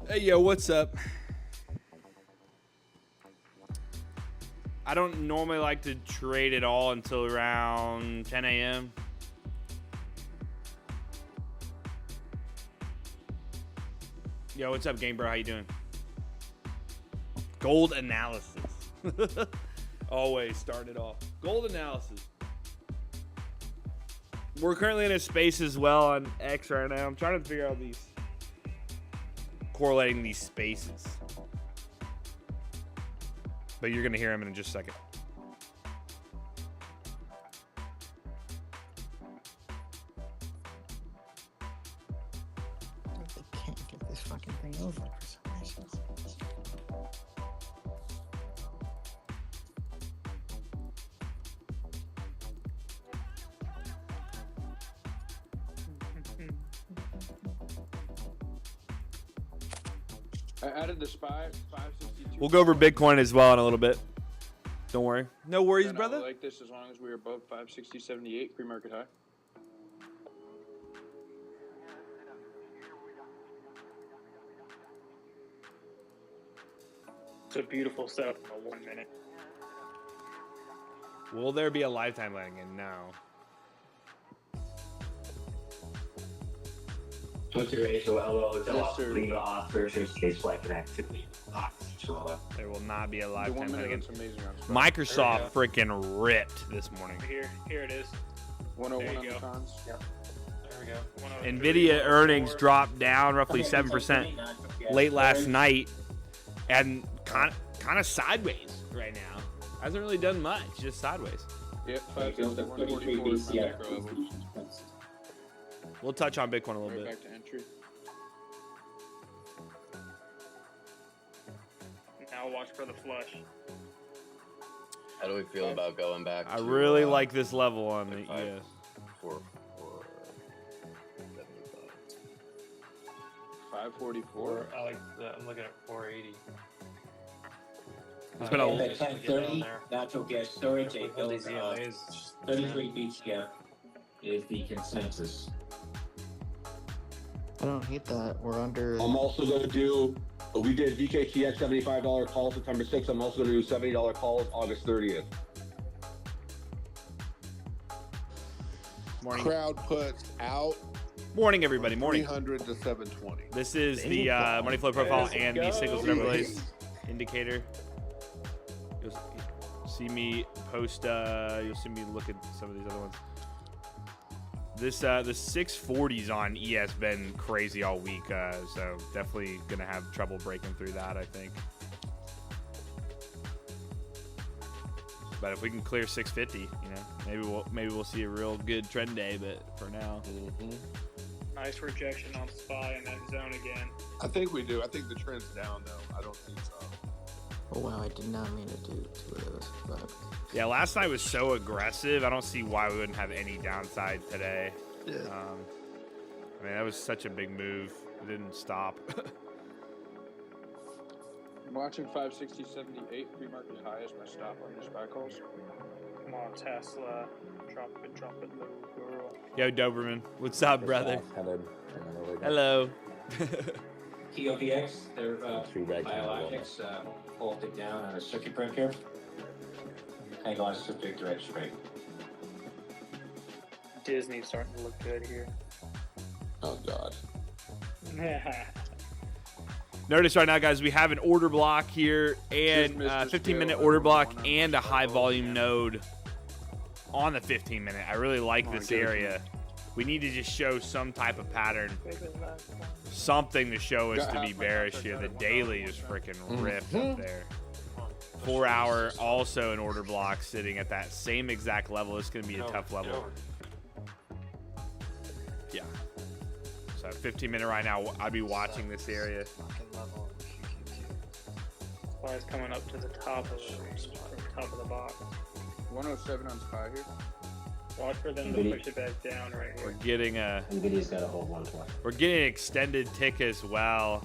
Hey, yo, what's up? I don't normally like to trade at all until around 10 a.m. Yo, what's up, game bro? How you doing? Gold analysis. Always start it off. Gold analysis. We're currently in a space as well on X right now. I'm trying to figure out these, correlating these spaces. But you're going to hear him in just a second. I can't get this fucking thing over for some reason. I added the SPY 562. We'll go over Bitcoin as well in a little bit. Don't worry. No worries, And I brother. like this as long as we are above 560.78 pre-market high. It's a beautiful setup in a 1 minute. Will there be a lifetime landing? No. Twitter HOLO is Yes, sir. legal authors case like an activity. There will not be a The 1 lifetime minute landing. looks amazing on SPY. Microsoft freaking ripped this morning. Here it is. 101 There on you the go. cons. There we go. 103, Nvda earnings 104. dropped down roughly 7% late last night, and kind of sideways right now. Hasn't really done much, just sideways. Yep, 561, 44 is my macro levels. We'll touch on Bitcoin a little Right bit. back to entry. Now watch for the flush. How do we feel about going back? I to, really like this level on the like five- ES. 544. I like that. I'm looking at 480. It's been a At 10:30, natural gas storage, a build These of EMAs. 33 BTM is the consensus. I don't hate that. We're under. I'm also going to do, we did VKT at $75 call September 6th. I'm also going to do $70 calls August 30th. Morning, Crowd puts out morning, everybody. Morning. 300 to 720. This is the money flow profile and the signals and overlays indicator. You'll see me post. You'll see me look at some of these other ones. This the 640s on ES been crazy all week, so definitely gonna have trouble breaking through that, I think. But if we can clear 650, you know, maybe we'll see a real good trend day. But for now, Nice rejection on SPY in that zone again. I think we do. I think the trend's down, though. I don't think so. Oh wow, I did not mean to do two of those. But yeah, last night was so aggressive. I don't see why we wouldn't have any downside today. yeah. I mean, that was such a big move. It didn't stop. I'm watching 560.78 pre-market high as my stop on the SPY calls. Come on, Tesla. Drop it low, girl. Yo, Doberman, what's up, brother? Hello. TOPX, their biologics bolted down on a circuit breaker. Hang on, it's a big direct straight. Disney's starting to look good here. Oh, God. Notice right now, guys, we have an order block here and Cheers, Mr. 15-minute Scale. order block Everyone and a on high the volume yeah. node on the 15-minute. I really like this good. area. We need to just show some type of pattern, something to show us Got to half be my bearish contract here. out The at 1 daily hour, just 1 freaking ripped up there. 4 hour, also an order block sitting at that same exact level. It's going to be a tough level. Yeah. So 15-minute right now, I'd be watching this area. SPY's coming up to the top of the box. 107 on SPY here. Watch for them to push it back down right We're here. getting a Nvidia's got a hold 120. we're getting an extended tick as well.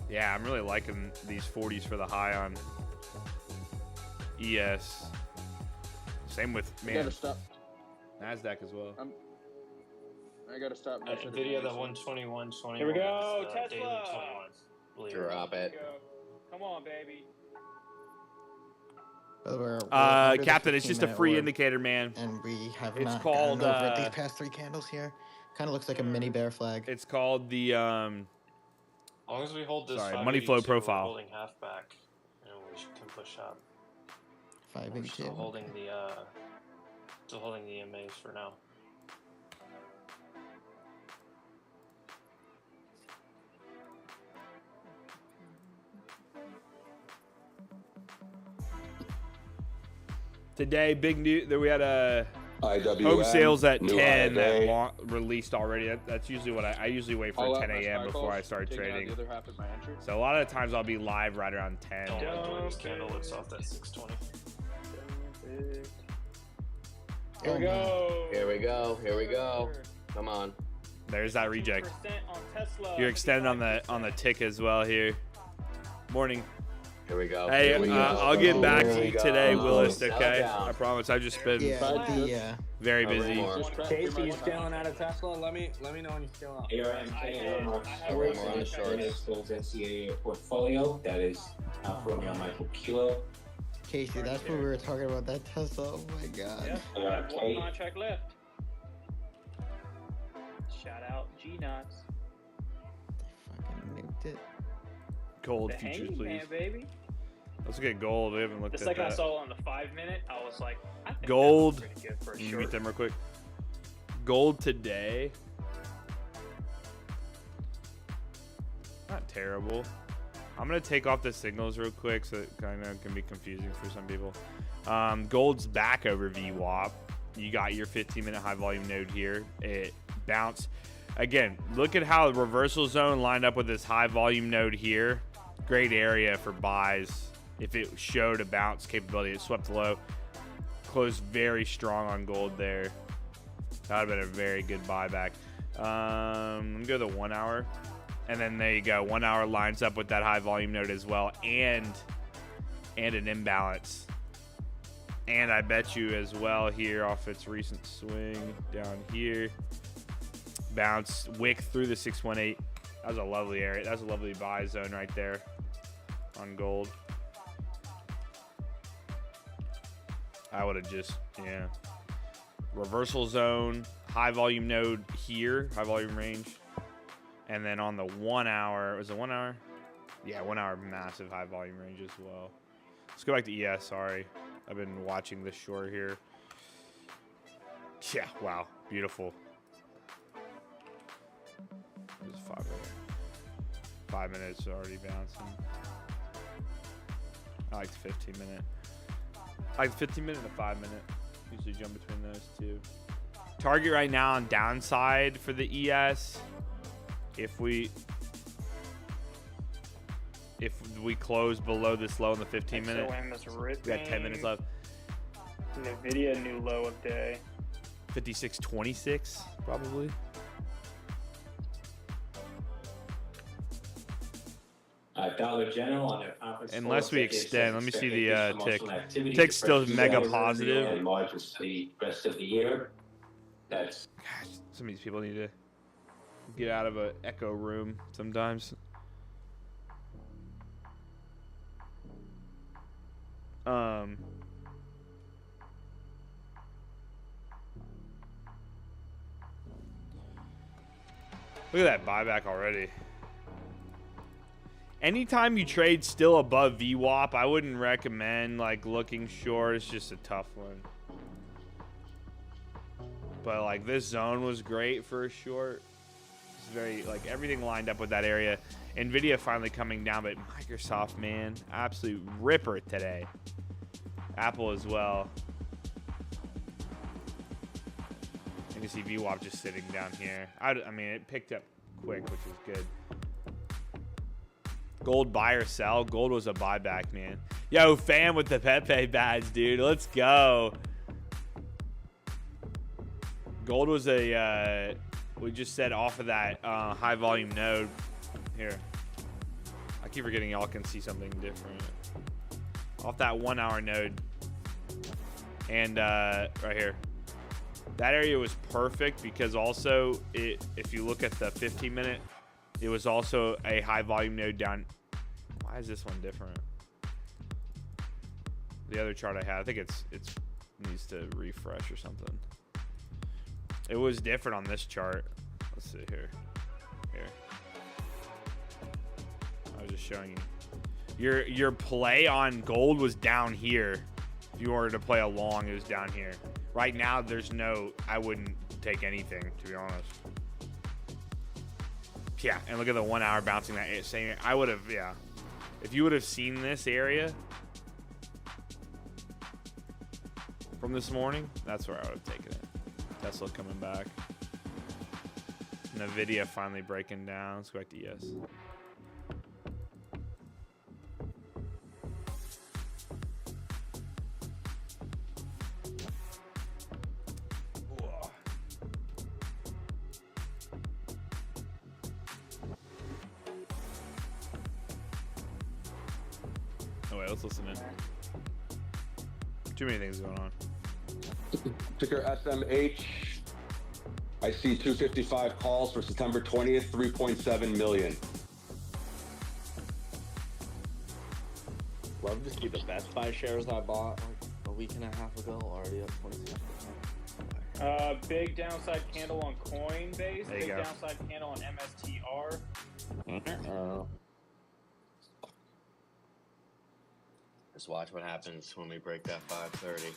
Yeah, I'm really liking these 40s for the high on ES. Same with I man gotta stop. Nasdaq as well. I gotta stop messing. Nvda, the 121.21. Here we go, is, Tesla. daily 21. Believe it. Drop it. Come on, baby. We're under the Captain, it's just a 15-minute free order, indicator, man. and we have It's not called, gotten over it. These past 3 candles here kind of looks like a mini bear flag. It's called the As long as we hold this money flow 582, we're profile. holding half back, and we can push up. We're 582. still holding the EMAs for now. today. Big news that we had a IWM, home sales at new 10 that IFA. Released already. That's usually what I usually wait for All 10 out my a.m. before sparkles, I start taking out trading. The other half of my entry. So a lot of the times I'll be live right around 10. Don't like the way this candle looks off that 620. Here we go. Here we go. Here we go. Come on. There's that reject. 2% on Tesla. You're extended on the tick as well here. Morning. Here we go. Hey, Here we go. I'll get back Here to we you go. today, Willis. Sell Okay, down. I promise. I've just been very busy. Casey, you stealing out of Tesla? Let me know when you steal out. ARMK We're on the shorts. Gold's NCAA portfolio. That is Romeo Michael Kilo. Casey, that's what we were talking about, that Tesla. Oh my god. Yep, I have one contract left. Shout out G-Knots. They fucking nuked it. Gold The futures, hanging please. man, baby. Let's look at gold. We haven't looked The at second I that. saw it on the 5-minute, I was like, I think Gold. that's pretty good for a Can you short. meet them real quick? Gold today. Not terrible. I'm gonna take off the signals real quick, so it kind of can be confusing for some people. Gold's back over VWAP. You got your 15-minute high volume node here. It bounced. Again, look at how the reversal zone lined up with this high volume node here. Great area for buys. If it showed a bounce capability, it swept low. Closed very strong on gold there. That would have been a very good buyback. Let me go to the 1 hour. And then there you go. 1 hour lines up with that high volume node as well. And an imbalance. And I bet you as well here off its recent swing down here. Bounce, wick through the 618. That was a lovely area. That was a lovely buy zone right there on gold. I would have just, yeah. Reversal zone, high volume node here, high volume range. And then on the 1 hour, was it 1 hour? Yeah, 1 hour massive high volume range as well. Let's go back to ES, sorry. I've been watching this short here. Yeah, wow, beautiful. This is 5 minutes. 5 minutes already bouncing. I like the 15 minute. I like the 15 minute and the 5 minute. Usually jump between those two. Target right now on downside for the ES. If we close below this low in the 15 minute, XOM is we got 10 minutes left. Nvda new low of day. 56.26 probably. Dollar General on their conference. Unless we extend, let me see the tick. Activity Tick's still to mega pressure positive. and margins for the rest of the year. That's Gosh, some of these people need to get out of an echo room sometimes. Look at that buyback already. Anytime you trade still above VWAP, I wouldn't recommend like looking short. It's just a tough one. But like this zone was great for a short. It's very like everything lined up with that area. Nvidia finally coming down, but Microsoft, man, absolute ripper today. Apple as well. You can see VWAP just sitting down here. I mean, it picked up quick, which is good. Gold buy or sell. Gold was a buyback, man. Yo, fam with the Pepe badge, dude. Let's go. Gold was a, we just said off of that high volume node. Here. I keep forgetting y'all can see something different. Off that 1 hour node. And right here. That area was perfect because also if you look at the 15-minute, it was also a high volume node down. Why is this one different? The other chart I had, I think it's needs to refresh or something. It was different on this chart. Let's see here. I was just showing you. Your play on gold was down here. If you wanted to play a long, it was down here. Right now, there's no. I wouldn't take anything, to be honest. Yeah, and look at the 1 hour bouncing that same. I would have, yeah. If you would have seen this area from this morning, that's where I would have taken it. Tesla coming back. Nvda finally breaking down. Let's go back to ES. Oh wait, let's listen in. Too many things going on. Ticker SMH. I see 255 calls for September 20th, 3.7 million. Love to see the Best Buy shares I bought like a week and a half ago already up 26%. Big downside candle on Coinbase. There you Big go. downside candle on MSTR. Just watch what happens when we break that 530.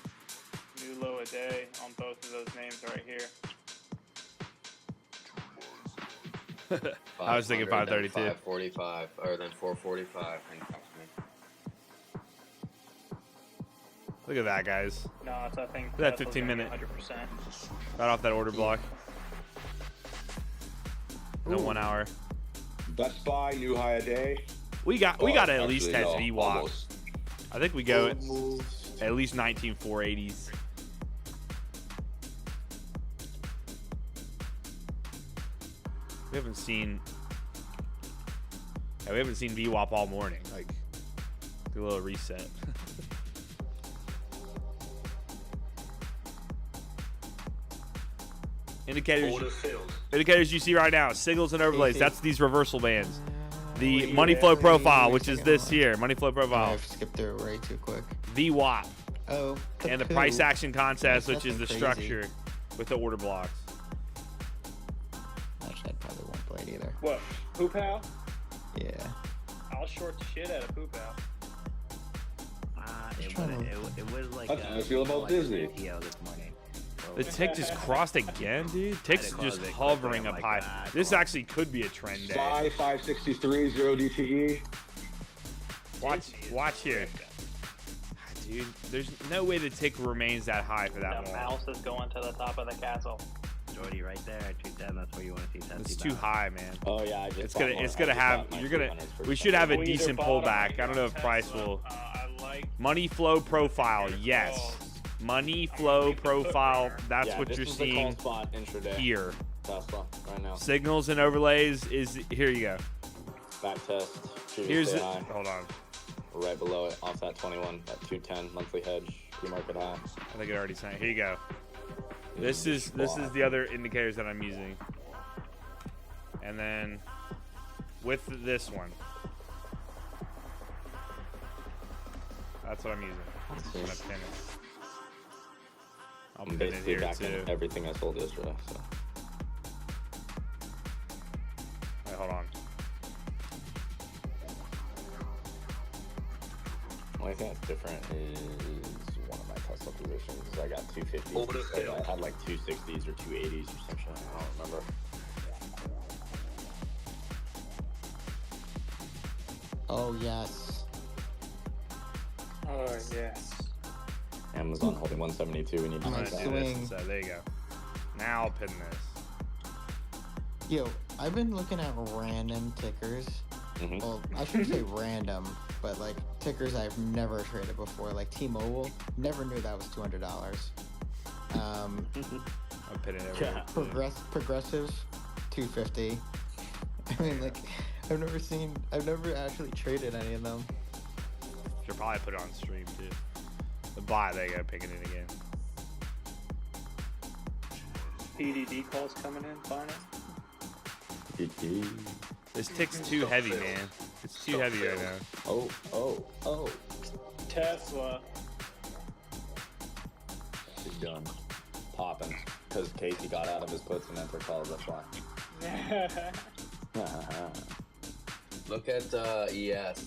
New low a day on both of those names right here. I was thinking 532. 545, or then 445. Look at that, guys. No, it's, I think Look at that Tesla's 15 gonna be minute. 100%. Right off that order block. No 1 hour. Best Buy, new high a day. We got to at least Actually, catch no, VWAP. almost. I think we go at least 19,480s. We haven't seen VWAP all morning. Like, do a little reset. Indicators you see right now, signals and overlays. That's these reversal bands. The money flow profile, which is this here, money flow profile. I've skipped through it way too quick. VWAP. Oh. And the price action contest, which is the Nothing structure with the order blocks. Actually, I probably won't play it either. What? Poopal? Yeah. I'll short the shit out of Poopal. It was like. That's how I feel about Disney. This morning. The tick just crossed again, dude. Tick's just hovering up high. This actually could be a trend day. 563, 0 DTE. Watch here. Dude, there's no way the tick remains that high for that The long. mouse is going to the top of the castle. Jordy, right there at 210. That's where you want to see. It's too high, man. Oh yeah, I just It's gonna have. We should have a decent pullback. I don't know if price will. I like Money flow profile, yes. Money flow profile. That's what this you're is the call seeing spot intraday. here. Tesla right now. Signals and overlays is here. You go. Back test. Here's the the. Hold on. right below it, offset 21 at 210 monthly hedge, pre-market high. I think it already signed. Here you go. This is the other indicators that I'm using. And then with this one. That's what I'm using. I'm gonna pin it. I'll I'm pin it basically here back too. in everything I sold yesterday. So. Wait, hold on. Only thing that's different is one of my Tesla positions. I got 250s. I had like 260s or 280s or some shit. I don't remember. Oh, yes. Oh, yes. Amazon holding 172. We need to I'm make gonna that. do this instead. There you go. Now I'll pin this. Yo, I've been looking at random tickers. Mhm. Well, I shouldn't say random, but like tickers I've never traded before. Like T-Mobile, never knew that was $200. I'll pin it everywhere. Progressive, 250. I mean, like, I've never actually traded any of them. Should probably put it on stream too. The buy, there you go, picking it again. PDD calls coming in finally. This tick's too heavy, man. It's too heavy right now. Oh. Tesla. He's done. Popping. Because Casey got out of his puts and entered calls, that's why. Look at ES. It's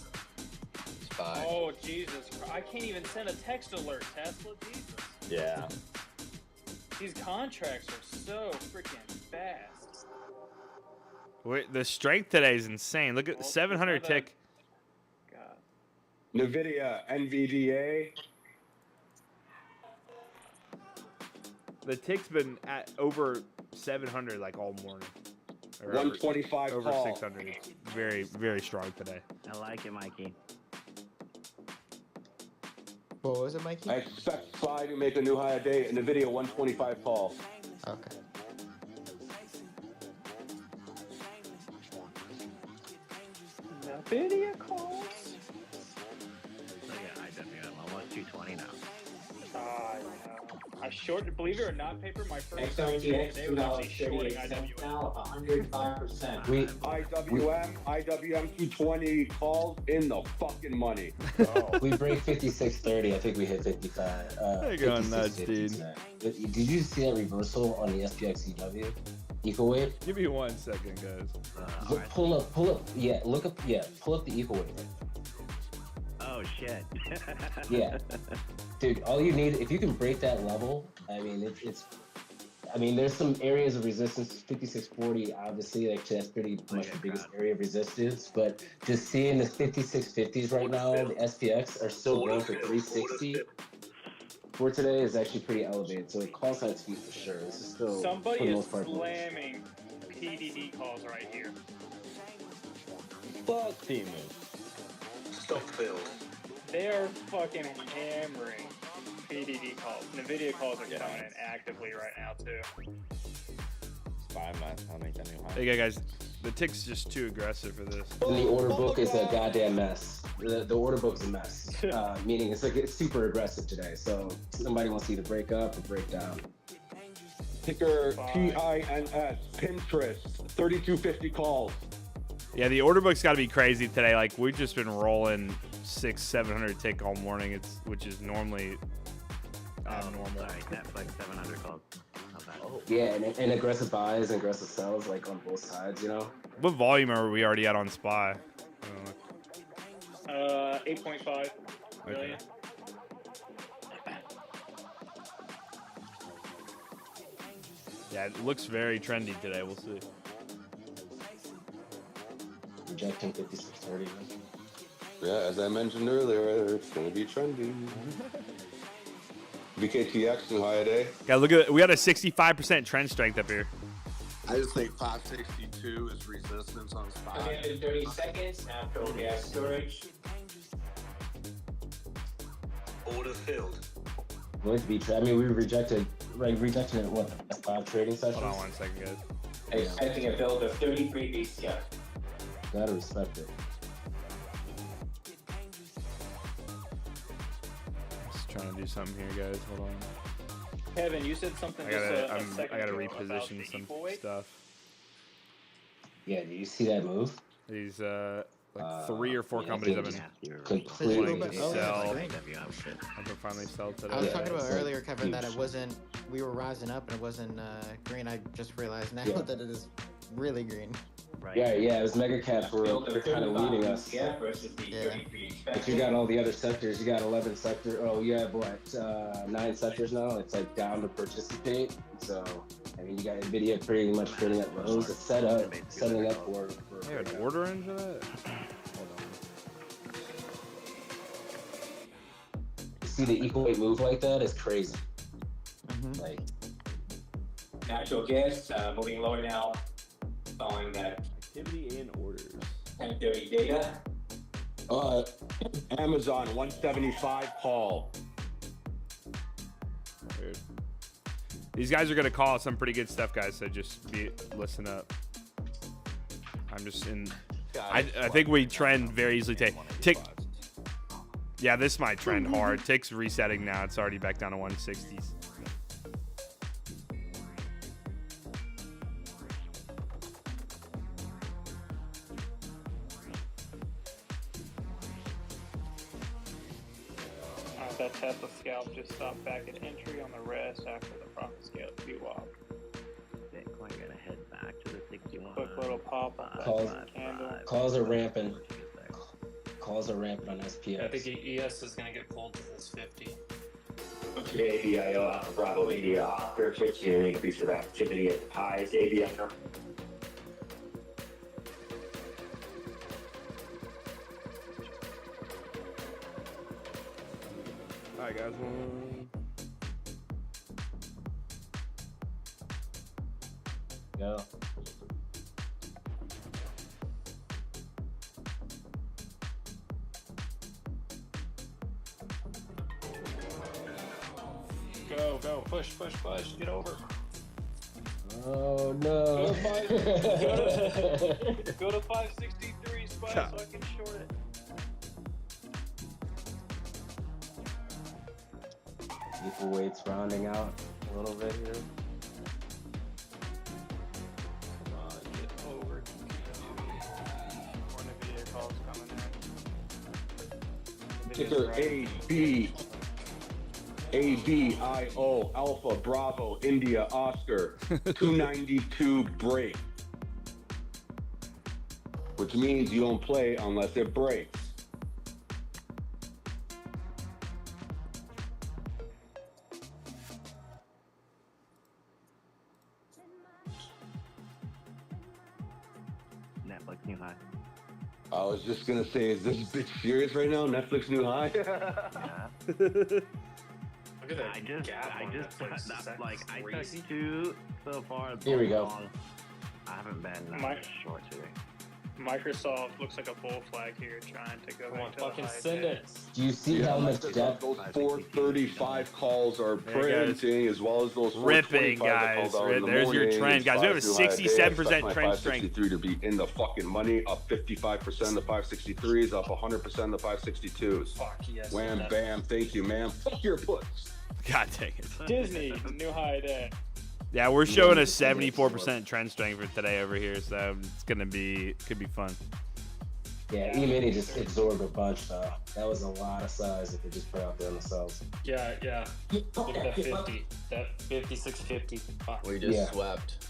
5. Oh, Jesus. I can't even send a text alert, Tesla. Jesus. Yeah. These contracts are so freaking fast. Wait, the strength today is insane. Look at 700 tick. God. Nvda, Nvda. The tick's been at over 700 like all morning. Or 125 over call. 600. It's very, very strong today. I like it, Mikey. What was it, Mikey? I expect SPY to make a new high today. Nvda 125 call. Okay. Nvidia calls? Look at IWM, almost 220 now. I shorted, believe it or not, paper, my first XRTX day was actually shorting IWM. now up 105%. IWM 220 calls in the fucking money. We break 56.30. I think we hit 55. You're going nuts, dude. Did you see that reversal on the SPXCW? Equal wave? Give me 1 second, guys. Look, pull up. Yeah, look up. Yeah, pull up the equal wave. Oh, shit. Yeah. Dude, all you need, if you can break that level, I mean, I mean, there's some areas of resistance. 5640, obviously, like that's pretty much the biggest area of resistance. But just seeing the 5650s right now, the SPX are still going for 360 for today is actually pretty elevated. So it calls that speed for sure. This is still Somebody for the is most part, slamming PDD calls right here. Fuck Timu. Stock build. They are fucking hammering PDD calls. Nvidia calls are coming in actively right now too. SPY might make that new high. Hey, guys, the tick's just too aggressive for this. And the order book is a goddamn mess. The order book's a mess. Meaning it's super aggressive today. So somebody wants to either break up or break down. Ticker PINS, Pinterest, 3250 calls. Yeah, the order book's got to be crazy today. Like, we've just been rolling 600-700 tick all morning, which is normally abnormal. Sorry, Netflix 700 calls. Yeah, and aggressive buys and aggressive sells, like on both sides, you know? What volume are we already at on SPY? 8.5 million. Okay. Yeah, it looks very trendy today. We'll see. Rejecting 5630. Yeah, as I mentioned earlier, it's going to be trendy. VKTX new high today. Yeah, look at we got a 65% trend strength up here. I just think 562 is resistance on SPY. Okay, in 30 seconds, natural gas storage. Order filled. Going to be, I mean, we rejected it at what, 5 trading sessions? Hold on 1 second, guys. Expecting a build of 33 BCF. Gotta respect it. Just trying to do something here, guys. Hold on. Kevin, you said something I just gotta, a second I gotta ago about reposition the some equal weight. stuff. Yeah, do you see that move? These like 3 or 4 yeah, companies have yeah, been completely wanting to Oh, yeah, sell. great. Have to finally sell today. I was Yeah, talking about it's like earlier, Kevin, that huge. it wasn't. We were rising up and it wasn't green. I just realized now Yeah. that it is really green. Right. Yeah, it was mega caps were Build of kind of 35 leading us. BCF versus the Yeah. 33 But expected. you got all the other sectors. You got 11 sectors. Oh, you have what? 9 sectors now. It's like down to participate. So, I mean, you got Nvidia pretty much trading at lows. It's setting up for They have an order into that? Hold on. see the equal weight move like that is crazy. Like, Natural gas moving lower now, following that Activity and orders. 10:30 data. Amazon 175 call. Weird. These guys are gonna call some pretty good stuff, guys. So just listen up. I'm just in. I think we trend very easily today. Tick. Yeah, this might trend hard. Tick's resetting now. It's already back down to 160s. That Tesla scalp just stopped back at entry on the rest after the profit scale VWAP. Bitcoin gonna head back to the 61. Quick little pop on Calls- that candle. Calls are rampant. Calls are rampant on SPX. I think ES is gonna get pulled to this 50. Today, ABIO Alpha Bravo India Oscar, 15 increase of activity at highs. ABIO. All right, guys. Go. Go, push, get over. Oh no. Go to 563 spot so I can short it. Equal weights rounding out a little bit here. Come on, get over. More Nvidia calls coming in. Ticker ABIO Alpha Bravo India Oscar 292 break, which means you don't play unless it breaks. Netflix new high. I was just gonna say, is this bitch serious right now? Netflix new high? Look at that. I just Netflix. Is that, that like I crazy? took two so far. Here we go. Long. I haven't been short today. Microsoft looks like a bull flag here, trying to go Come on, back to the fucking high send dip. it. Do you see how much depth? Those 435 calls are Yeah, printing, as well as those Ripping, 425 that guys. called out in the There's your morning. trend, guys. We have a Five too high day. I 67% expect my trend strength. 563 to be in the fucking money, up 55%. The 563s up 100%. The 562s. Fuck yes. Wham, that- bam, thank you, ma'am. Fuck your puts. God dang it. Disney, new high day. Yeah, we're showing a 74% trend strength for today over here, so it's gonna be could be fun. Yeah, E-mini just absorbed a bunch though. That was a lot of size if they just put out there themselves. Yeah. Look at that 50. That 5650. Fuck. We just Yeah. swept.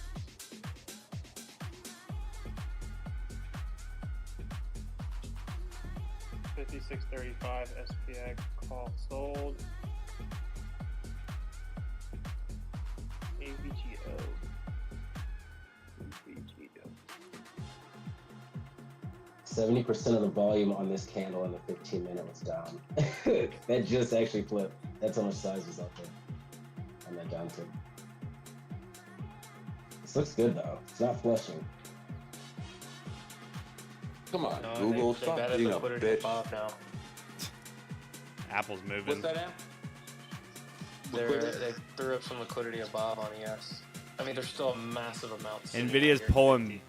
$56.35 SPX call sold. AVGO. 70% of the volume on this candle in the 15-minute was down. That just actually flipped. That's how much size was out there on that down tip. This looks good though. It's not flushing. Come on, No, Google, they stop batted being a liquidity bitch. above now. Apple's moving. What's that app? They threw up some liquidity above on ES. I mean, there's still a massive amount. sitting Nvidia's here. pulling.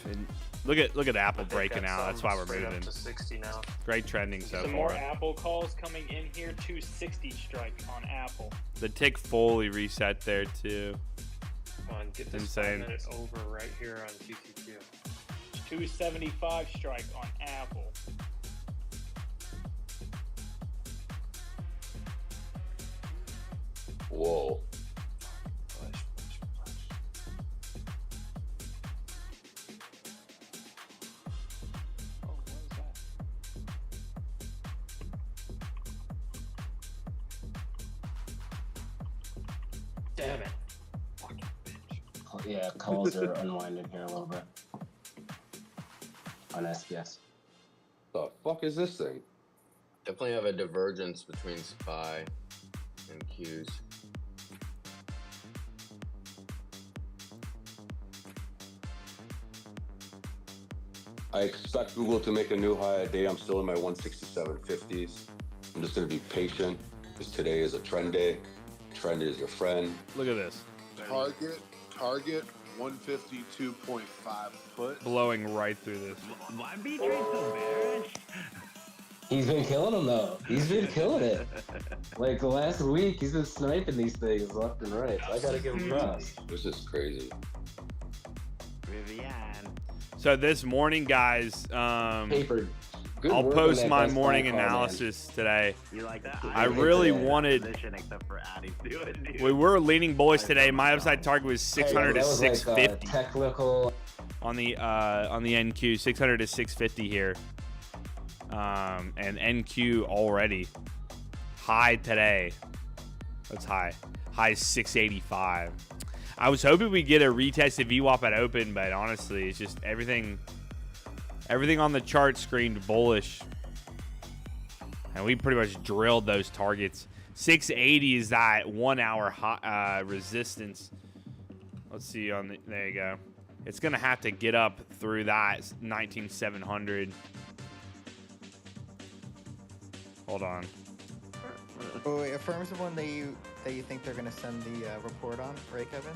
And look at Apple I think breaking out. That's some why we're straight moving. up to 60 now. Great trending so Some more far. Apple calls coming in here. 260 strike on Apple. The tick fully reset there too. Come on, get this Insane. 5 minute over right here on QQQ. 275 strike on Apple. Whoa. Oh, what is that? Damn it. Yeah, calls are unwinding here a little bit on SPS. The fuck is this thing? Definitely have a divergence between SPY and Qs. I expect Google to make a new high a day. I'm still in my 167.50s. I'm just gonna be patient because today is a trend day. Trend is your friend. Look at this. Target 152.5 put. Blowing right through this. Why be trade so bearish? He's been killing them though. He's been killing it. Like the last week, he's been sniping these things left and right. So I gotta give him props. This is crazy. Vivian. So this morning, guys, Papered. I'll work on post that my best morning buy call, man. analysis today. You like that? I really wanted. Except for adding to it, dude. We were leaning bullish today. My upside target was 600 Hey, to that was like, 650 technical. on the NQ. 600 to 650 here, and NQ already high today. That's high. High 685. I was hoping we'd get a retest of VWAP at open, but honestly, it's just everything on the chart screamed bullish. And we pretty much drilled those targets. 680 is that 1 hour resistance. Let's see there you go. It's going to have to get up through that 19,700. Hold on. Oh, wait, Affirm's the one that you think they're gonna send the report on, right, Kevin?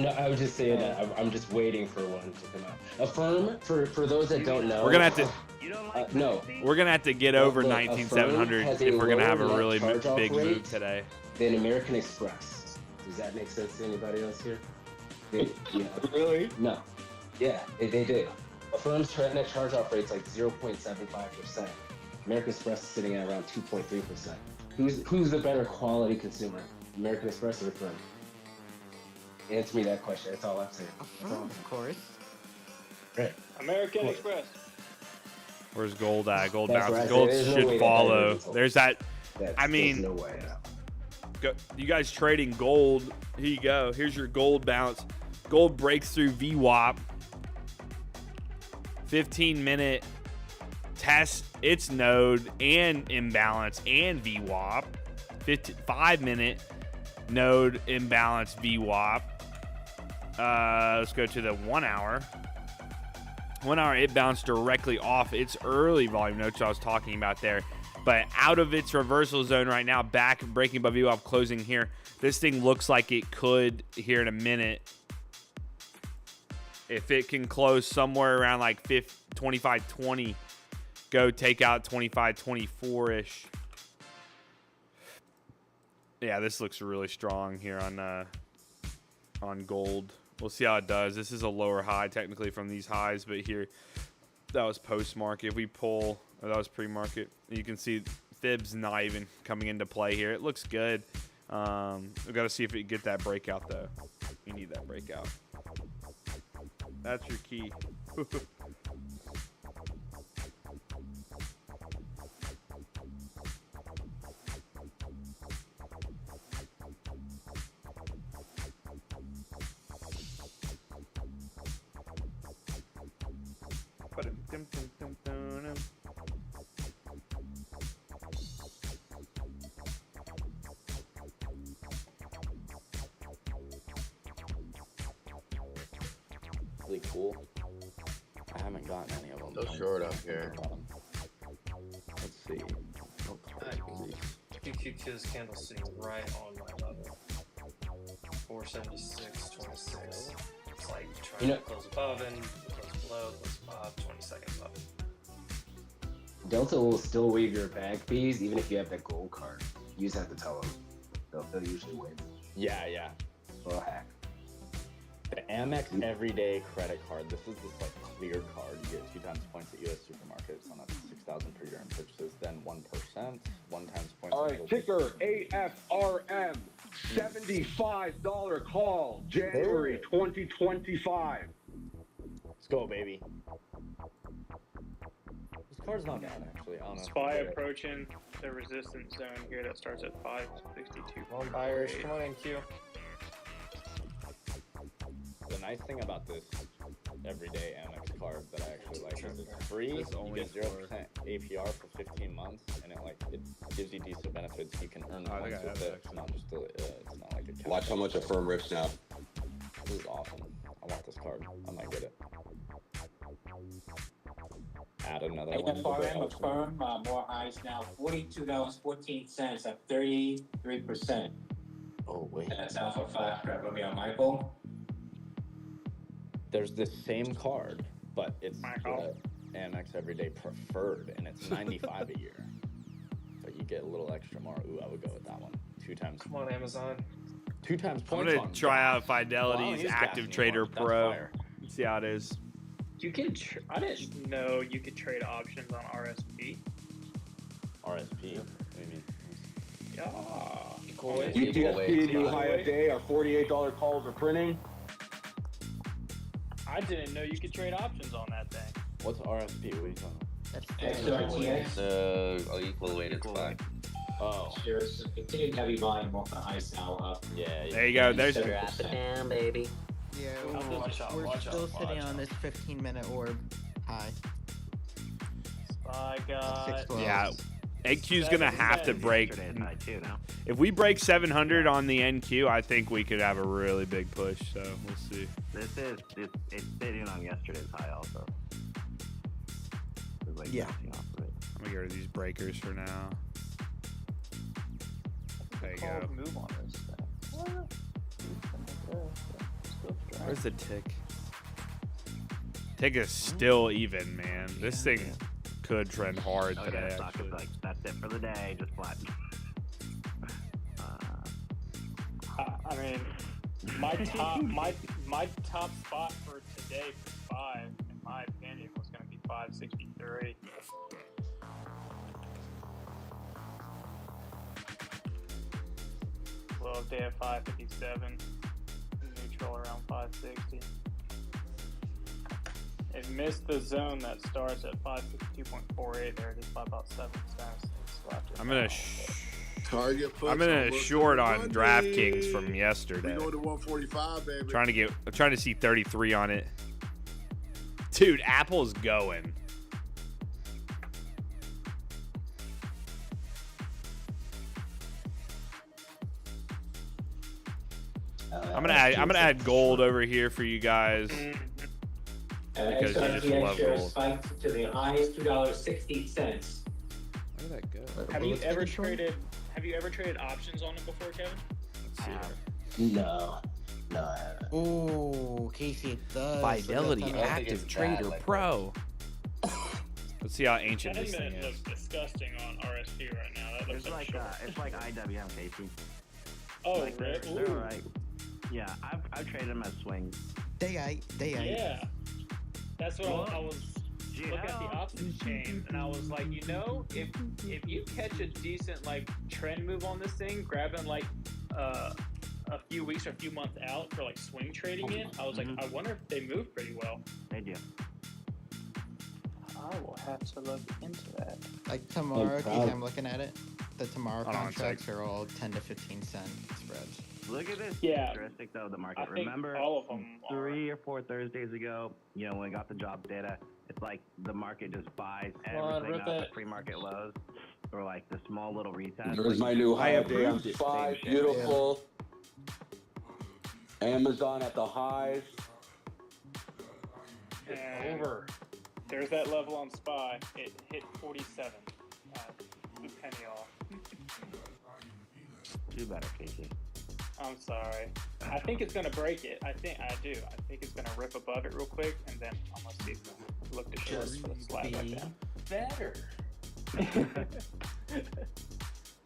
No, I was just saying that I'm just waiting for one to come out. Affirm, for those that don't know. We're gonna have to. No. We're gonna have to get over 19,700 if we're gonna have a really big move rate today. Than American Express. Does that make sense to anybody else here? Yeah. Really? No. Yeah, they do. Affirm's net charge-off rate's like 0.75%. American Express is sitting at around 2.3%. Who's the better quality consumer, American Express or Affirm? Answer me that question. That's all I'm saying. Affirm, of course. Right. American Express. Where's gold at? Gold That's bounces. right. Gold There's no way should that follow. that There's that. I There's mean, no way. you guys trading gold. Here you go. Here's your gold bounce. Gold breaks through VWAP. 15-minute test its node and imbalance and VWAP. 5-minute node imbalance VWAP. Let's go to the 1 hour. 1 hour, it bounced directly off its early volume notes I was talking about there. But out of its reversal zone right now, back breaking above VWAP, closing here. This thing looks like it could here in a minute. If it can close somewhere around like 25.20, go take out 25.24-ish. Yeah, this looks really strong here on gold. We'll see how it does. This is a lower high technically from these highs, but here that was post-market. If we pull, that was pre-market. You can see fibs not even coming into play here. It looks good. We've got to see if we can get that breakout though. We need that breakout. That's your key. Really cool. I haven't gotten any of them. So short up here. Let's see. What cards are these? QQQ's candle sitting right on my level. 476.26. It's like trying to close above and close below, close above, 20 seconds up. Delta will still waive your bag fees even if you have that gold card. You just have to tell them. They'll usually waive. Yeah. Little hack. The Amex Everyday Credit Card. This is this like clear card. You get 2 times points at U.S. supermarkets on up to 6,000 per year in purchases. Then 1%, 1 times points. All right, ticker AFRM, $75 call, January 2025. Let's go, baby. This card's not bad, actually. I don't know. SPY approaching the resistance zone here that starts at 562. Come on, buyers. Come on in, Q. The nice thing about this everyday Amex card that I actually like is it's free. You get 0% APR for 15 months, and it gives you decent benefits. You can earn points with it. It's not just it's not like a. Watch how much a firm rips now. This is awesome. I want this card. I might get it. Add another one. AFRM of firm, more highs now. $42.14 at 33%. Oh wait. That's Alpha 5 Romeo Michael. There's this same card, but it's Amex Everyday Preferred, and it's $95 a year. So you get a little extra more. Ooh, I would go with that one. 2 times. Come on, Amazon. 2 times I'm points. gonna try out Fidelity's Wow, Active Trader Pro. See how it is. You can. I didn't know you could trade options on RSP. RSP? What do you mean? Yeah. UTSP new high a day. Our $48 calls are printing. I didn't know you could trade options on that thing. What's RSP? What are you talking XRTX. Equal weighted SPY. about? Oh. There's continued heavy volume off the highs now. Yeah. There you go. There's Damn, baby. Yeah, Watch out, we're watch still out, sitting watch on this 15-minute orb high. I got. 612. yeah. NQ's gonna have to break. Yesterday's high too, no? If we break 700 on the NQ, I think we could have a really big push. So we'll see. This is it's sitting on yesterday's high also. It's like Yeah. bouncing off of it. I'm gonna get rid of these breakers for now. There you go. Move on this thing. What? Where's the tick? Tick is still even, man. This thing could trend hard Oh, today. yeah, stock is Actually. like, that's it for the day, just flat. I mean, my top spot for today for 5, in my opinion, was going to be 563. Low day at 557. Neutral around 560. It missed the zone that starts at 552.48 there, just by about 7 cents. I'm gonna Target puts I'm in a look short good on Monday. DraftKings from We yesterday. go to 145, baby. I'm trying to see 33 on it. Dude, Apple's going. I'm gonna add gold over here for you guys. Because you just love gold. Spiked to the highest $2.60. Where did that go? Have you ever traded options on it before, Kevin? Let's see here. No, I haven't. Ooh, Casey, it does. Fidelity So that's how Active bad, Trader like- Pro. Let's see how ancient That this thing admin is. looks disgusting on RSP right now. That looks It's like short. it's like IWM, Casey. Oh, Like really? they're Ooh. alright. Yeah, I've traded them as swings. Day eight. Yeah. That's what I was Gee, looking at the hell. options chain, and I was like, you know, if you catch a decent like trend move on this thing, grabbing like a few weeks or a few months out for like swing trading it, I was like, I wonder if they move pretty well. They do. I will have to look into that. Like tomorrow, I'm Casey, proud. I'm looking at it. The tomorrow Hold on a contracts are all 10 to 15 cent spreads. Look at this Yeah. characteristic though of the I market. think Remember all of them are. 3 or 4 Thursdays ago, you know, when we got the job data, it's like the market just buys on, everything rip out the it. pre-market lows, or like the small little retests. There's my new high I day on approved it. 5. Same shit. Beautiful. Amazon at the highs. And there's that level on SPY. It hit 47. A penny off. Do better, Casey. I'm sorry. I think it's gonna break it. I think it's gonna rip above it real quick, and then I'm gonna see it look to short for the slide back down. Better.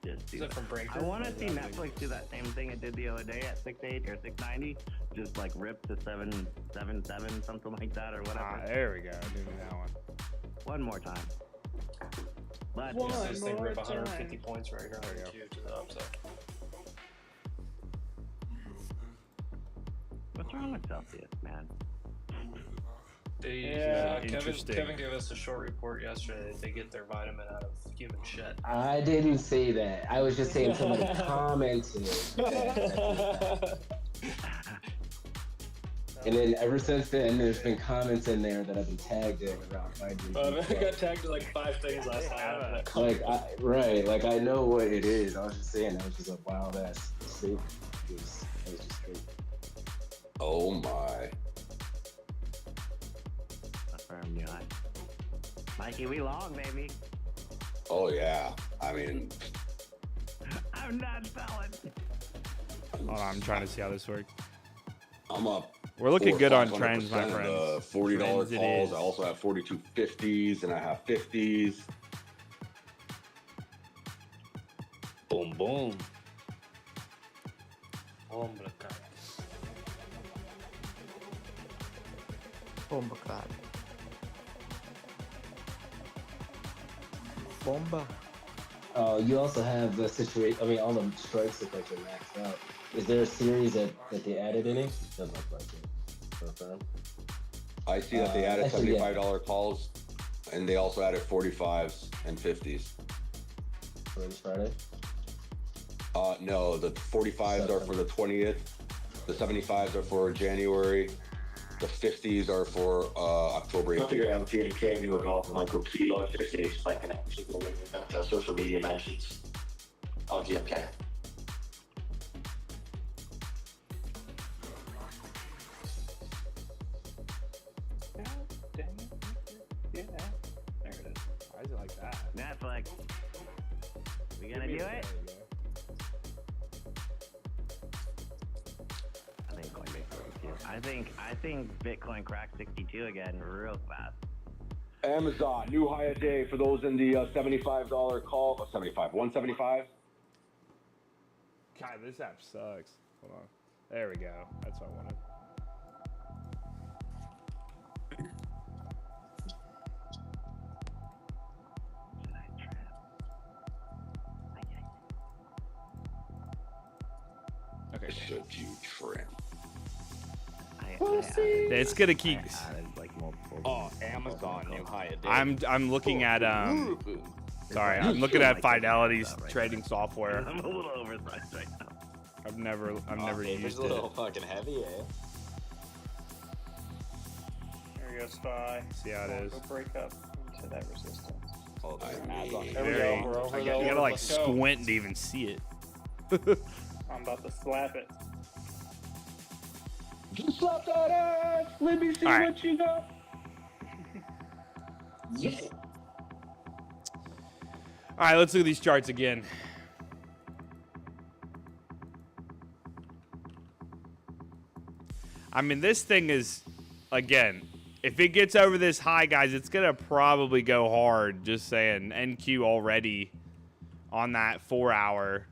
Just do Is it that. from Breaker? I want to Or see is that Netflix do that same thing it did the other day at 6.8 or 6.90, just like rip to 7.77, something like that, or Ah, whatever. there we go. Do that one. One more time. Let's One go. This thing rip more 150 time. points right here on There the you go. Q to the upside. What's wrong with Celsius, man? Yeah, interesting. Kevin gave us a short report yesterday that they get their vitamin out of human shit. I didn't say that. I was just saying somebody commented. And then ever since then, there's been comments in there that I've been tagged in around finding. I got tagged to like 5 things last time. Like I know what it is. I was just saying, I was just like, wow, that's safe. That was just great. Oh my. Affirm you high. Mikey, we long, baby. Oh yeah. I mean, I'm not selling. Hold on, I'm trying to see how this works. I'm up. We're looking 400% good on trends, my of the friends. $40 Trends it calls. is. I also have 42.50s and I have 50s. Boom, boom. Oh my god. Bomba. You also have the situation. I mean, all the strikes look like they're maxed out. Is there a series that they added in it? Doesn't look like it. Confirm. I see that they added actually, $75 calls, and they also added 45s and 50s. For this Friday? No, the 45s are for the 20th. The 75s are for January. The 50s are for October 18th. Social media mentions. Oh, okay. Yeah, there it is. Why is it like that? Netflix. We gonna do it? I think Bitcoin cracked 62 again real fast. Amazon, new high a day for those in the $75 call. 175. God, this app sucks. Hold on. There we go. That's what I wanted. Okay. Should you trim? It's gonna keep. Oh, Amazon new high a day. I'm looking at Sorry, I'm looking at Fidelity's trading software. I'm a little oversized right now. I've never It's used a little it. fucking heavy, eh? There we go, Spy. See how it is. Go break up into that resistance. Oh, There we go. We're over You the gotta like Let's go. squint to even see it. I'm about to slap it. Just slap that ass. Let me see All right. what you got. Yeah. All right, let's look at these charts again. I mean, this thing is, again, if it gets over this high, guys, it's going to probably go hard. Just saying. NQ already on that 4 hour.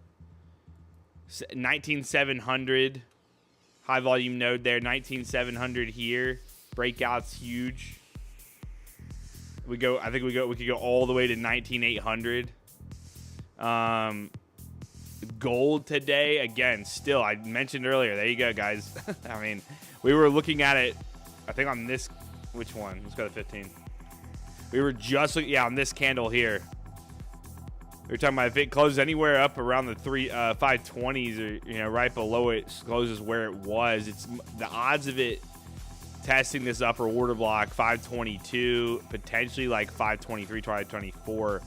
19,700. High volume node there. 19,700 here. Breakout's huge. I think we could go all the way to 19,800. Gold today, again, still, I mentioned earlier. There you go, guys. I mean, we were looking at it, I think on this, which one? Let's go to 15. We were just, on this candle here. We were talking about if it closes anywhere up around the 520s or, right below it closes where it was. It's the odds of it testing this upper order block, 522, potentially like 523, 524.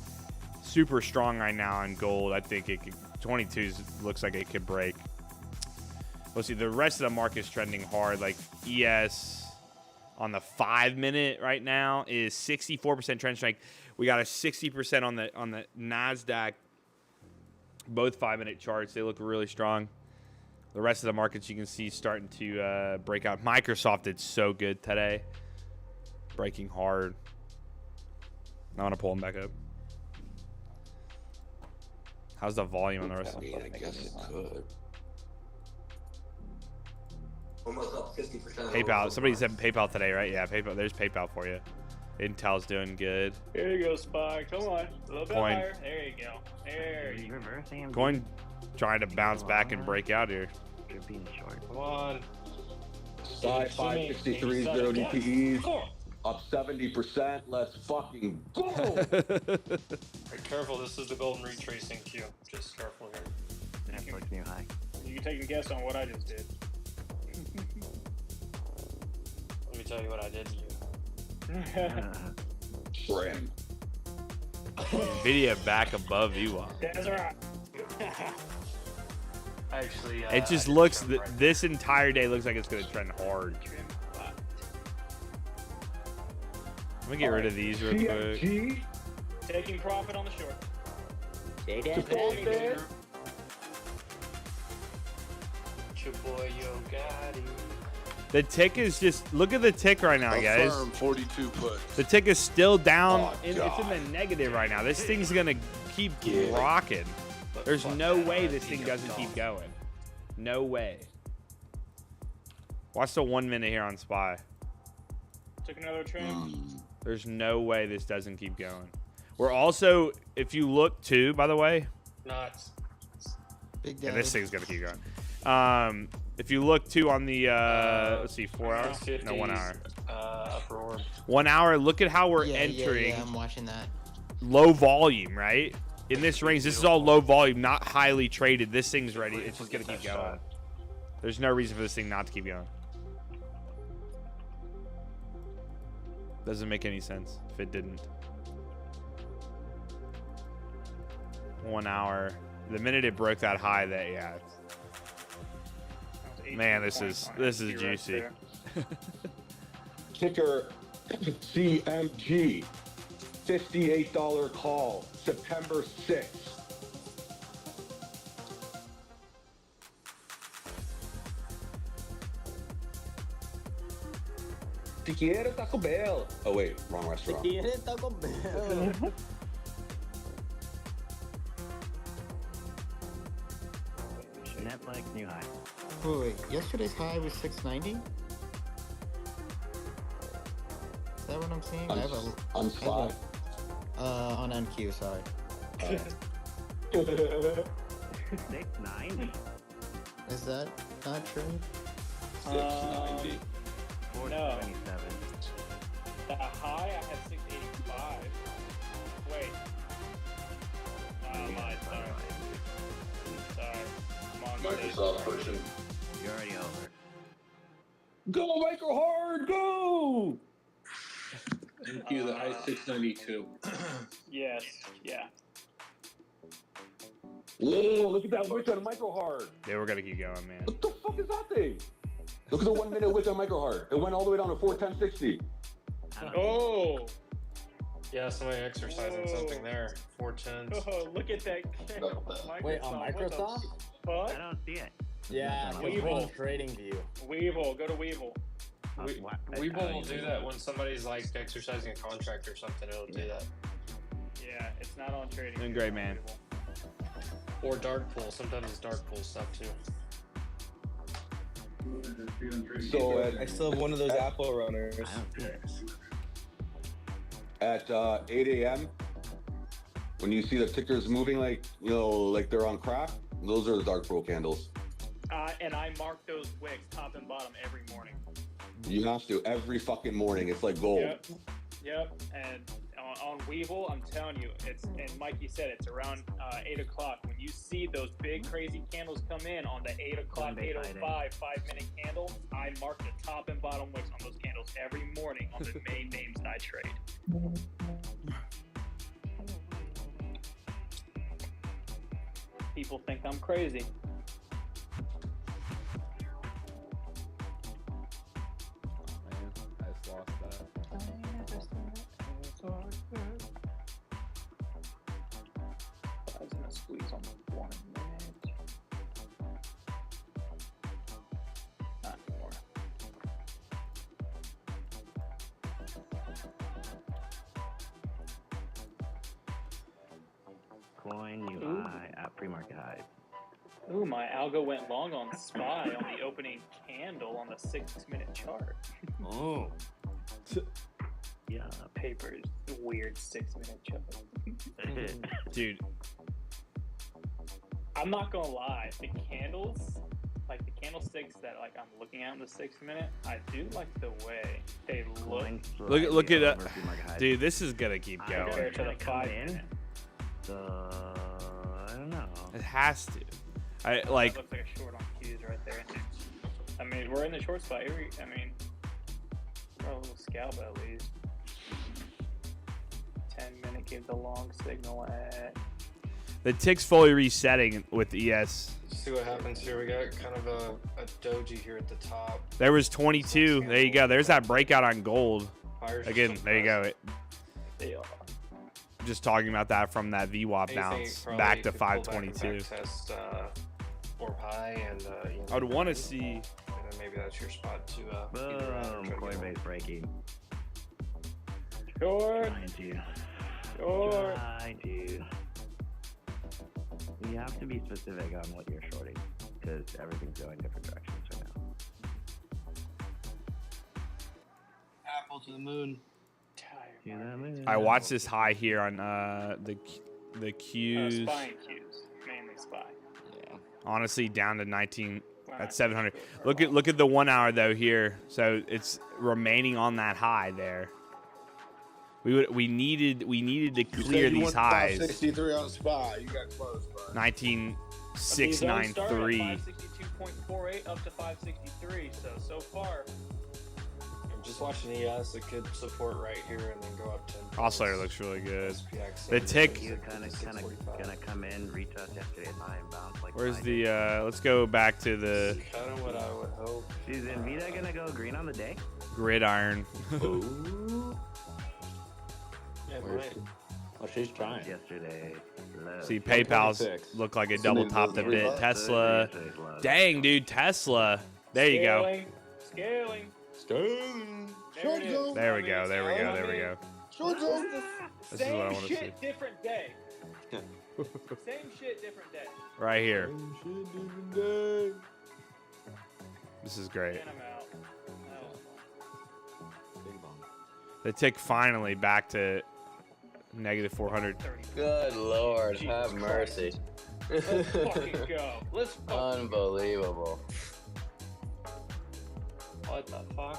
Super strong right now on gold. I think it could, 22 looks like it could break. Let's see, the rest of the market's trending hard. Like ES on the 5 minute right now is 64% trend strength. We got a 60% on the NASDAQ. Both 5 minute charts, they look really strong. The rest of the markets you can see starting to break out. Microsoft did so good today. Breaking hard. I want to pull them back up. How's the volume on the rest of them? I guess it could. Almost up 50%. PayPal. Somebody said PayPal today, right? Yeah, PayPal. There's PayPal for you. Intel's doing good. There you go, Spy. Come on. A little bit Coin. higher. There you go. There you go. Coin trying to bounce back and break out here. Come on. Side 563 0 DPEs. Up 70%. Let's fucking go. Be careful, this is the golden retracing queue. Just careful here. Netflix new high. You can take a guess on what I just did. Let me tell you what I did to you. Trim. Nvidia back above you. That's right. Actually, It just looks, this entire day looks like it's going to trend hard. Let me get rid of these real quick. Taking profit on the short. Your boy, Yo Gotti. The tick is just, look at the tick right now, guys. Affirm 42 puts. The tick is still down. Oh, It's in the negative right now. This thing's going to keep Yeah. rocking. There's no way this thing doesn't keep going. No way. Watch the 1 minute here on SPY. Took another trim. There's no way this doesn't keep going. We're also, if you look too, by the way, Nuts. Big yeah, day. this thing's gonna keep going. If you look too on the, let's see, 4 hours? No, 1 hour. Upper orb. 1 hour. Look at how we're entering. Yeah, I'm watching that. Low volume, right? In this range, this is all low volume, not highly traded. This thing's ready. It's just gonna keep going. There's no reason for this thing not to keep going. Doesn't make any sense if it didn't. 1 hour. The minute it broke that high, that man, this is juicy. Ticker CMG, $58 call, September 6th. Si quiere Taco Bell. Oh wait, wrong restaurant. Taco Bell. Netflix new high. Wait, yesterday's high was 690? Is that what I'm seeing? I have a on spot. On NQ, sorry. 690. Is that not true? 690. No. The high I had 685. Wait. Sorry. I'm on Microsoft pushing. You're already over. Go Micro Hard, go! Thank you. The high 692. Yes. Yeah. Whoa, look at that wick on Micro Hard. Yeah, we're gonna keep going, man. What the fuck is that thing? Look at the 1 minute wick on Micro Hard. It went all the way down to 410.60. Oh. Yeah, somebody exercising something there. 410s. Oh, look at that. Wait, on Microsoft? What? I don't see it. Yeah, Weevil. trading view. Weevil, go to Weevil. Weevil will do that when somebody's like exercising a contract or something. It'll do that. Yeah, it's not on trading. Doing great, man. Or dark pool. Sometimes it's dark pool stuff too. So I still have one of those Apple runners. at 8 a.m., when you see the tickers moving like they're on crack, those are the dark pool candles. And I mark those wicks top and bottom every morning. You have to every fucking morning. It's like gold. Yep. And on Weevil, I'm telling you, and Mikey said it's around 8 o'clock. When you see those big crazy candles come in on the 8 o'clock, 8:05, 5-minute candle, I mark the top and bottom wicks on those candles every morning on the main names that I trade. People think I'm crazy. Squeeze on 1 minute. Not more. Coin UI at pre-market highs. Ooh, my algo went long on SPY on the opening candle on the 6-minute chart. Oh. Yeah. Paper's weird 6-minute chart. Dude. I'm not gonna lie, the candles, like the candlesticks that like I'm looking at in the 6-minute, I do like the way they look. Look at that, dude. This is gonna keep going. Compared to the 5-minute. I don't know. It has to. That looks like a short on Q's right there. I mean, we're in the short spot. We're a little scalp at least. 10-minute gave the long signal at. The tick's fully resetting with ES. See what happens here. We got kind of a doji here at the top. There was 22. There you go. There's that breakout on gold. Again, there you go. They are. Just talking about that from that VWAP bounce back to 522. Test orb high and I would want to see. And then maybe that's your spot to boom, Coinbase breaking. Short. Short. You have to be specific on what you're shorting because everything's going different directions right now. Apple to the moon. Tired. I watched this high here on the Qs. Spy and Qs, mainly spy. Yeah. Honestly, down to 19 at 700. Look at the 1 hour though here. So it's remaining on that high there. We needed to clear these highs. 563 on spy. You got close, bro. 19,693. 562.48 up to 563. So far. I'm just watching ES. It could support right here and then go up 10. Oscillator looks really good. SPX, The tick. Kind of gonna come in, retest yesterday's high and bounce like. Where's the? Let's go back to the. Kind of what I would hope. Is Nvda gonna go green on the day? Gridiron. Yeah, right. Oh, she's trying. Yesterday. See, PayPal's look like it double topped a bit. Tesla. Dang, dude, Tesla. There you go. Scaling. Short zone. There we go. There we go. There we go. Short zone. This is what I want to see. Same shit, different day. Same shit, different day. Right here. This is great. And I'm out. The tick finally back to negative 400. Good Lord, Jesus have mercy. Let's fucking go. Let's fucking Unbelievable. What the fuck?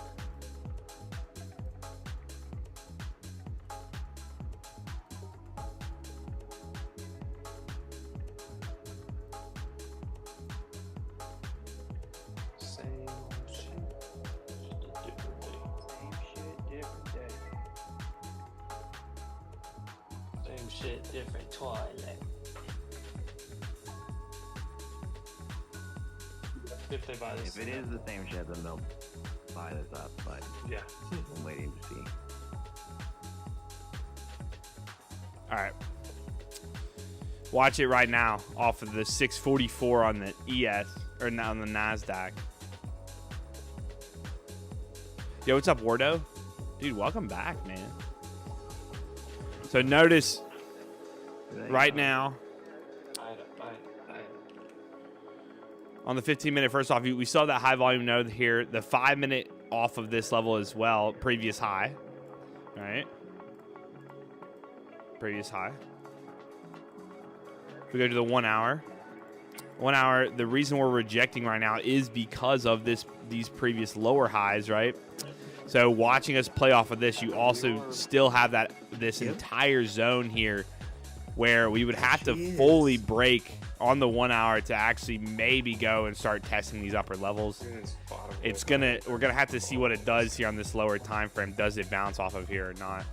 Same shit. Different day. Same shit, different day. Same shit, different twilight. If they buy this. If it is the same shit, then they'll buy this up. But Yeah. I'm waiting to see. All right. Watch it right now off of the 644 on the ES or now on the NASDAQ. Yo, what's up, Wardo? Dude, welcome back, man. So notice right now on the 15-minute, first off, we saw that high volume node here. The 5-minute off of this level as well, previous high. All right. Previous high. We go to the 1 hour. 1 hour, the reason we're rejecting right now is because of these previous lower highs, right? So watching us play off of this, you also still have this entire zone here where we would have to fully break on the 1 hour to actually maybe go and start testing these upper levels. We're gonna have to see what it does here on this lower time frame. Does it bounce off of here or not?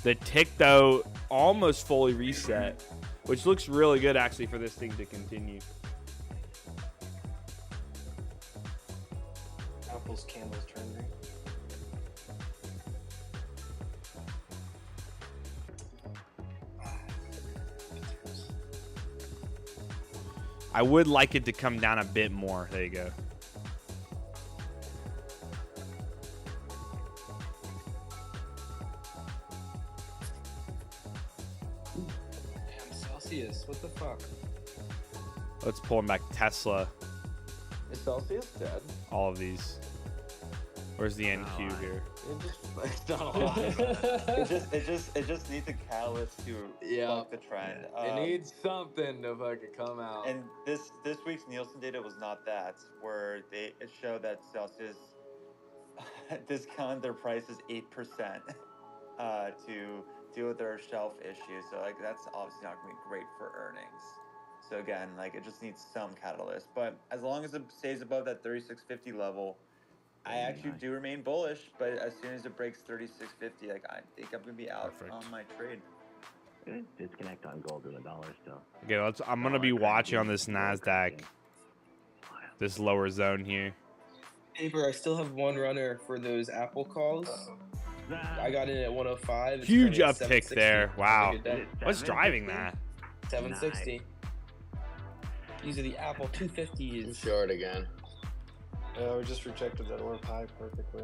The tick though almost fully reset, which looks really good actually for this thing to continue. Apple's candles turn green. I would like it to come down a bit more. There you go. Damn, Celsius, what the fuck? Let's pull him back. Tesla. Is Celsius dead? All of these. Where's the NQ here? It's not a lot. It just needs a catalyst to buck the trend. It needs something to fucking come out. And this week's Nielsen data was not that, where it showed that Celsius discounted their prices 8% to deal with their shelf issues. So like that's obviously not going to be great for earnings. So again, like it just needs some catalyst. But as long as it stays above that 3650 level, I actually do remain bullish, but as soon as it breaks 3650, like I think I'm gonna be out on my trade. Disconnect on gold and the dollar still. Okay, I'm gonna be watching on this NASDAQ, this lower zone here. Paper, I still have one runner for those Apple calls. I got in at 105. It's Huge currently at uptick 760. there. Wow. Have a good day. What's driving that? 760. These are the Apple 250s. I'm short again. Yeah, we just rejected that orb high perfectly.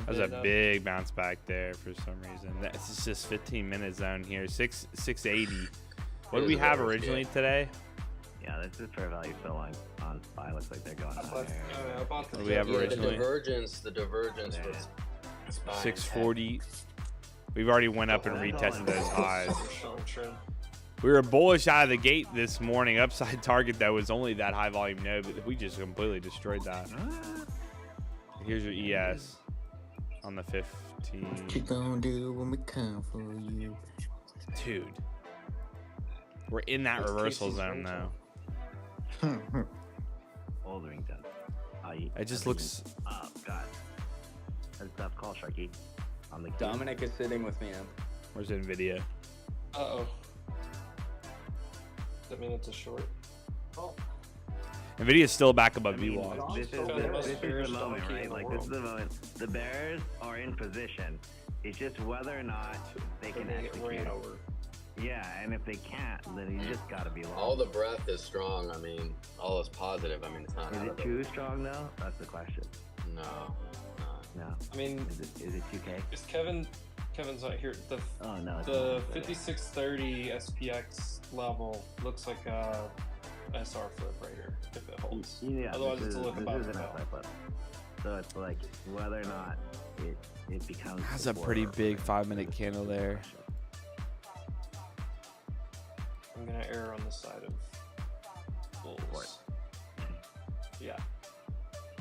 That was a big bounce back there for some reason. That's just 15-minute zone here. 680. What did we have originally today? Yeah, this is fair value fill on on SPY looks like they're going higher. What do we have originally? The divergence was 640. We've already went up and retested those highs. Strong trend. We were bullish out of the gate this morning. Upside target, though, was only that high volume node, but we just completely destroyed that. Here's your ES on the 15. What you gonna do when we come for you? Dude. We're in that reversal zone now. Olderington. It just looks... Oh, God. That's a tough call, Sharky. On the Dominic is sitting with me, man. Where's Nvda? Uh-oh. Does that mean it's a short? Oh. Nvidia's still back above VWAP. This is the moment, right? Like, this is the moment. The bears are in position. It's just whether or not they can execute. Yeah, and if they can't, then you just gotta be long. All the breath is strong. I mean, all is positive. I mean, it's not. Is it too strong though? That's the question. No. I mean, is it 2K? Is Kevin's not here. The 5630 SPX level looks like a SR flip right here if it holds. Yeah, otherwise it's a look about an SR flip. So it's like whether or not it becomes. That's a pretty big 5-minute candle there. I'm gonna err on the side of bulls. Yeah.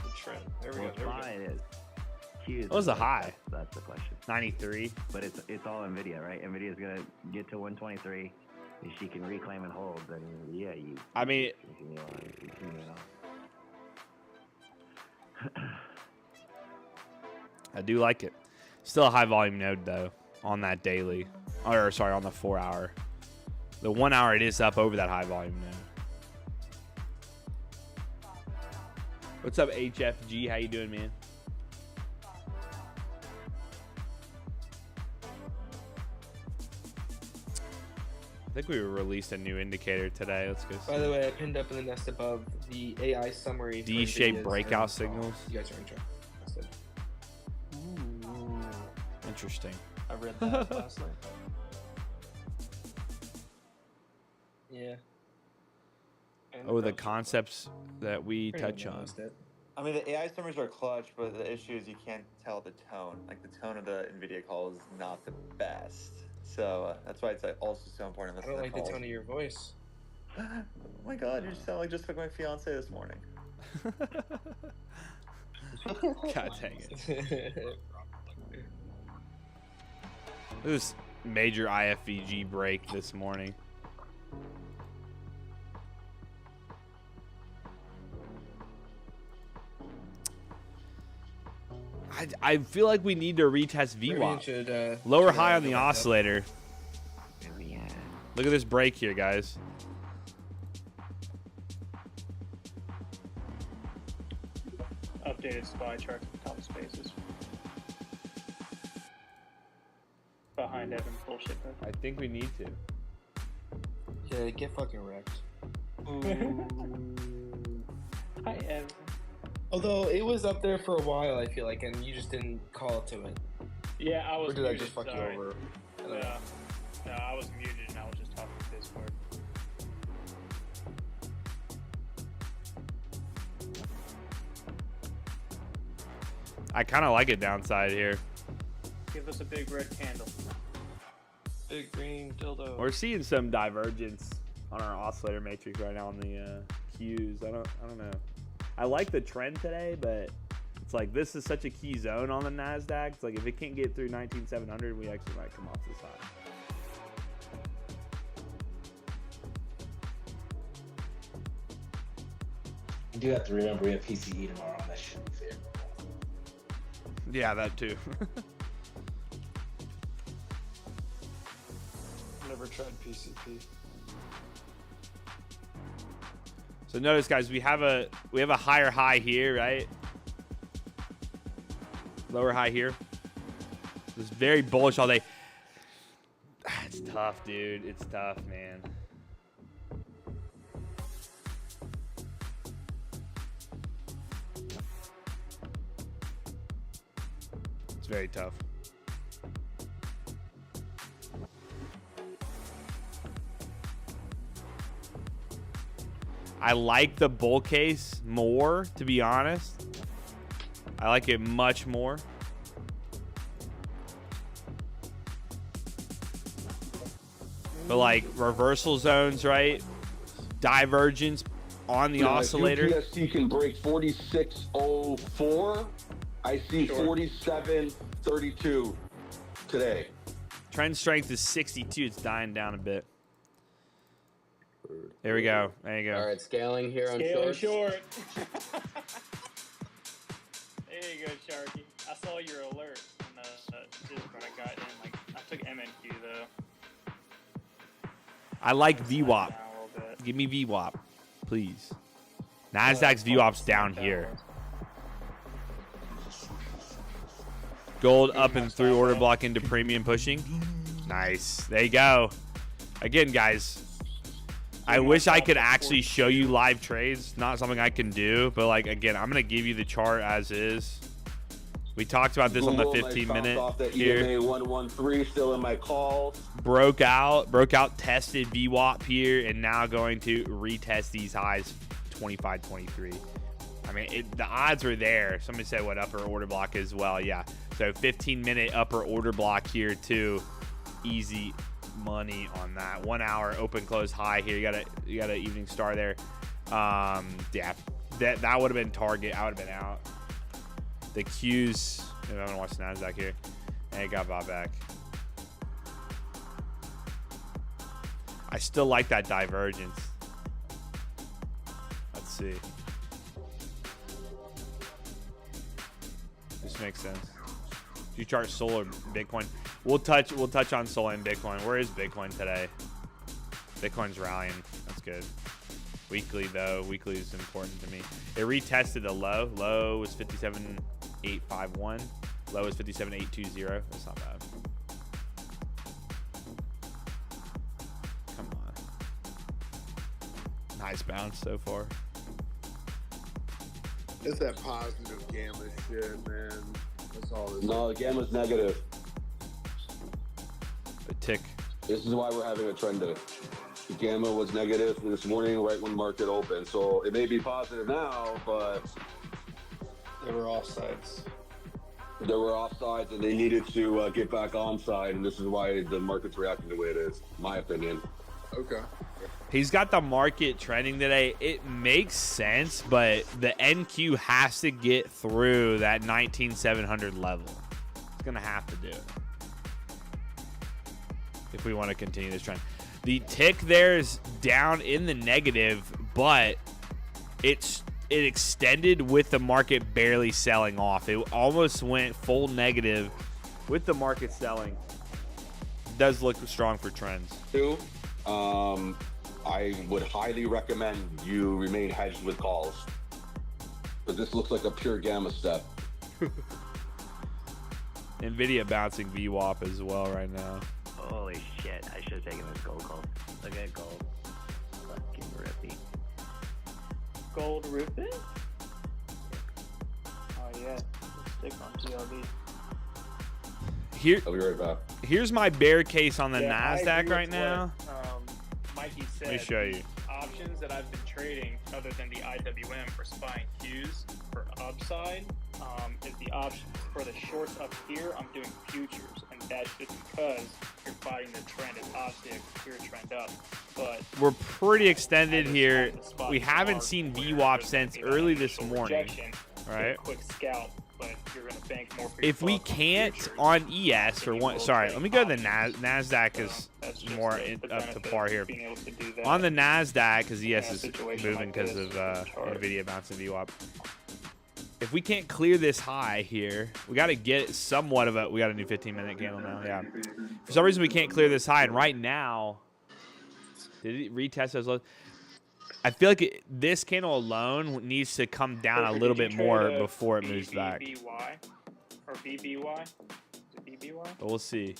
The trend. There we go. There we go. It is. What was the high? That's the question. 93. But it's all Nvidia, right? Nvidia's gonna get to 123. If she can reclaim and hold, then yeah, you. I mean. I do like it. Still a high volume node though on that daily, or sorry, on the 4 hour. The 1 hour it is up over that high volume node. What's up, HFG? How you doing, man? I think we released a new indicator today. Let's go see. By the way, I pinned up in the nest above the AI summary. D-shaped breakout signals. You guys are interested. Ooh. Interesting. I read that last night. Yeah. Oh, the concepts that we touch on. I mean, the AI summaries are clutch, but the issue is you can't tell the tone. Like, the tone of the Nvidia call is not the best. So that's why it's also so important. I don't like the tone of your voice. Oh my God, you sound like just like my fiance this morning. God dang it. This major IFVG break this morning. I feel like we need to retest VWAP. Lower high on the oscillator. Look at this break here, guys. Updated SPY chart at the top of spaces. Behind Evan bullshit. I think we need to. Yeah, get fucking wrecked. Hi, Evan. Although it was up there for a while, I feel like, and you just didn't call to it. Yeah, I was. Or did muted, I just fuck sorry. you over? No, I was muted and I was just talking to Discord. I kind of like it downside here. Give us a big red candle. Big green dildo. We're seeing some divergence on our oscillator matrix right now on the Qs. I don't know. I like the trend today, but it's like this is such a key zone on the NASDAQ. It's like if it can't get through 19,700, we actually might come off this high. You do have to remember we have PCE tomorrow, and that should be fair. Yeah, that too. Never tried PCP. So notice, guys, we have a higher high here, right? Lower high here. It's very bullish all day. It's tough, dude. It's tough, man. It's very tough. I like the bull case more, to be honest. I like it much more. But like reversal zones, right? Divergence on the oscillator. If UPST can break 46.04. I see 47.32 today. Trend strength is 62. It's dying down a bit. There we go. There you go. All right, scaling here on Scaling shorts. short. There you go, Sharky. I saw your alert in the Discord. I got in. Like, I took MNQ though. I like VWAP. Give me VWAP, please. Nasdaq's VWAP's down here. Gold up and through order block into premium pushing. Nice. There you go. Again, guys, I wish I could actually show you live trades. Not something I can do, but like, again, I'm going to give you the chart as is. We talked about this on the 15-minute here. EMA 113 still in my call. Broke out, tested VWAP here, and now going to retest these highs 25.23. I mean, the odds were there. Somebody said what upper order block as well. Yeah. So 15-minute upper order block here too. Easy money on that. 1 hour open close high here. You got an evening star there. Yeah, that would have been target. I would have been out. The Qs. I'm gonna watch Nasdaq here. And it got bought back. I still like that divergence. Let's see. This makes sense. You chart Sol or Bitcoin? We'll touch on Sol and Bitcoin. Where is Bitcoin today? Bitcoin's rallying. That's good. Weekly though. Weekly is important to me. It retested the low. Low was 57.851. Low is 57.820. That's not bad. Come on. Nice bounce so far. It's that positive gamma shit, man. That's all it is. No, the gamma's negative. A tick. This is why we're having a trend day. The gamma was negative this morning right when market opened. So it may be positive now, but There were offsides. there were offsides and they needed to get back onside. And this is why the market's reacting the way it is, my opinion. Okay. He's got the market trending today. It makes sense, but the NQ has to get through that 19,700 level. It's going to have to do it if we want to continue this trend. The tick there is down in the negative, but it extended with the market barely selling off. It almost went full negative with the market selling. It does look strong for trends. I would highly recommend you remain hedged with calls. But this looks like a pure gamma step. Nvidia bouncing VWAP as well right now. Holy shit, I should have taken this gold call. Look at gold. Fucking rippy. Gold ripping? Oh yeah, stick on TLD. Here, I'll be right back. Here's my bear case on the Yeah, Nasdaq right now. Mikey said. Let me show you. Options that I've been trading, other than the IWM for SPY and Qs for upside, is the options for the shorts up here. I'm doing futures, and that's just because you're fighting the trend. It's obviously a clear trend up, but We're pretty extended here. We haven't seen VWAP since early this morning. Right. Quick scalp, but you're gonna bank more. For If we can't on ES or one, sorry, let me go to the Nasdaq is more up to par here. On the Nasdaq, because ES is moving because of Nvidia bouncing VWAP. If we can't clear this high here, we got to get somewhat of a. We got a new 15-minute candle now. Yeah. For some reason, we can't clear this high, and right now, did it retest those lows? I feel like this candle alone needs to come down a little bit more before it moves back. BBY or BBY? Is it BBY? But we'll see.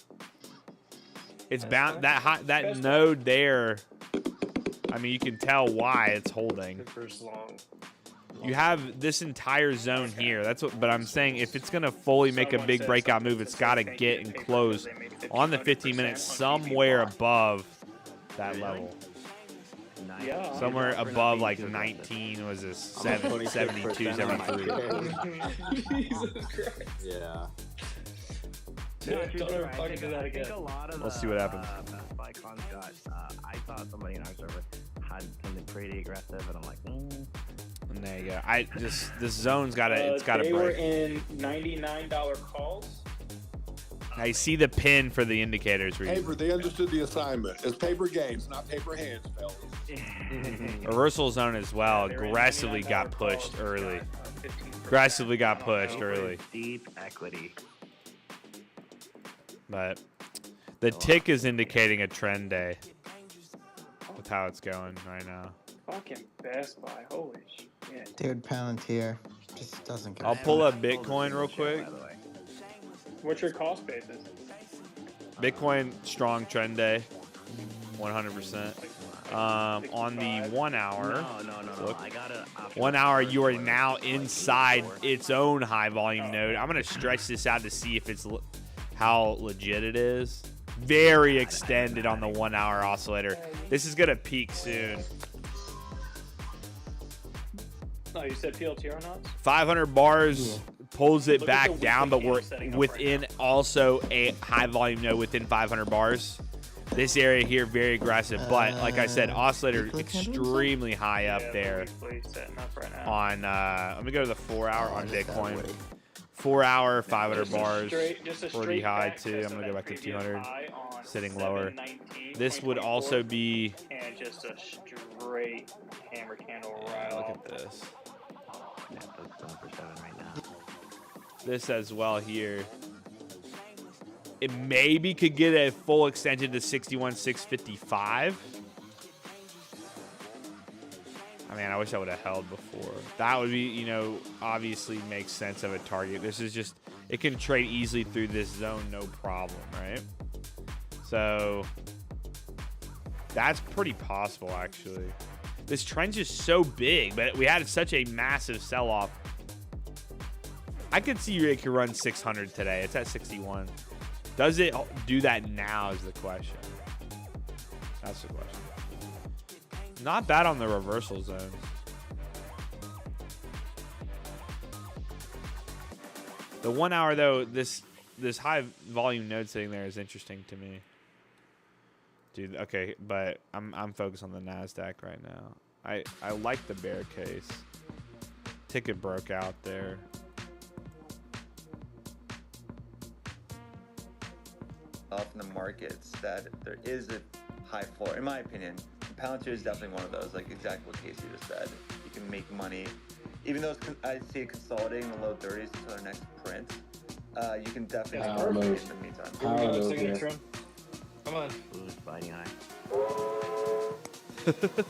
It's bound that node there. I mean, you can tell why it's holding. You have this entire zone here. That's what. But I'm saying if it's gonna fully make a big breakout move, it's got to get and close on the 15 minutes somewhere above that level. Nice. Yeah. Somewhere above like 19 was a 72, 73. Jesus Christ. Yeah. Don't ever fucking do that again. A lot of We'll see what happens. Best Buy cons got. I saw somebody in our server had something pretty aggressive, and I'm like, And there you go. This zone's gotta it's gotta They were break. in $99 calls. I see the pin for the indicators. Paper, they understood the assignment. It's paper games, not paper hands, fellas. Reversal zone as well. Aggressively got pushed early. Aggressively got pushed early. Deep equity. But the tick is indicating a trend day with how it's going right now. Fucking Best Buy. Holy shit. Dude, Palantir just doesn't go. I'll pull up Bitcoin real quick. What's your cost basis? Bitcoin strong trend day, 100%. On the 1 hour, look, I got it. 1 hour, you are now inside its own high volume node. I'm gonna stretch this out to see if it's how legit it is. Very extended on the 1 hour oscillator. This is gonna peak soon. No, you said PLTR knots? 500 bars pulls it Look at back the down, but weekly we're cam setting up within also a high volume node within 500 bars. This area here very aggressive, but like I said, oscillator extremely high up there. Setting up right now. On let me go to the 4 hour on Bitcoin. 4 hour 500 bars, Just a 40 high back too. I'm gonna go back to 200, sitting lower. 7/19, This would also be. And just a straight hammer candle right Look off. at this. Yeah, that's going for 7 right now. This as well here. It maybe could get a full extension to 61,655. I mean, I wish I would have held before. That would be, you know, obviously makes sense of a target. This is just, it can trade easily through this zone, no problem, right? So that's pretty possible, actually. This trend's just so big, but we had such a massive sell-off. I could see it could run 600 today. It's at 61. Does it do that now is the question. That's the question. Not bad on the reversal zone. The 1 hour though, this high volume node sitting there is interesting to me. Dude, okay, but I'm focused on the NASDAQ right now. I like the bear case. Ticket broke out there. Off in the markets that there is a high floor, in my opinion. Palantir is definitely one of those, like exactly what Casey just said. You can make money, even though I see it consolidating in the low 30s until our next print. You can definitely make money in the meantime. Come on. Blue's fighting high.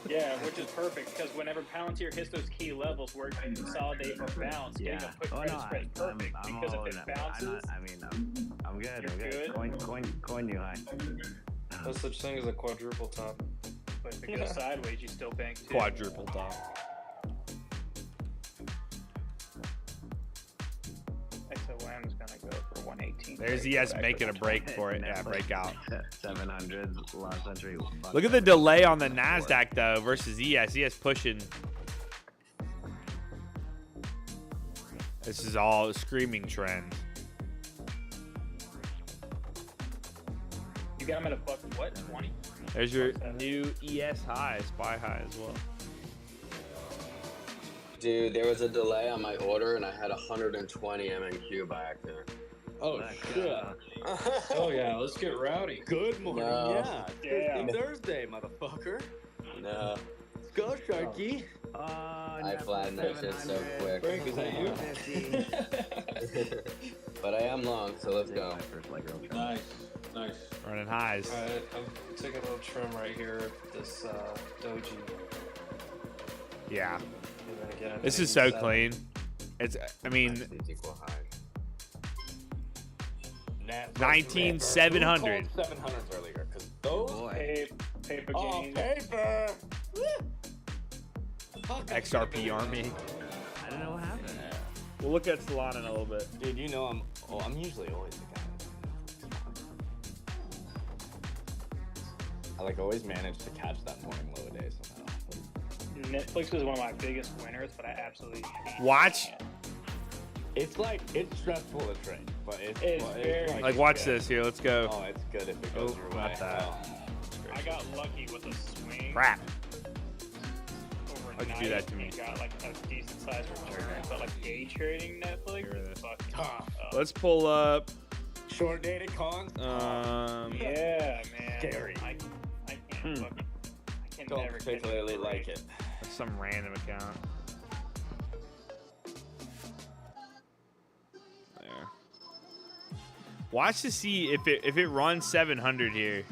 Yeah, which is perfect because whenever Palantir hits those key levels where it can consolidate or bounce, getting a quick credit spread is perfect because if it bounces, I'm good. I'm good. Coin new high. No such thing as a quadruple top. but if it goes sideways, you still bank too. Quadruple top. XOM is gonna go for 118. There's ES making a break for it. Yeah, breakout. 700 last century. Look at the delay on the NASDAQ though versus ES. ES pushing. This is all a screaming trend. You got him at a buck what? 20? There's your new ES high, SPY high as well. Dude, there was a delay on my order and I had 120 MNQ by accident. Oh shit. Oh yeah, let's get rowdy. Good morning. No. Yeah. Thursday, motherfucker. No. Let's go, Sharky. I flattened that shit so quick. Frank, is that you? But I am long, so let's go. Nice. Nice. Running highs. Alright, I'm taking a little trim right here at this doji. Yeah. And then again, This is so clean. It's, I mean, 19,700. 700s earlier, because those paper gains. Paper. XRP Army. I don't know what happened. We'll look at Solana in a little bit. Dude, you know I'm usually always the guy. I like always manage to catch that morning low day somehow. Netflix was one of my biggest winners, but I absolutely hate Watch. it. It's like, it's stressful to trade, but it's very Like, watch good. this here. Let's go. Oh, it's good if it goes your way. Not that. I got lucky with a swing. Crap. Overnight Why'd you do that to me? and got like a decent sized return, but like day trading Netflix is fucking tough. Let's pull up. Short dated cons. Yeah, man. Scary. I can't fucking. I can Don't never particularly catch like it. Some random account. There. Watch to see if it runs 700 here.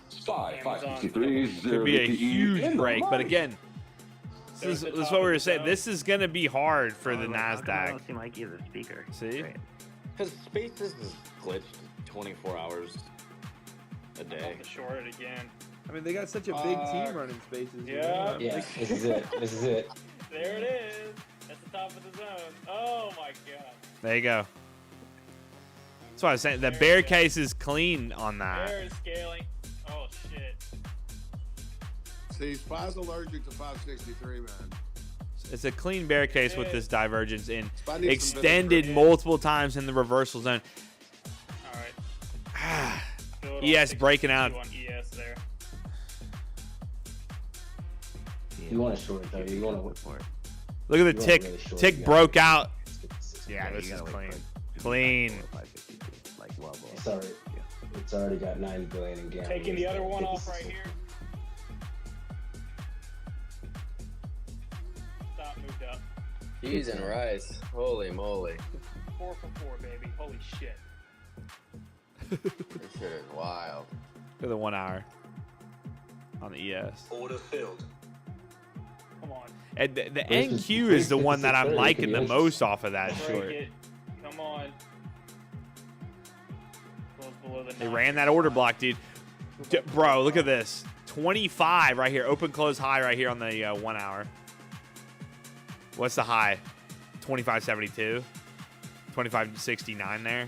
Spy 563. Could be a huge break, but again, this is what we were saying. This is gonna be hard for the How come I Nasdaq. don't see Mikey as a speaker? See? Because Spaces is glitched 24 hours a day. The short it again. I mean, they got such a big team running Spaces. Yeah. Yeah, this is it. This is it. There it is. That's the top of the zone. Oh my god. There you go. That's what I was saying. The bear case is clean on that. There is scaling. Oh shit. See, Spy's allergic to 563, man. It's a clean bear case with this divergence in Spy needs some extended vinegar. multiple times in the reversal zone. Alright. ES breaking out. On ES there. You want to short though. You want to wait for it. Look at the You tick. want really short, Tick you broke gotta- out. Yeah, you this is gotta wait clean. for it to be Clean. back to 552, like well below. It's already, it's already got 90 billion in guarantees. Taking the other one off right here. Stop, moved up. Cheese and rice. Holy moly. 4 for 4, baby. Holy shit. This shit is wild. Look at the 1 hour on the ES. Order filled. Come on. And the NQ is the one that I'm liking the most off of that short. Break it. Come on. Close below the They 9. ran that order block, dude. Bro, look at this. 25 right here. Open, close, high right here on the 1 hour. What's the high? 25.72. 25.69 there.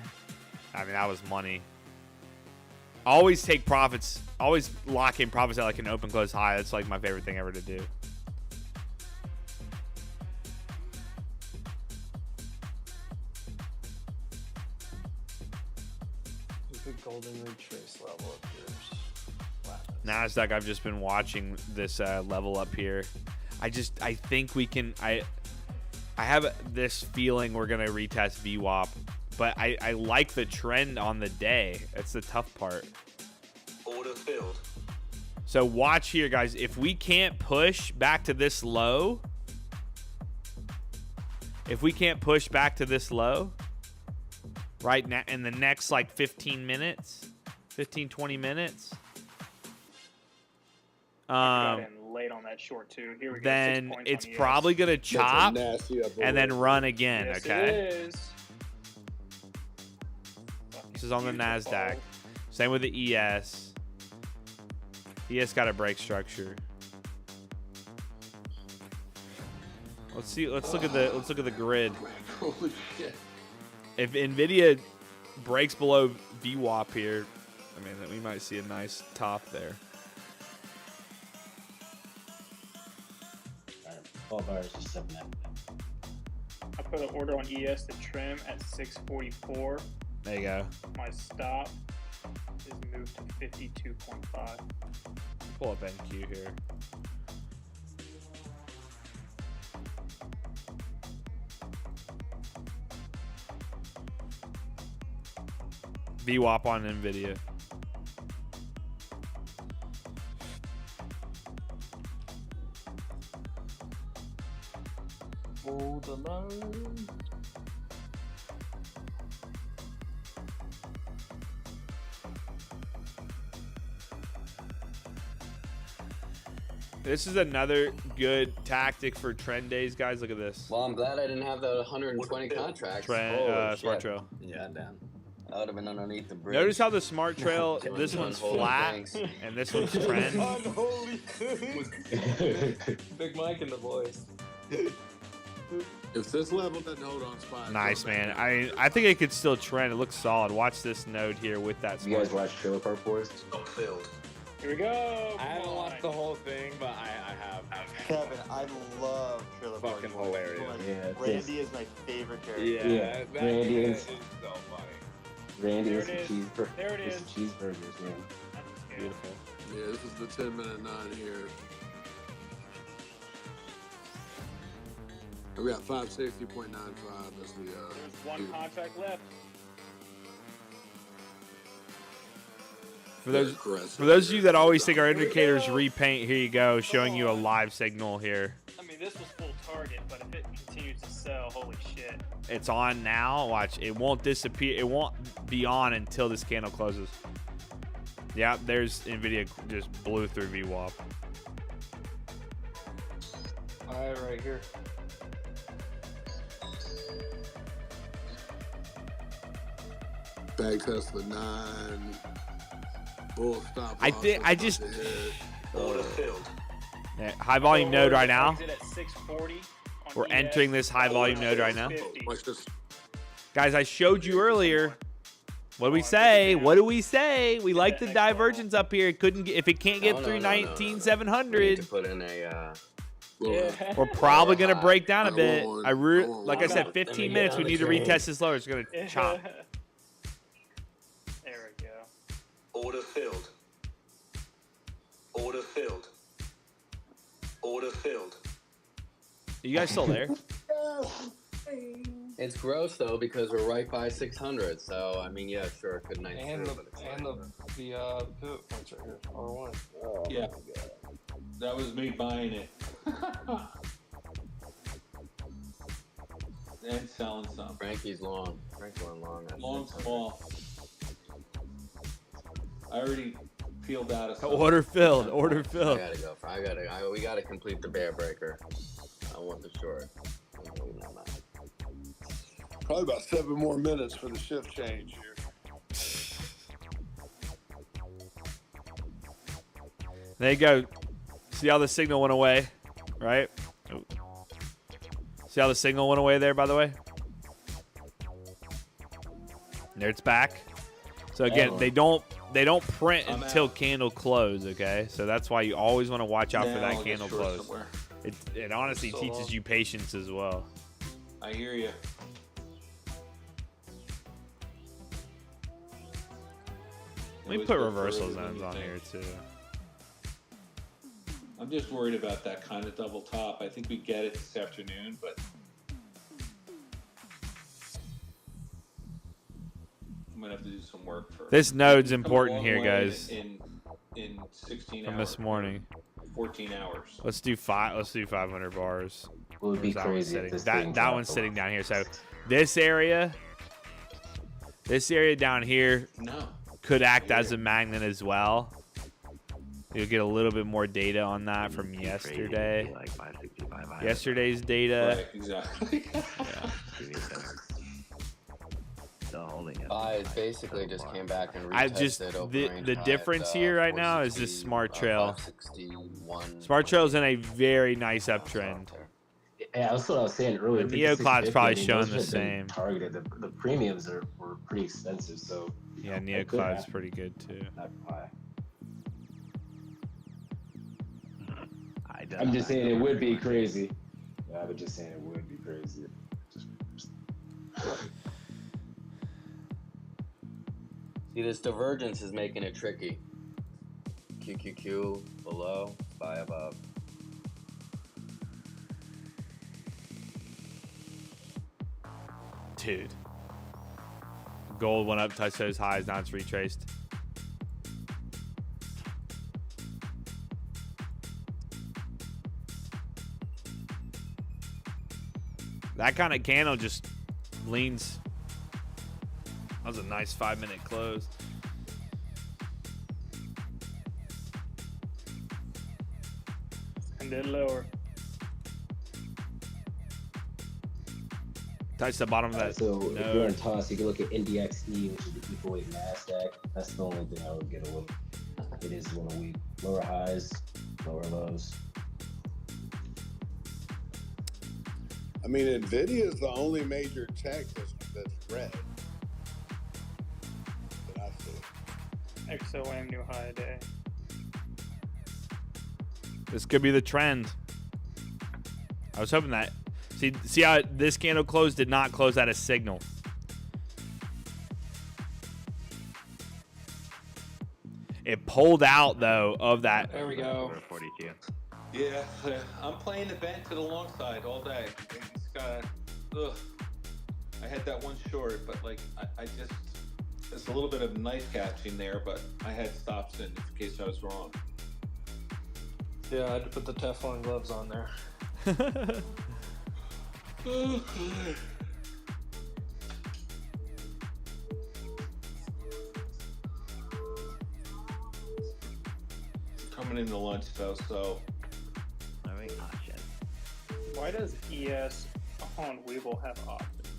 I mean, that was money. Always take profits. Always lock in profits at like an open, close, high. That's like my favorite thing ever to do. There's a good golden retrace level up here. Nasdaq, I've just been watching this level up here. I think we can. I have this feeling we're gonna retest VWAP, but I like the trend on the day. That's the tough part. Order filled. So watch here, guys. If we can't push back to this low, right now in the next like 15 minutes, 15, 20 minutes, Got in late on that short too. Here we go. 6 then points it's on ES. probably gonna chop nasty and then run again. Yes, Okay. it is. This is on the Nasdaq. Same with the ES. ES got a break structure. Let's see. Let's look at the grid. Holy shit. If Nvda breaks below VWAP here, I mean, we might see a nice top there. 12 hours is 7 hours. I put an order on ES to trim at 644. There you go. My stop is moved to 52.5. Pull up NQ here. VWAP on Nvidia. Hold the line. This is another good tactic for trend days, guys. Look at this. Well, I'm glad I didn't have the 120 contracts. Trend, Holy Smart shit. Trail. Yeah, damn. I would have been underneath the bridge. Notice how the Smart Trail, Doing this one's unholy flat things. and this one's trend. Unholy things. Big Mike in the voice. If this level doesn't hold on Spy. Nice, man. I think it could still trend. It looks solid. Watch this node here with that You guys Smart. watch Trailer Park Wars? Not filled. Here we go. I haven't watched the whole thing, but I have. I love Trailer Park Fucking Boys. hilarious. Like, Randy is my favorite character. Yeah, that Randy is is- so funny. Randy There with it some is. There it with is. some cheeseburgers, man. Beautiful. Yeah, this is the 10-minute 9 here. We got 560.95 as the There's one contract left. For those of you that always think our indicators repaint, here you go, showing you a live signal here. I mean, this was full target, but if it continues to sell, holy shit. It's on now. Watch, it won't disappear. It won't be on until this candle closes. Yeah, there's Nvidia just blew through VWAP. Right here. bag test the 9. Bull stop. I think I just Order filled. yeah, high volume node right now. Exit at 640 on We're ES. entering this high volume node right now. 50. Watch this. Guys, I showed you earlier. What do we say? What do we say? We like the divergence up here. It couldn't get, if it can't get through 19,700. To put in a. We're probably gonna break down a bit. on, Like I said, 15 minutes. We need to retest this lower. It's gonna chop. There we go. Order filled. Order filled. Order filled. You guys still there? It's gross though because we're right by 600. So I mean, yeah, sure, it could 93. And the but it's pivot points right here. R1. Oh, Yeah. That was me buying it. And selling some. Frankie's long. Frank's going long. at Long, 600. small. I already peeled out of some. Order filled. Order I filled. gotta go. We gotta complete the bear breaker. I want the short. Probably about 7 more minutes for the shift change here. There you go. See how the signal went away, right? Oh. See how the signal went away there, by the way? There it's back. So again, they don't print until candle close, okay? So that's why you always want to watch out for Now that I'll get candle short close. somewhere. It honestly teaches you patience as well. I hear you. Let me put reversal zones on here too. I'm just worried about that kind of double top. I think we get it this afternoon, but I'm gonna have to do some work first. This node's We've come a important long here, way guys. In 16 From hours. this morning. 14 hours. Let's do 500 bars. It would be Where's that one crazy if sitting? this That thing that dropped one's a sitting lot. down here. So this area down here could act as a magnet as well. You'll get a little bit more data on that from yesterday. Like 565. Yesterday's data. Right, exactly. Still holding it. I basically just came back and retested I just the difference here right now is this smart trail. 561. Smart trail's in a very nice uptrend. Yeah, that's what I was saying earlier. The Neocloud's probably showing those the have been same. Targeted. The premiums were pretty expensive, so Yeah, it could Neocloud's happen. pretty good too. Not high. I I'm just saying it would be crazy. Yeah, I was just saying it would be crazy. See, this divergence is making it tricky. QQQ below, buy above. Dude. Gold went up, touched those highs, now it's retraced. That kind of candle just leans. That was a nice 5-minute close. And then lower. Touch the bottom of that. So if you're node. in toss, you can look at NDXE, which is the equal weight Nasdaq. That's the only thing I would get a look. It is one a week. Lower highs, lower lows. I mean, Nvidia is the only major tech that's red. That I see. XOM new high day. This could be the trend. I was hoping that. See how this candle closed? Did not close at a signal. It pulled out though of that. There we go. 42. Yeah, I'm playing the bent to the long side all day. It's got, I had that one short, but like I just, there's a little bit of knife catching there, but I had stops in case I was wrong. Yeah, I had to put the Teflon gloves on there. Coming into lunch though, so. Why does ES on Weeble have options?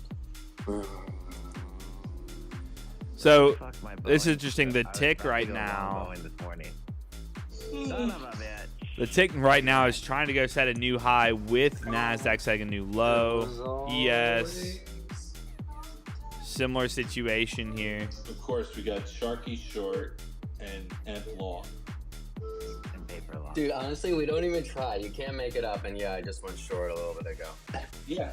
So this is interesting. The tick right now. Son of a bitch. The tick right now is trying to go set a new high with Nasdaq setting a new low. ES. Similar situation here. Of course, we got Sharky short and long. Dude, honestly, we don't even try. You can't make it up. And yeah, I just went short a little bit ago. Yeah.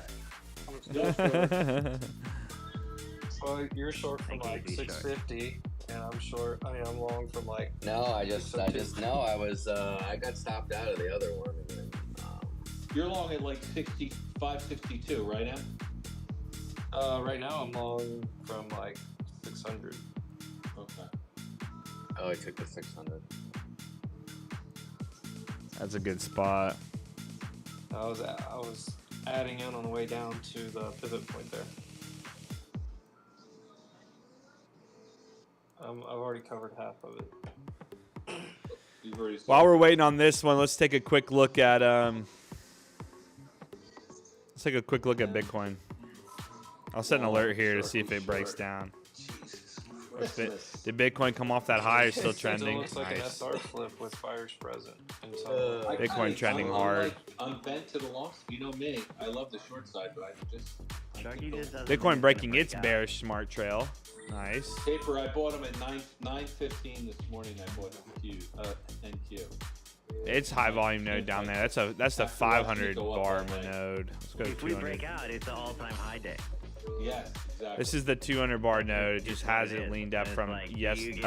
Well, you're short from like 650, and I'm short. I mean, I'm long from like. No, I got stopped out of the other one. And then, You're long at like 65, 62, right, Em? Right now I'm long from like 600. Okay. Oh, I took the 600. That's a good spot. I was adding in on the way down to the pivot point there. I've already covered half of it. While we're waiting on this one, let's take a quick look at Bitcoin. I'll set an alert here to see if it breaks down. Did Bitcoin come off that high or still trending? It looks like an SR flip with buyers present. Bitcoin trending hard. I'm bent to the long. You know me. I love the short side, but I just. Bitcoin breaking its bearish smart trail. Nice. Paper. I bought them at 9:15 this morning. I bought NQ. It's high volume node down there. That's the 500 bar node. Let's go to 200. If we break out, it's an all-time high day. Yes, exactly. This is the 200 bar node. It just hasn't leaned up from like yesterday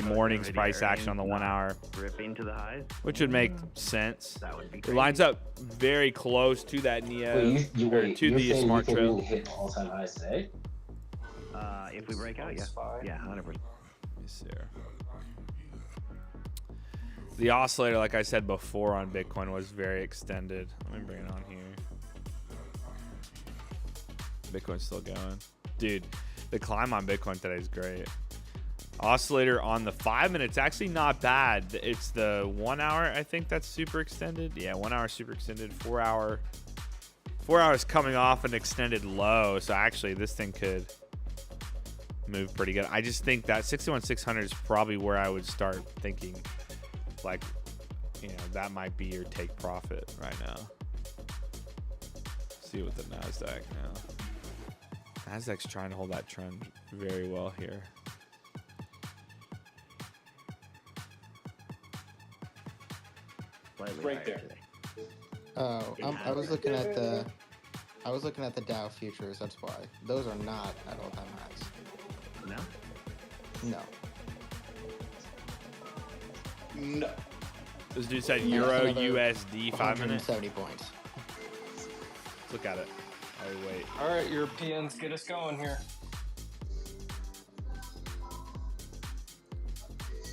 morning's price action on the 1 hour. Ripping to the highs. Which would make sense. That would be It lines up very close to that Neo, to the smart trail. Hit all-time highs today? If we break out, yeah. Yeah, 100%. Yes, sir. The oscillator, like I said before on Bitcoin, was very extended. Let me bring it on here. Bitcoin's still going. Dude, the climb on Bitcoin today is great. Oscillator on the 5 minutes, actually not bad. It's the 1 hour, I think that's super extended. Yeah, 1 hour super extended. 4 hour. 4 hours coming off an extended low. So actually this thing could move pretty good. I just think that 61,600 is probably where I would start thinking, like, you know, that might be your take profit right now. See what the Nasdaq now. Nasdaq's trying to hold that trend very well here. Right there. Oh, I was looking at the Dow futures. That's why those are not at all-time highs. No. No. This dude said Euro USD 5 minutes. 170 points. Let's look at it. Oh wait. All right, Europeans, get us going here.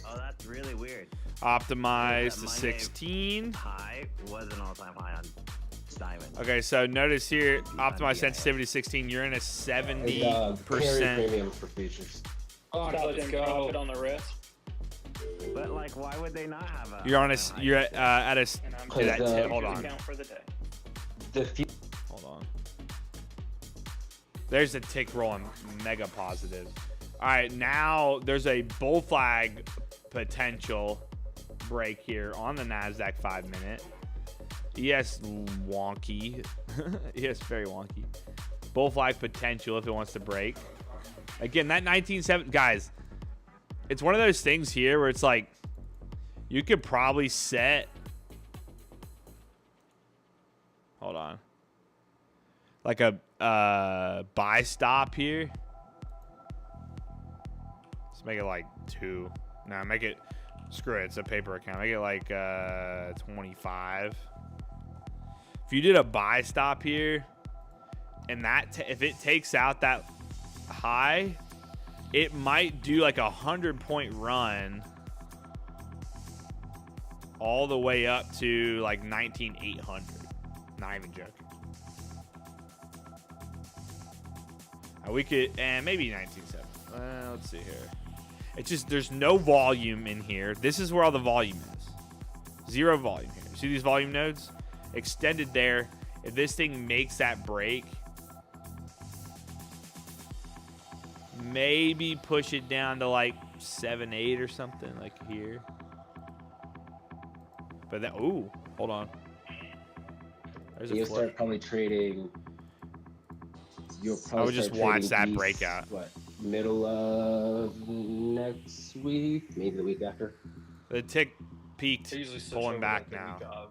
Oh, that's really weird. Optimized to 16. High was an all-time high on Diamond. Okay, so notice here, optimized sensitivity 16. You're in a 70%. Premium for futures. Oh, let's go. Profit on the wrist. But like, why would they not have a? You're on a. You're at a. And I'm Hold on. Count for the day. Hold on. There's a tick rolling mega positive. All right, now there's a bull flag potential break here on the Nasdaq 5 minute. ES wonky. ES very wonky. Bull flag potential if it wants to break. Again, that 1970 guys. It's one of those things here where it's like you could probably set Hold on. Like a buy stop here. Let's make it like 2. No, make it. Screw it. It's a paper account. Make it like 25. If you did a buy stop here, and that if it takes out that high, it might do like 100-point run all the way up to like 19,800. Not even joking. We could, and maybe 19,700. Let's see here. It's just there's no volume in here. This is where all the volume is. 0 volume here. See these volume nodes? Extended there. If this thing makes that break, maybe push it down to like 7, 8 or something like here. But that, ooh, hold on. There's You'll start probably trading. You'll probably I would just watch that these, breakout. What, middle of next week, maybe the week after. The tick peaked, I usually switch pulling over back like the now. week of.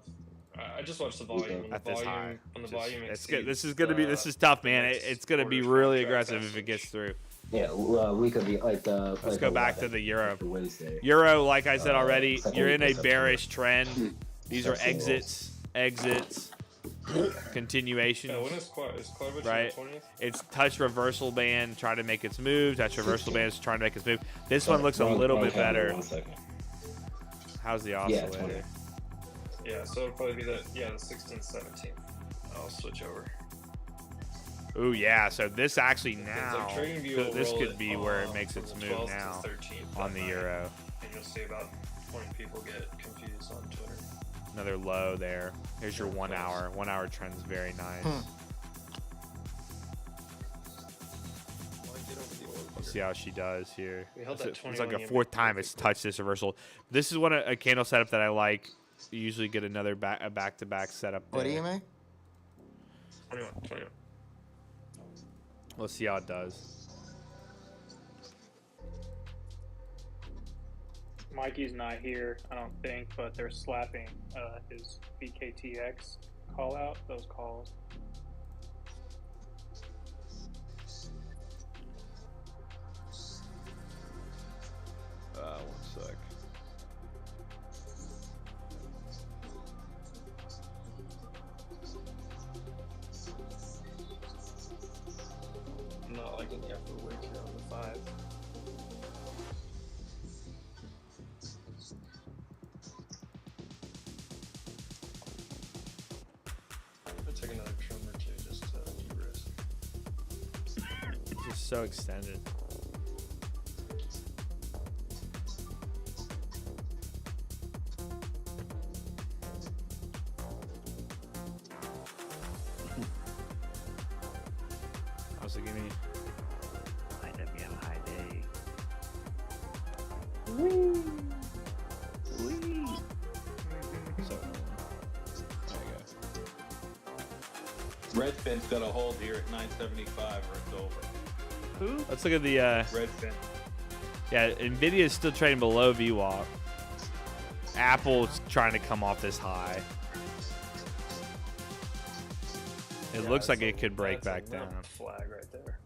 I just watch the volume. When At the this volume, high. when the Just- volume it's good. This is exceeds gonna be. This is tough, man. next It's gonna be quarter's really contract aggressive if it message. gets through. Yeah, week of the like the. Let's go back to the euro. Wednesday. Euro, like I said already, second you're in week a of September. bearish trend. These are September. exits, continuations. Yeah, when is Cleavage Right, on the 20th? it's touch reversal band, try to make its move. Touch reversal band is trying to make its move. This one looks a little bit better. 1 second. How's the Yeah, oscillator? 20. Yeah, so it'll probably be the 16th, 17th. I'll switch over. Ooh, yeah. So this actually Things now, like TradingView will this roll could it, be where it makes from its the move 12th to now 13th on the that night. euro. And you'll see about 20 people get confused on Twitter. Another low there. Here's your 1 hour. 1 hour trend is very nice. Let's see how she does here. We held It's, that it's like 21 a 4th time it's touched this reversal. This is one a candle setup that I like. You usually get another a back-to-back setup there. What do you make? 21. Let's see how it does. Mikey's not here, I don't think, but they're slapping his BKTX call out, those calls. One sec. I'm not liking the upper wick here on the 5. I'll take another trim or two just to de-risk. It's just so extended. How's it giving you? IWM high day. So, there you go. Redfin's got a hold here at 975 or it's over. Who? Let's look at the. Redfin. Yeah, Nvda is still trading below VWAP. Apple's trying to come off this high. It looks like it could break back That's a down. red flag right there.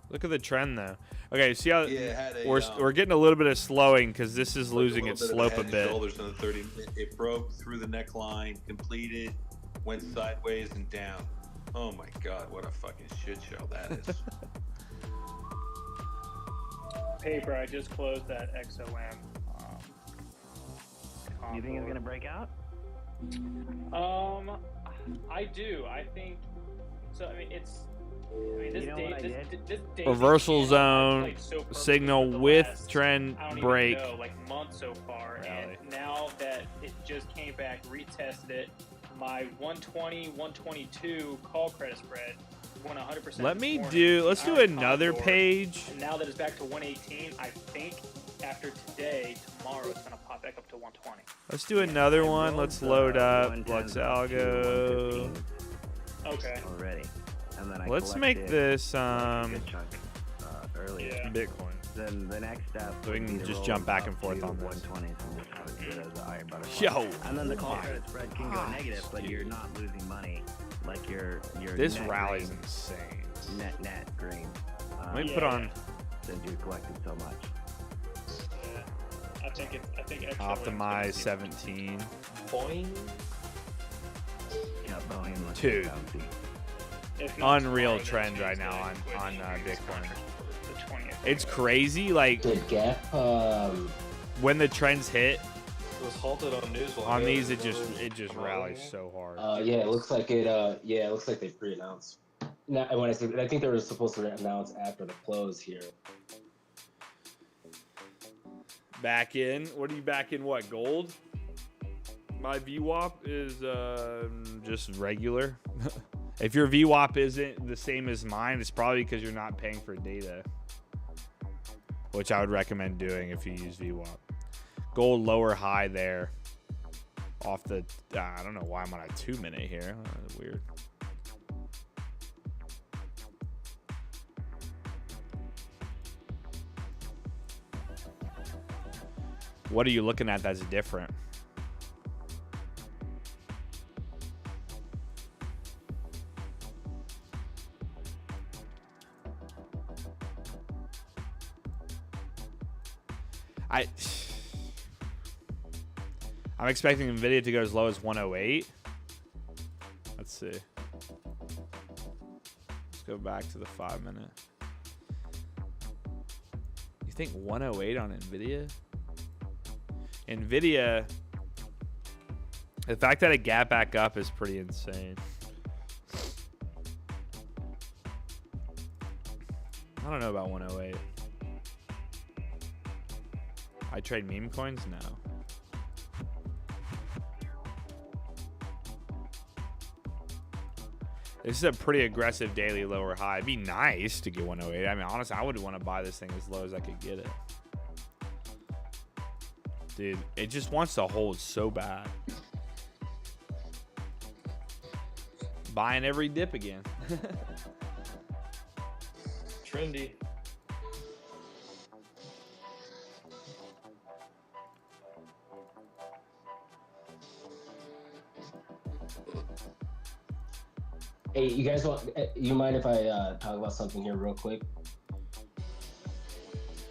Look at the trend though. Okay, see how Yeah, it had a, we're getting a little bit of slowing because this is losing Like its little slope bit a of head bit. and shoulders in the 30 minute. It broke through the neckline, completed, went sideways and down. Oh my god, what a fucking shit show that is. Paper, I just closed that XOM. You think it's gonna break out? I do. I think so. I mean, it's. I mean, this You know day, what I this, did? this day Reversal zone, like, so perfectly signal for the with last, trend I don't break. even know, like months so far, and now that it just came back, retested it, my 120, 122 call credit spread went 100%. Let this me morning. do. Let's do I was another contoured, page. And now that it's back to 118, I think after today, tomorrow it's gonna pop back up to 120. Let's do another one. Let's load up 110, LuxAlgo. Okay. Already. And then I Let's make collected this a good chunk earlier. Yeah. Bitcoin. Then the next step. So we would can be to just roll jump back up and forth to on this. 120 and just have it sit as an iron butterfly. Yo. And then the call my credit spread can go negative, but you're not losing money. Like your This net rally's green, insane. net green. Let me put on Since you collected so much. Yeah. I think extra optimize 17. Boing. Yeah, Boeing looks Dude. bouncy. If not Unreal tomorrow, then trend right Tuesday, now on which is Bitcoin. the 20th. It's crazy. Like Good gap. when the trends hit It was halted on Newswire. on these, it just rallies so hard. Yeah, it looks like it. Yeah, it looks like they pre-announced. Now, when I say, I think they were supposed to announce after the close here. Back in. What are you back in? What, gold? My VWAP is just regular. If your VWAP isn't the same as mine, it's probably because you're not paying for data, which I would recommend doing if you use VWAP. Gold lower high there. Off the, I don't know why I'm on a 2-minute here. Weird. What are you looking at that's different? I'm expecting Nvidia to go as low as 108. Let's see. Let's go back to the 5-minute. You think 108 on Nvidia? Nvidia, the fact that it gap back up is pretty insane. I don't know about 108. I trade meme coins? No. This is a pretty aggressive daily lower high. It'd be nice to get 108. I mean, honestly, I would want to buy this thing as low as I could get it. Dude, it just wants to hold so bad. Buying every dip again. Trendy. Hey, you guys want? You mind if I talk about something here real quick?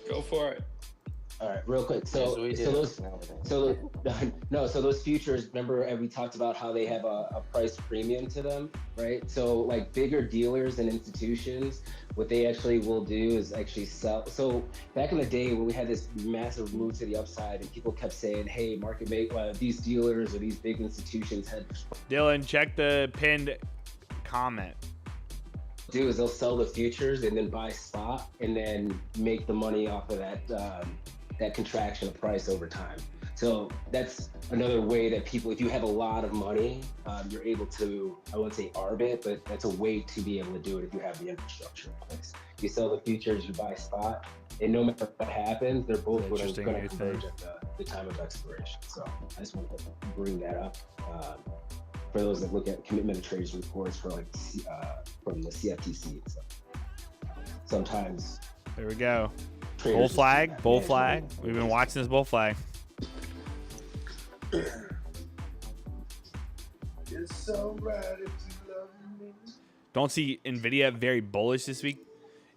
Go for it. All right, real quick. So those futures. Remember, we talked about how they have a price premium to them, right? So like bigger dealers and institutions, what they actually will do is actually sell. So back in the day when we had this massive move to the upside, and people kept saying, "Hey, market make these dealers or these big institutions had." Dylan, check the pinned comment. Do is they'll sell the futures and then buy spot and then make the money off of that that contraction of price over time. So that's another way that people, if you have a lot of money, you're able to, I wouldn't say arb it, but that's a way to be able to do it if you have the infrastructure in place. You sell the futures, you buy spot, and no matter what happens, they're both going to converge at the time of expiration. So I just wanted to bring that up. For those that look at commitment of trades reports for like from the CFTC and stuff. Sometimes. There we go. Bull flag, bull flag. We've been watching this bull flag. It's so right if you love me. Don't see Nvidia very bullish this week.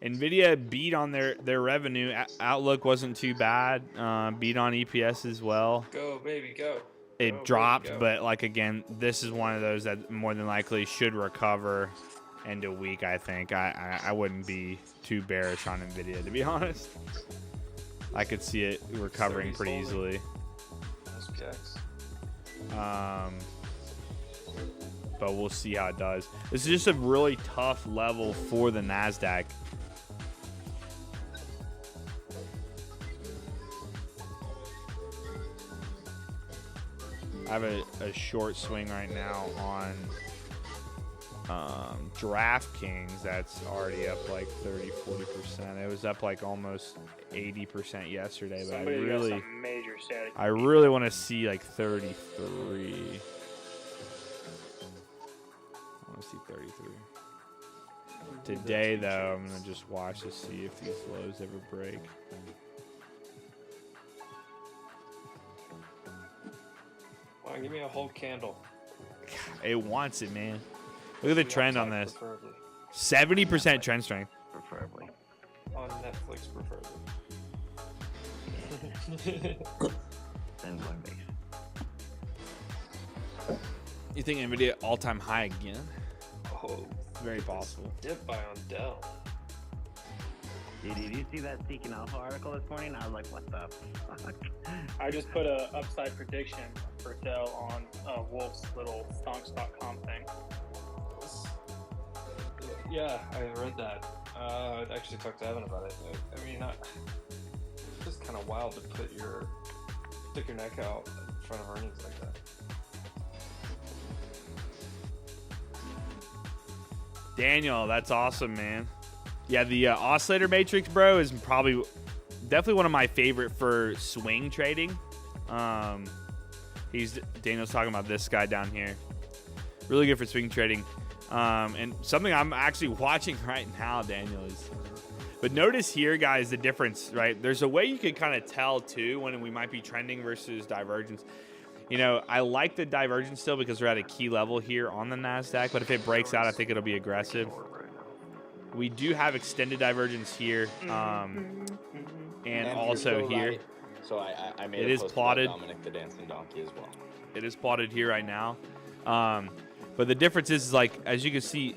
Nvidia beat on their revenue. Outlook wasn't too bad. Beat on EPS as well. Go, baby, go. It dropped, but like again, this is one of those that more than likely should recover end of week. I think I wouldn't be too bearish on Nvidia, to be honest. I could see it recovering pretty easily. But we'll see how it does. This is just a really tough level for the NASDAQ. I have a short swing right now on DraftKings that's already up like 30-40%. It was up like almost 80% yesterday, but I really want to see like 33. I want to see 33. Today, though, I'm going to just watch to see if these lows ever break. Come on, give me a whole candle. It wants it, man. Look at the trend on this. Preferably. 70% trend strength. Preferably. On Netflix, preferably. Then Coinbase. You think Nvda all-time high again? Oh, very possible. Dip by on Dell. Dude, did you see that Seeking Alpha article this morning? I was like, what the fuck? I just put a upside prediction for Dell on Wolf's little stonks.com thing. Yeah, I read that. I actually talked to Evan about it. I mean, it's just kind of wild to stick your neck out in front of earnings like that. Daniel, that's awesome, man. Yeah, the oscillator matrix, bro, is definitely one of my favorite for swing trading. Daniel's talking about this guy down here. Really good for swing trading. And something I'm actually watching right now, Daniel, is. But notice here, guys, the difference, right? There's a way you could kind of tell too when we might be trending versus divergence. You know, I like the divergence still because we're at a key level here on the NASDAQ, but if it breaks out, I think it'll be aggressive. We do have extended divergence here, and also here. Right. So I made it a is post plotted. about Dominic the Dancing Donkey as well. It is plotted here right now. But the difference is, like, as you can see,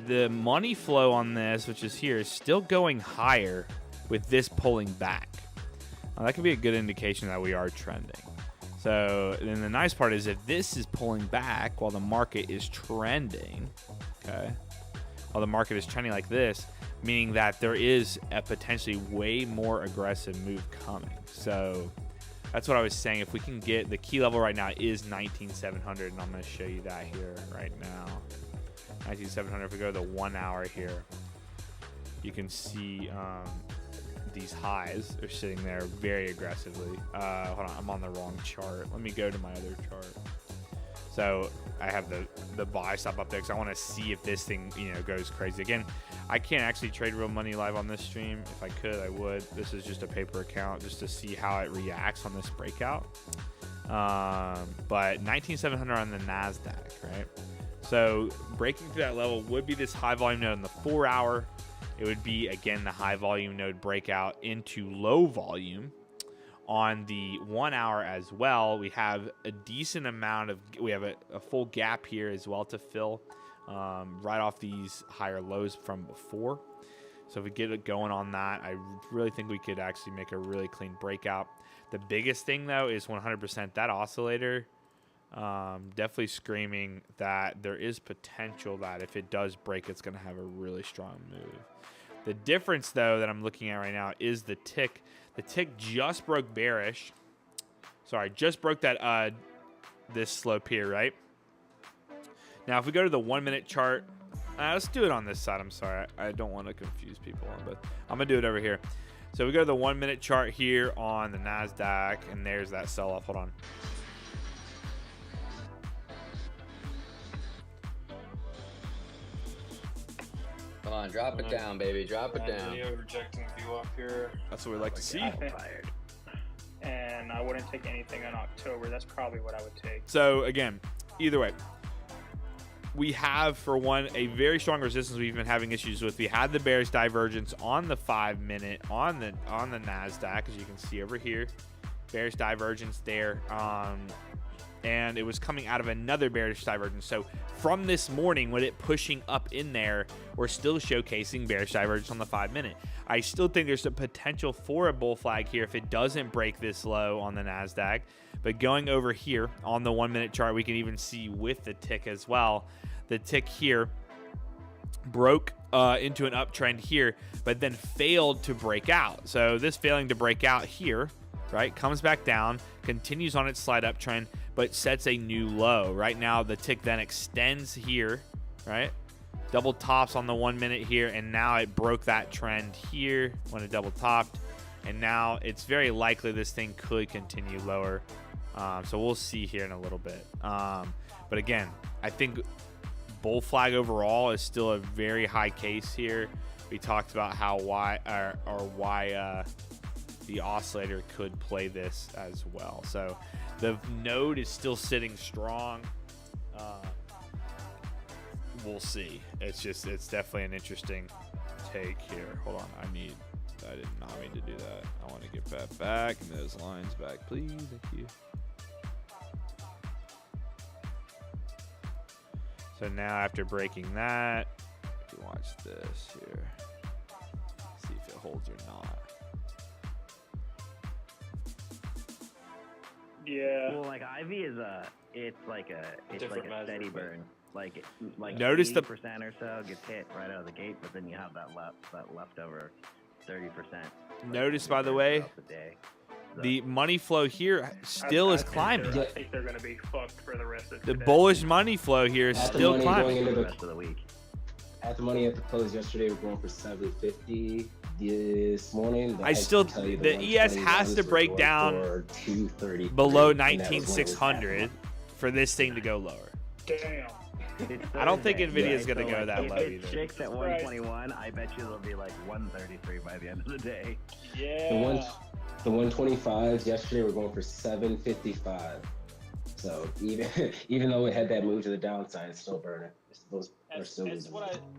the money flow on this, which is here, is still going higher with this pulling back. That could be a good indication that we are trending. So then the nice part is if this is pulling back while the market is trending, okay, while the market is trending like this, meaning that there is a potentially way more aggressive move coming. So that's what I was saying. If we can get the key level right now is 19,700, and I'm going to show you that here right now. 19,700. If we go to the 1 hour here, you can see these highs are sitting there very aggressively. Hold on, I'm on the wrong chart. Let me go to my other chart. So I have the buy stop up there because I want to see if this thing, you know, goes crazy. Again, I can't actually trade real money live on this stream. If I could, I would. This is just a paper account just to see how it reacts on this breakout. But 19,700 on the NASDAQ, right? So breaking through that level would be this high volume node in the 4 hour. It would be, again, the high volume node breakout into low volume on the 1 hour as well. We have a decent amount of, we have a full gap here as well to fill right off these higher lows from before. So if we get it going on that, I really think we could actually make a really clean breakout. The biggest thing, though, is 100% that oscillator. Definitely screaming that there is potential that if it does break, it's going to have a really strong move. The difference, though, that I'm looking at right now is the tick. The tick just broke bearish. Sorry, just broke that this slope here, right? Now, if we go to the 1 minute chart, let's do it on this side. I'm sorry, I don't want to confuse people, but I'm gonna do it over here. So we go to the 1 minute chart here on the NASDAQ, and there's that sell-off. Hold on. Come on, drop it down, baby. Drop it down. Video rejecting view up here. That's what we like to see. And I wouldn't take anything in October. That's probably what I would take. So again, either way, we have, for one, a very strong resistance we've been having issues with. We had the bearish divergence on the 5 minute on the NASDAQ, as you can see over here. Bearish divergence there. And it was coming out of another bearish divergence. So from this morning, with it pushing up in there, we're still showcasing bearish divergence on the 5 minute. I still think there's a potential for a bull flag here if it doesn't break this low on the NASDAQ. But going over here on the 1 minute chart, we can even see with the tick as well. The tick here broke into an uptrend here, but then failed to break out. So this failing to break out here, right, comes back down, continues on its slight uptrend, but sets a new low. Right now, the tick then extends here, right? Double tops on the 1 minute here, and now it broke that trend here when it double topped. And now it's very likely this thing could continue lower. So we'll see here in a little bit. But again, I think bull flag overall is still a very high case here. We talked about how why the oscillator could play this as well. So the node is still sitting strong. We'll see. It's definitely an interesting take here. Hold on, I did not mean to do that. I want to get that back and those lines back, please. Thank you. So now after breaking that, you watch this here. See if it holds or not. Yeah. Well, like Ivy is it's like a steady burn. Like Notice 80% or so gets hit right out of the gate, but then you have that leftover 30%. Notice, by the way, the money flow here still is climbing. I think they're going to be fucked for the rest of the bullish money flow here is still climbing. The rest of the week. At the money at the close yesterday, we're going for 750. This morning, the ES has to break down below 19,600 for this thing to go lower. Damn. I don't think Nvidia is going to go that if low it either. Chicks at 121. I bet you it'll be like 133 by the end of the day. Yeah. The 125s yesterday were going for 755. So even though it had that move to the downside, it's still burning.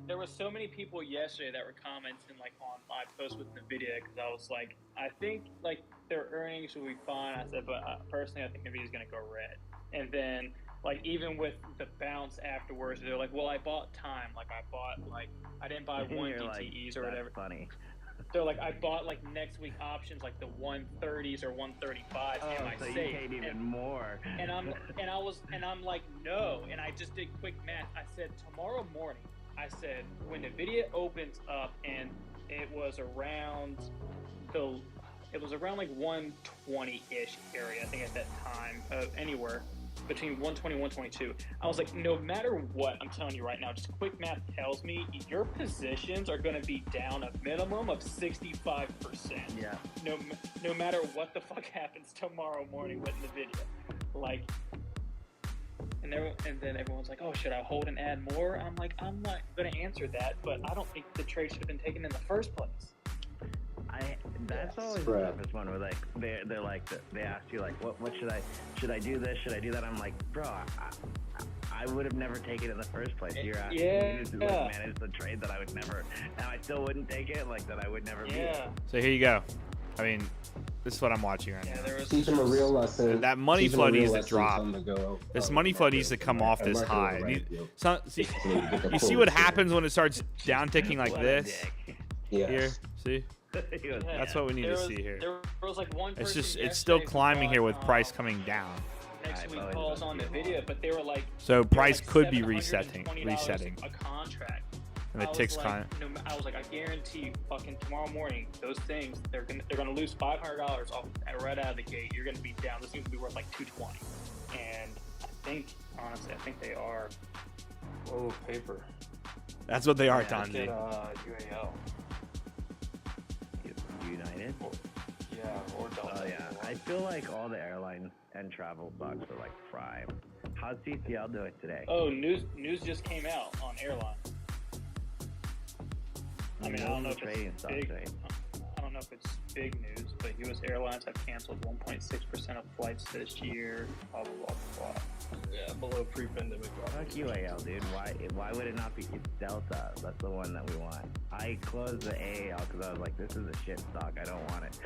There were so many people yesterday that were commenting like on my post with Nvidia because I was like, I think like their earnings will be fine. I said, but personally, I think Nvidia's going to go red. And then like even with the bounce afterwards, they're like, well, I bought time. Like I didn't buy one DTEs or whatever. Funny. So like I bought like next week options like the 130s or 135s in my so safe. You paid even more. And I'm like no, and I just did quick math. I said tomorrow morning. I said when Nvidia opens up and it was around like 120-ish area. I think at that time anywhere between 120 and 122. I was like, no matter what, I'm telling you right now, just quick math tells me your positions are going to be down a minimum of 65%. Yeah. No matter what the fuck happens tomorrow morning with Nvidia. Like, and then everyone's like, oh, should I hold and add more? I'm like, I'm not going to answer that, but I don't think the trade should have been taken in the first place. That's always the toughest one where like they're like they ask you like what should I do this, should I do that? I'm like, bro, I would have never taken it in the first place. You're asking me to like, manage the trade that I would never, and I still wouldn't take it, like that I would never be. So here you go. I mean, this is what I'm watching right now. Teach them a real lesson. That money flow needs to drop. This money flow needs to come off this high. You see what happens when it starts down ticking like this? Here, see? That's what we need to see here. There was like one it's still climbing here with price coming down. Next week calls on Nvidia, but they were like, so price like could be resetting a contract. And the ticks I was like, I guarantee fucking tomorrow morning those things they're gonna lose $500 off right out of the gate. You're gonna be down. This thing's gonna be worth like 220, and I think they are. Oh, paper. That's what they are, Tanji. UAL. United? Or Delta. Oh yeah, I feel like all the airline and travel stocks are like prime. How's CCL doing today? Oh, news just came out on airline. I mean, I don't know if it's big. I don't know if it's big news, but U.S. airlines have canceled 1.6% of flights this year. Blah blah blah blah. Yeah, below pre-pandemic levels. Fuck UAL, dude. Why would it not be? It's Delta. That's the one that we want. I closed the AAL because I was like, this is a shit stock. I don't want it.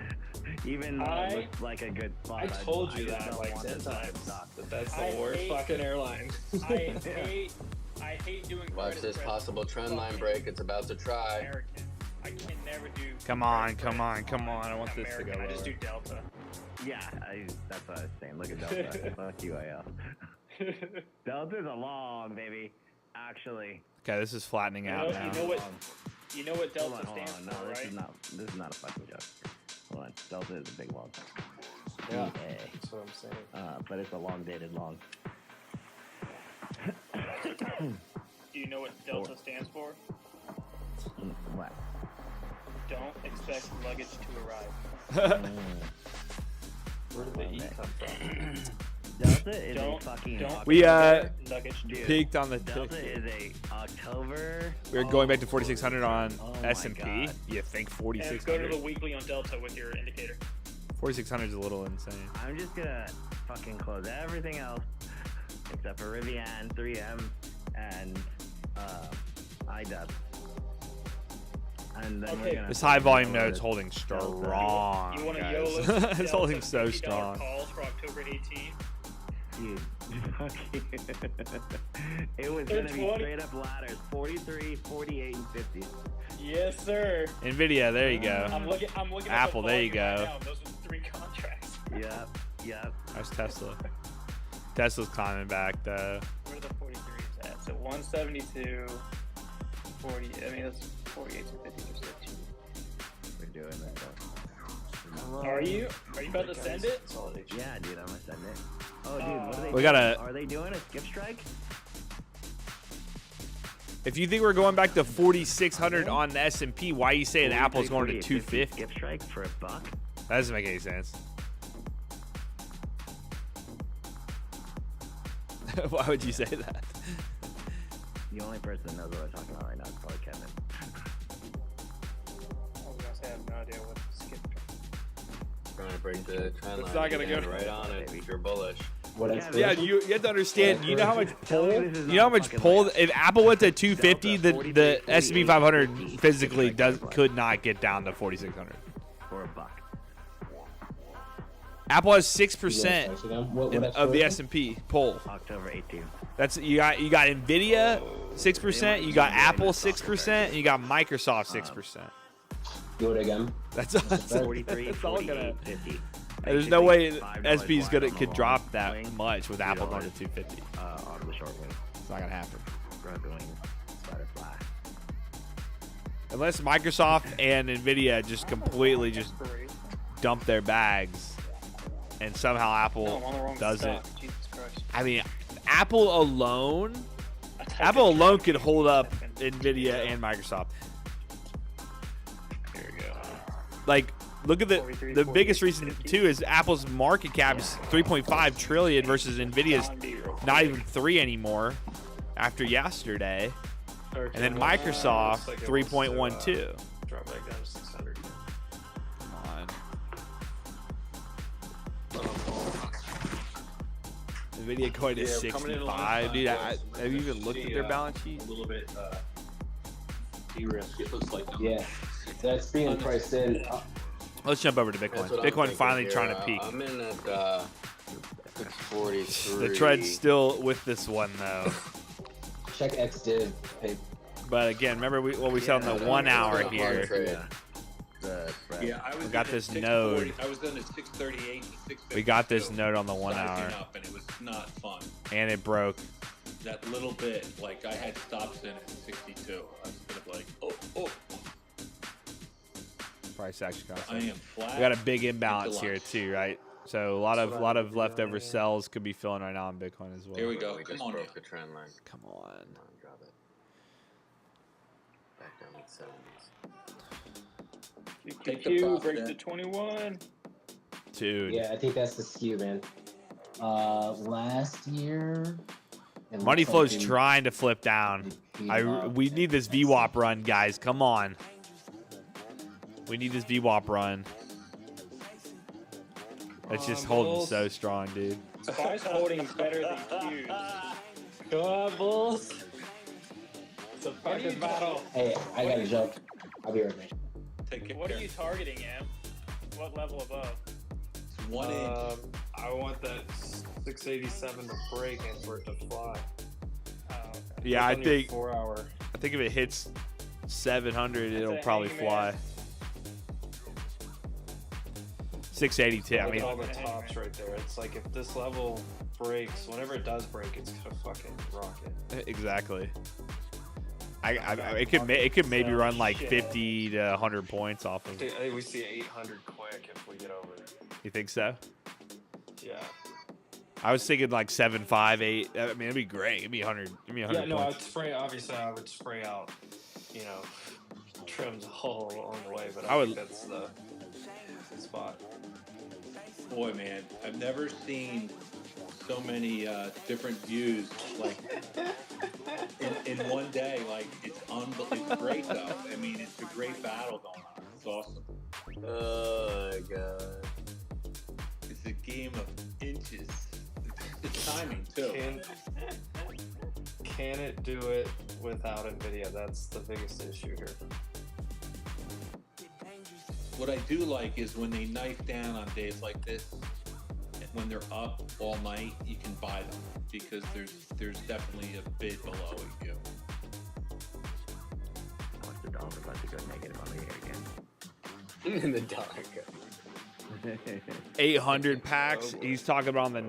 Even though it looks like a good spot. I told you that like 10 times. That's the worst fucking airline. I hate doing Watch this possible trend line break. It's about to try. American. I can never do. Come on. I want this to go lower. I just do Delta. Yeah, that's what I was saying. Look at Delta. Fuck UAL. Delta's a long, baby. Actually. Okay, this is flattening out now. You know what Delta stands for, no, right? This is not a fucking joke. Hold on. Delta is a big long. Yeah, that's what I'm saying. But it's a long dated long. Do you know what Delta stands for? What? Don't expect luggage to arrive. Where did the E come from? Delta is a fucking We Nuggets, dude. peaked on the Delta ticket. is a October. We're going back to 4,600 on my S&P. God. You think And go to 4,600? the weekly on Delta with your indicator. 4,600 is a little insane. I'm just gonna fucking close everything else except for Rivian, 3M, and IDUB. And then we're gonna This high volume Delta. note's holding strong, You want to guys. YOLO? It's holding so strong. Calls for October 18th. Dude, fucking. It was gonna be straight up ladders 43, 48, and 50. Yes, sir. Nvidia, there you go. I'm looking. Apple, at the there you volume right go. now. Those are the 3 contracts. Yep. There's Tesla. Tesla's climbing back though. Where are the 43s at? So 172, 40. I mean, that's 48 to 50 or 16. We're doing that though. Are you about to send it? Yeah, dude, I'm gonna send it. Oh, dude, what are they We doing? gotta- Are they doing a skip strike? If you think we're going back to 4,600 on the S&P, why are you saying 43, Apple's going to 48, 50 250? Skip strike for $1? That doesn't make any sense. Why would you say that? The only person that knows what I'm talking about right now is probably Kevin. I was gonna say I have no idea what skip. Trying to break the trend It's line. not gonna again, go. right on it. You're bullish. Yeah, you have to understand. You know how much pull. You know how much pull. If Apple went to 250, the S&P 500 physically could not get down to 4,600. For $1. Apple has 6% What of the S&P pull. October 18th. That's you got Nvidia 6%, you got Apple 6%, and you got Microsoft 6%. Do it again. That's 43, that's all 48, gonna. 50. There's no way $5 SP's wide on the could drop long that swing, much with Apple $2 going to 250. On the short wing. It's not gonna happen. Broad wing, butterfly. Unless Microsoft and Nvidia just completely just dump their bags, and somehow Apple doesn't. Jesus Christ. I mean, Apple alone could hold up Nvidia and Microsoft. Here we go. Like, look at the biggest reason too is Apple's market cap is 3.5 trillion versus Nvidia's not even 3 anymore after yesterday, and then Microsoft 3.12. Drop back down to 600. Come on. Nvidia going to 65, dude. Have you even looked at their balance sheet? A little bit de-risk. It looks like Yeah, that's being priced in. Let's jump over to Bitcoin. That's what I'm Bitcoin thinking finally here. trying to peak. I'm in at 643. The trend's still with this one though. Check XDiv. Hey, But again, remember what we said on the 1 hour here. Yeah, I was We got in at this 640 node. I was in at 638 to 650. We got this node on the 1 hour, Sizing up, and it was not fun. and it broke. That little bit, like I had stops in at 62. I was kind of like, oh. Price action I concept. am flat. We got a big imbalance into here lunch. too, right? So a lot of leftover sells could be filling right now on Bitcoin as well. Here we go. We Come just on, broke now. the trend line. Come on. Drop it. Back down to 70s. Take the Q profit breaks in. to 21. Dude. yeah, I think that's the skew, man. Last year. it Money looks flow's like trying to flip down. We need this VWAP run, guys. Come on. We need this VWAP run. It's just holding so strong, dude. SPY's holding better than Q's. Go on, Bulls. It's a fucking battle. Hey, I gotta jump. I'll be right back. Take it. What are you targeting, Am? What level above? It's 1 inch. I want that 687 to break and for it to fly. Oh, okay. Yeah, I It's on your think 4 hour. if it hits 700, it'll a probably hangman. fly. 682. I Look mean, at all the tops right there. It's like if this level breaks, whenever it does break, it's gonna fucking rocket. exactly. It could maybe run like 50 to 100 points off of. I think we see 800 quick if we get over it. You think so? Yeah. I was thinking like 7, 5, 8. I mean, it'd be great. It'd be 100. Give me 100 Yeah, no, I points. would spray. Obviously, I would spray out, trims all along the way. But I would- think that's the spot. Boy, man, I've never seen so many different views, like in one day. Like it's unbelievable. It's great though. I mean, it's a great battle going on. It's awesome. Oh my god. It's a game of inches. It's timing too. Can it do it without Nvidia? That's the biggest issue here. What I do like is when they knife down on days like this, when they're up all night, you can buy them because there's definitely a bid below you. What's the dollar about to go negative on the air again? In the dark. 800 packs. He's talking about on the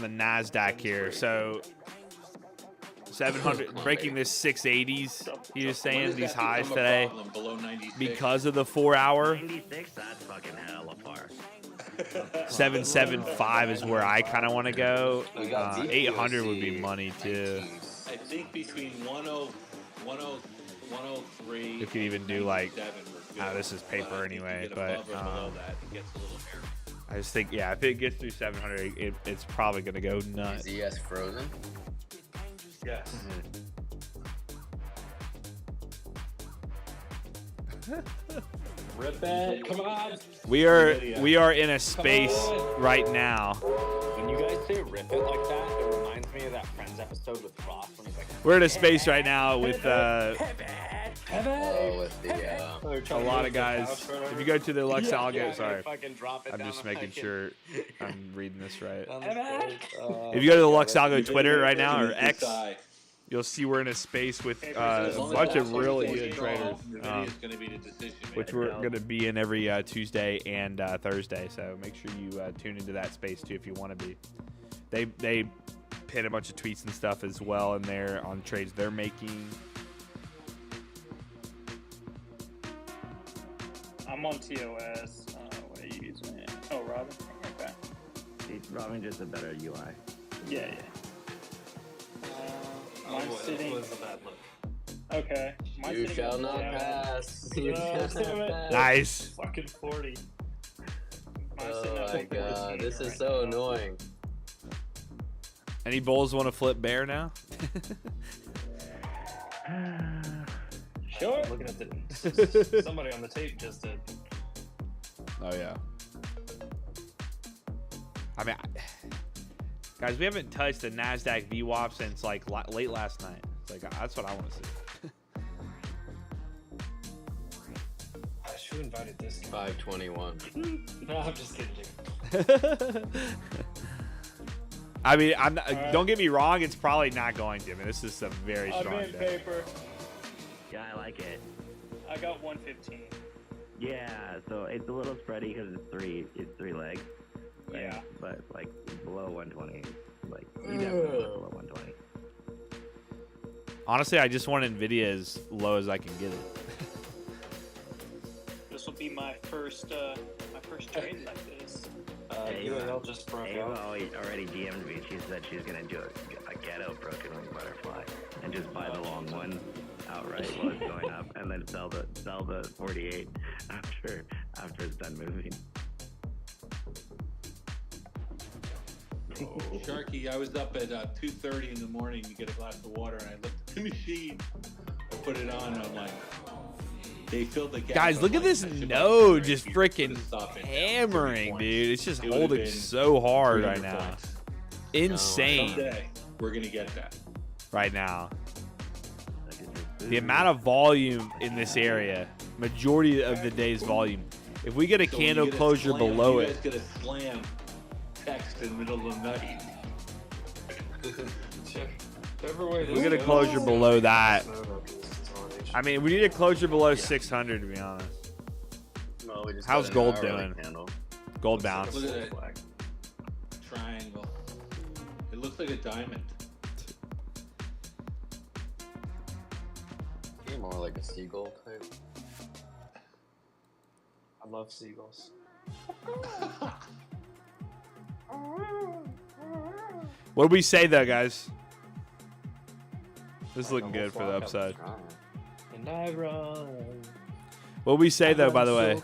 Nasdaq here. So 700 breaking this 680s. He was saying these highs today because of the 4 hour. 96. That's fucking hella far. 775 is where I kind of want to go. 800 would be money too. I think between 103. You could even do like, this is paper anyway, but I just think, yeah, if it gets through 700, it's probably gonna go nuts. Is ES frozen? Yes. Rip it. Come on. We are in a space right now. When you guys say rip it like that, it reminds me of that Friends episode with Ross when he's like, We're in a space right now with a lot of guys. If you go to the LuxAlgo, sorry, I'm just making sure I'm reading this right. If you go to the LuxAlgo Twitter right now or X, you'll see we're in a space with a bunch of really good traders, which we're going to be in every Tuesday and Thursday. So make sure you tune into that space too if you want to be. They pin a bunch of tweets and stuff as well in there on trades they're making. I'm on TOS. What are you using? Oh, Robin. Okay. Robin just a better UI. Yeah. Mine's sitting. Was a bad look. Okay. Mine's You sitting shall on not seven. pass. You shall not pass. Nice. Fucking 40. Oh my god, this is so annoying. Any bulls want to flip bear now? Sure. Looking at somebody on the tape just did. Oh yeah. I mean, guys, we haven't touched the Nasdaq VWAP since like late last night. It's like that's what I want to see. I should have invited this guy. 521. No, I'm just kidding. I mean, don't get me wrong. It's probably not going to. I mean, this is a very I'm strong in day. paper. Yeah, I like it. I got 115. Yeah, so it's a little spready because it's three legs. Right? Yeah. But like below 120, like you definitely below 120. Honestly, I just want Nvda as low as I can get it. This will be my first trade like this. Ava just broke Ava out. already DM'd me. She said she's gonna do a ghetto broken wing butterfly and just buy the long one outright while it's going up, and then sell the 48 after it's done moving. Sharky, I was up at 2:30 in the morning to get a glass of water, and I looked at the machine. I put it on, and I'm like, they filled the gas. Guys, I'm look at like, this I should node have just put freaking a stop it. hammering, dude. It's just It would've holding been so hard right 300 now. points. Insane Someday we're gonna get that. right now. The amount of volume in this area, majority of the day's volume. If we get a So when you candle get a closure slam, below you it, guys get a slam text in the middle of the night. we get a closure below that. I mean, we need a closure below 600 to be honest. No, we just How's got an gold hourly doing? candle. Gold bounce. Look at that triangle. It looks like a diamond. More like a seagull type. I love seagulls. What did we say though, guys? This is looking good for the upside. And I run. What we say though, by the way,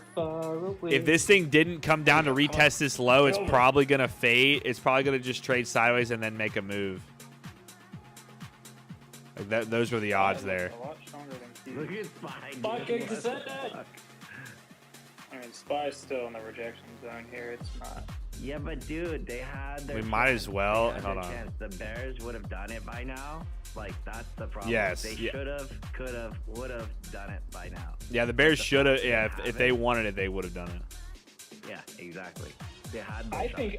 if this thing didn't come down to retest this low, it's probably gonna fade. It's probably gonna just trade sideways and then make a move. Like that, those were the odds there. A lot stronger than Look at Spy. Fucking cassette. I mean, Spy's still in the rejection zone here. It's not. Yeah, but dude, they had their We might as well. they had Hold their on. chance. The Bears would have done it by now. Like, that's the problem. Yes, They yeah. should have, could have, would have done it by now. Yeah, the Bears should have. Yeah, have if it. they wanted it, they would have done it. Yeah, exactly. They had.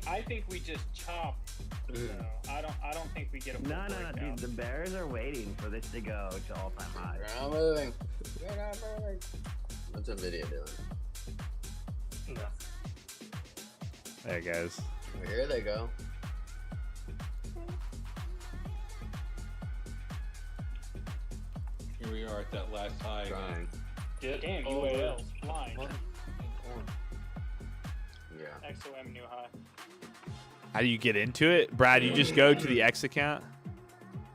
I think we just chop. So I don't think we get a. No, dude. The Bears are waiting for this to go to all-time high. We're not moving. We're not moving. What's Nvda doing? No. There it goes. Here they go. Here we are at that last high. Trying. Get Damn, over. UAL flying. Yeah. XOM new high. How do you get into it, Brad? You just go to the X account.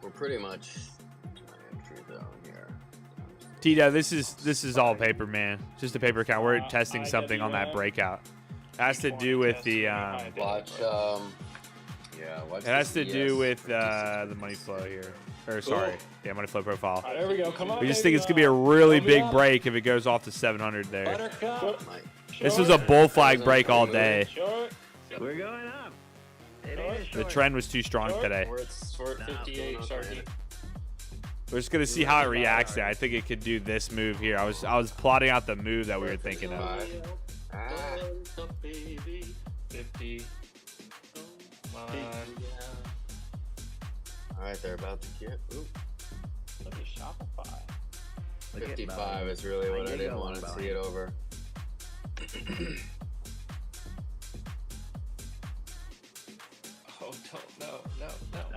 We're pretty much to my entry zone here. Tito, this is all paper, man. Just a paper account. We're testing something on that IWM. breakout. It has to do with the Watch. Yeah. Watch. it has to the do CS. with the money flow here. Or sorry, yeah, money flow profile. All right, there we go. Come on. We just think it's gonna be a really big break if it goes off to 700 there. Buttercup. This was a bull flag break all day. Short. We're going up. It ain't a The short. trend was too strong today. We're at 58, Sharky. We're just gonna see how it reacts there. I think it could do this move here. I was plotting out the move that we were thinking of. 50. All right, they're about to get. Ooh. Look at Shopify. Look at 55 Bowie. is really what I you didn't go, want to Bowie. see it over. Oh, no.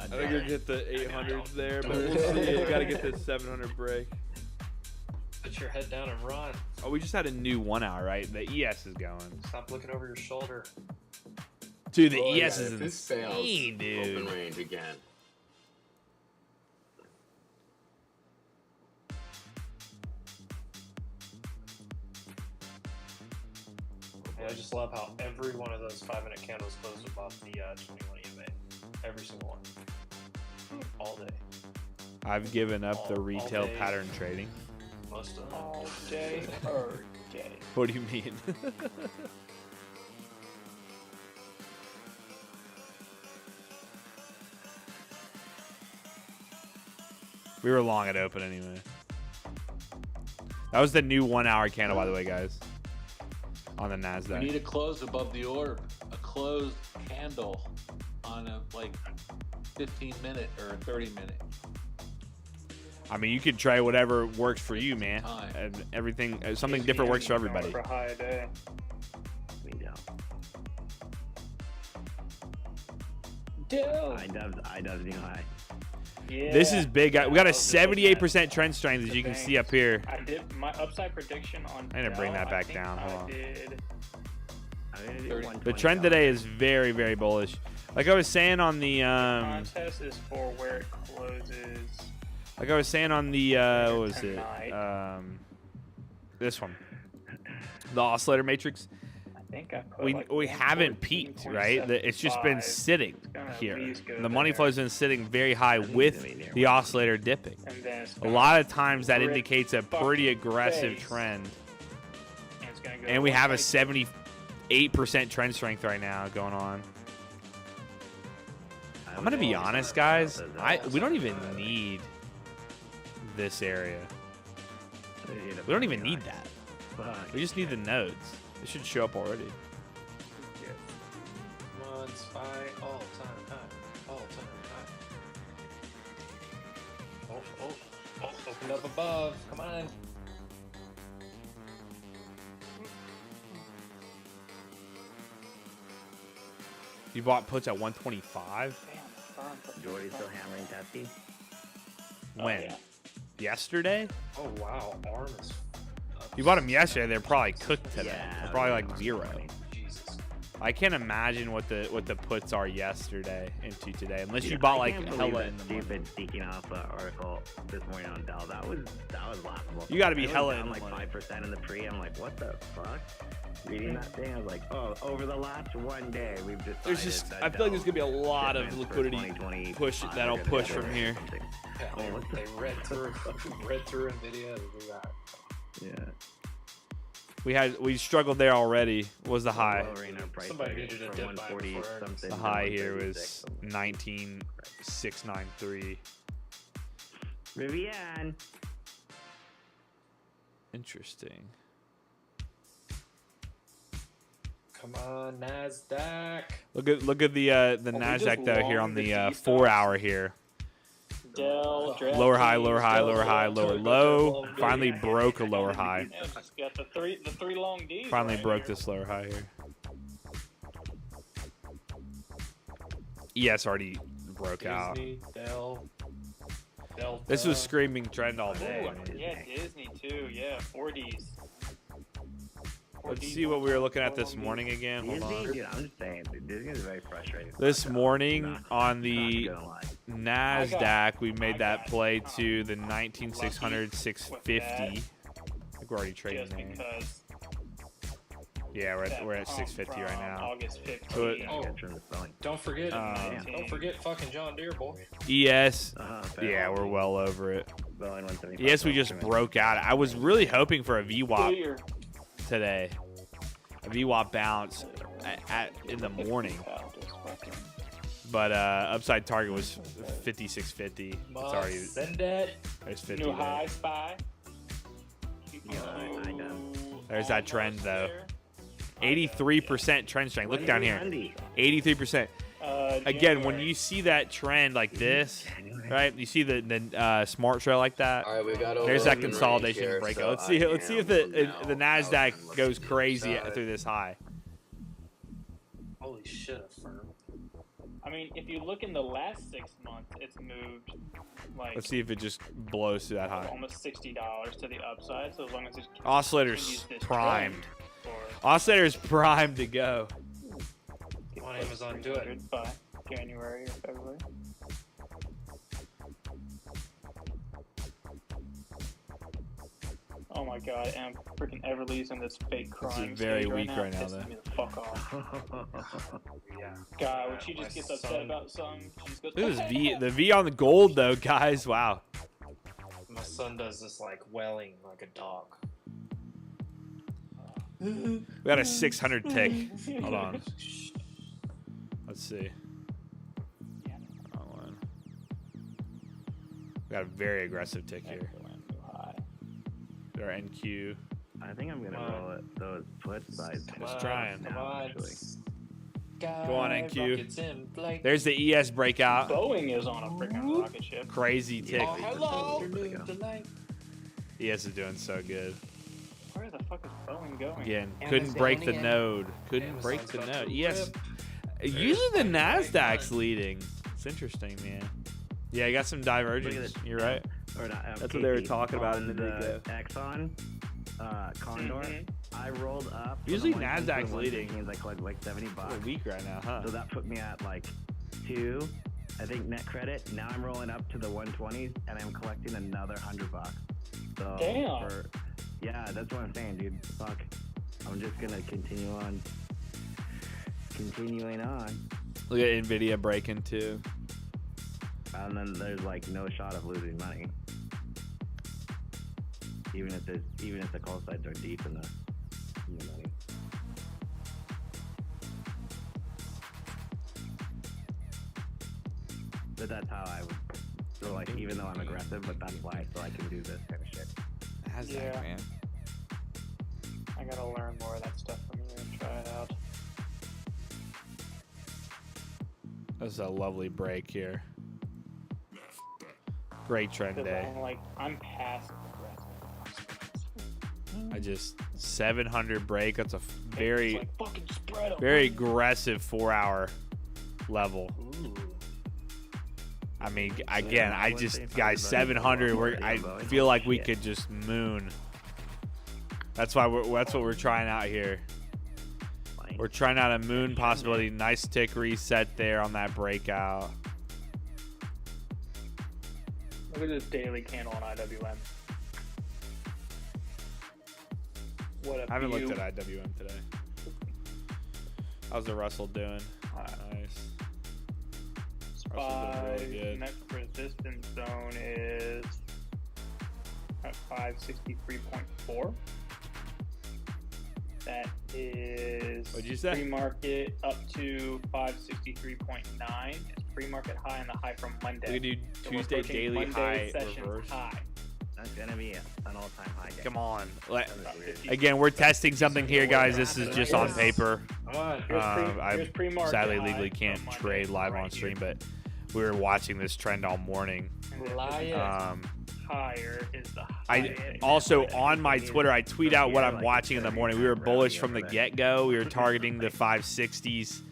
I think you'll get the 800s there, but we'll see. You gotta get this 700 break. Put your head down and run. Oh, we just had a new 1 hour, right? The ES is going. Stop looking over your shoulder. Dude, the Oh, ES yeah, is if this fails, insane, dude. Open range again. Yeah, I just love how every one of those 5-minute candles closed above the 21 EMA. Every single one. All day. I've given up the All retail day. pattern trading. Most of them. All day or day. What do you mean? We were long at open anyway. That was the new 1 hour candle, by the way, guys. On the We NASDAQ. need a close above the orb. A closed candle on a 15-minute or a 30-minute. I mean, you could try whatever works for you, man. Time. And everything, something different works for everybody. For a high day. We know. Dude. I does new high. Yeah. This is big. We got a That was the 78% trend strength, as the you can thing. see up here. I did my upside prediction on. I'm gonna bring Dell, that back I think down. Hold I on. did. I'm gonna do 30. 120. The trend today is very, very bullish. Like I was saying on the Contest is for where it closes. like I was saying on the what was it? Tonight. This one, the oscillator matrix. I think I put We haven't peaked, right? It's just been sitting gonna at here. least go The money there. flow's been sitting very high with the oscillator dipping. And then it's A gonna lot of times that rip indicates a pretty fucking aggressive face. trend. And it's gonna go And we have a 120. 78% trend strength right now going on. I'm gonna be honest, guys. We don't even need this area. We don't even need that. We just need the nodes. It should show up already. Come on, Spy. All time high. All time high. Oh, opened up above. Come on. You bought puts at 125? Jordy's still hammering Testy. When? yeah. Yesterday? Oh, wow. Arm is. You bought them yesterday. They're probably cooked today. Yeah, They're probably like 0. Jesus. I can't imagine what the puts are yesterday into today, unless you Dude, bought I like can't believe hella that in the morning. stupid Seeking Alpha article this morning on Dell. That was laughable. You got to be I was hella down in like the money. 5% in the pre. I'm like, what the fuck? Reading that thing, I was like, oh, over the last one day, we've decided. There's just, that I feel like there's Dell gonna be a lot of shipments for liquidity 2020 push that'll gonna push be from or here. something. Yeah, Oh, what the they read through Nvda to do that. Yeah. We struggled there already. What was the high? Lowering our price Somebody target needed a from dip 140 buy before. something. The to high here 136 was 19,693. Rivian. Interesting. Come on, Nasdaq. Look at the Nasdaq though here on the 4 hour here. Dell, Lower high, lower high, lower high, lower low. Finally broke a lower high. Yeah, just got the three long Ds. Finally right broke here. this lower high here. ES already broke out. Disney, Dell, Delta. This was screaming trend all day. Ooh, yeah, Disney too. Yeah, 4Ds. Let's see what we were looking at this morning again. Hold Disney, on. dude, I'm just saying, dude, Disney is very frustrating. This morning on Not the gonna lie. Nasdaq, we made that play to the 19,600, 650. I think we're already trading Just there. because Yeah, that we're at pump 650 right from now. August 15th. So it- Oh, don't forget, Um, don't forget fucking John Deere, boy. ES, Uh-huh, yeah, we're well over it. Belling 175. ES, we just broke out. I was really hoping for a VWAP Clear. today. A VWAP bounce in the morning. But upside target was 5650. It's already Send that. there's 50 New there. high spy. There's that trend though. 83% trend strength. Look down here. 83%. Again, when you see that trend like this, right? You see the smart trail like that. All right, we got There's that overopen range consolidation here, breakout. so Let's see. I Let's see if am the now Nasdaq out goes crazy side. through this high. Holy shit, a firm. I mean, if you look in the last 6 months, it's moved like Let's see if it just blows through that high. almost $60 to the upside. So as long as it Oscillator's continues this primed. trend Oscillator's primed to go. On Amazon, do it. by January or February. Oh my god, and I'm freaking Everly's in this fake crime very stage weak right now, Pissing though. me the fuck off. God, when she just gets upset about something, she just goes, Look at this the V on the gold though, guys. Wow. My son does this like welling like a dog. We got a 600 tick. Hold on. Let's see. Wrong one. We got a very aggressive tick here. Our NQ. I think I'm gonna roll it those puts by Just trying. actually. Go on, NQ. Rockets in play. There's the ES breakout. Boeing is on a freaking rocket ship. Crazy tick. Oh, hello, new delight. ES is doing so good. Where the fuck is Boeing going? Again, couldn't break the node. Couldn't break the node. ES. Usually the Nasdaq's leading. It's interesting, man. Yeah, you got some divergence. You're right. Or not, That's what they were talking about in the the video. Exxon Condor. I rolled up. Usually from the Nasdaq's 160 to the leading. 115s, I collected like $70. We're weak right now, huh? So that put me at like 2, I think, net credit. Now I'm rolling up to the 120s and I'm collecting another $100. So Damn. Yeah, that's what I'm saying, dude. Fuck. I'm just gonna continue on. Continuing on. Look at Nvda breaking too. And then there's like no shot of losing money. Even if the call sides are deep in the money. But that's how I would. So like, even though I'm aggressive, but that's why I can do this kind of shit. Nasdaq, Yeah. man. I gotta learn more of that stuff from you and try it out. This is a lovely break here. Great trend Because day. I'm past aggressive. I just 700 break. That's a very, It's like, fucking spread 'em. very aggressive 4-hour level. Ooh. I mean, again, I just guys 700. I feel like we could just moon. That's why that's what we're trying out here. We're trying out a moon possibility. Nice tick reset there on that breakout. Look at this daily candle on IWM. What a I haven't view. looked at IWM today. How's the Russell doing? Nice. Russell's doing really good. Next resistance zone is at 563.4. That is What'd you say? pre-market up to 563.9. It's pre-market high and the high from Monday. We could do So we're Tuesday approaching daily Monday high session reverse. high. That's gonna be an all-time high. Come on. Weird. Again, we're testing something here, guys. This is just on paper. Here's pre-market sadly high legally can't from Monday trade live right on stream, here. but we were watching this trend all morning. Higher is the I highest. also on my Twitter, I tweet out what I'm watching in the morning. We were bullish from the get-go. We were targeting the 560s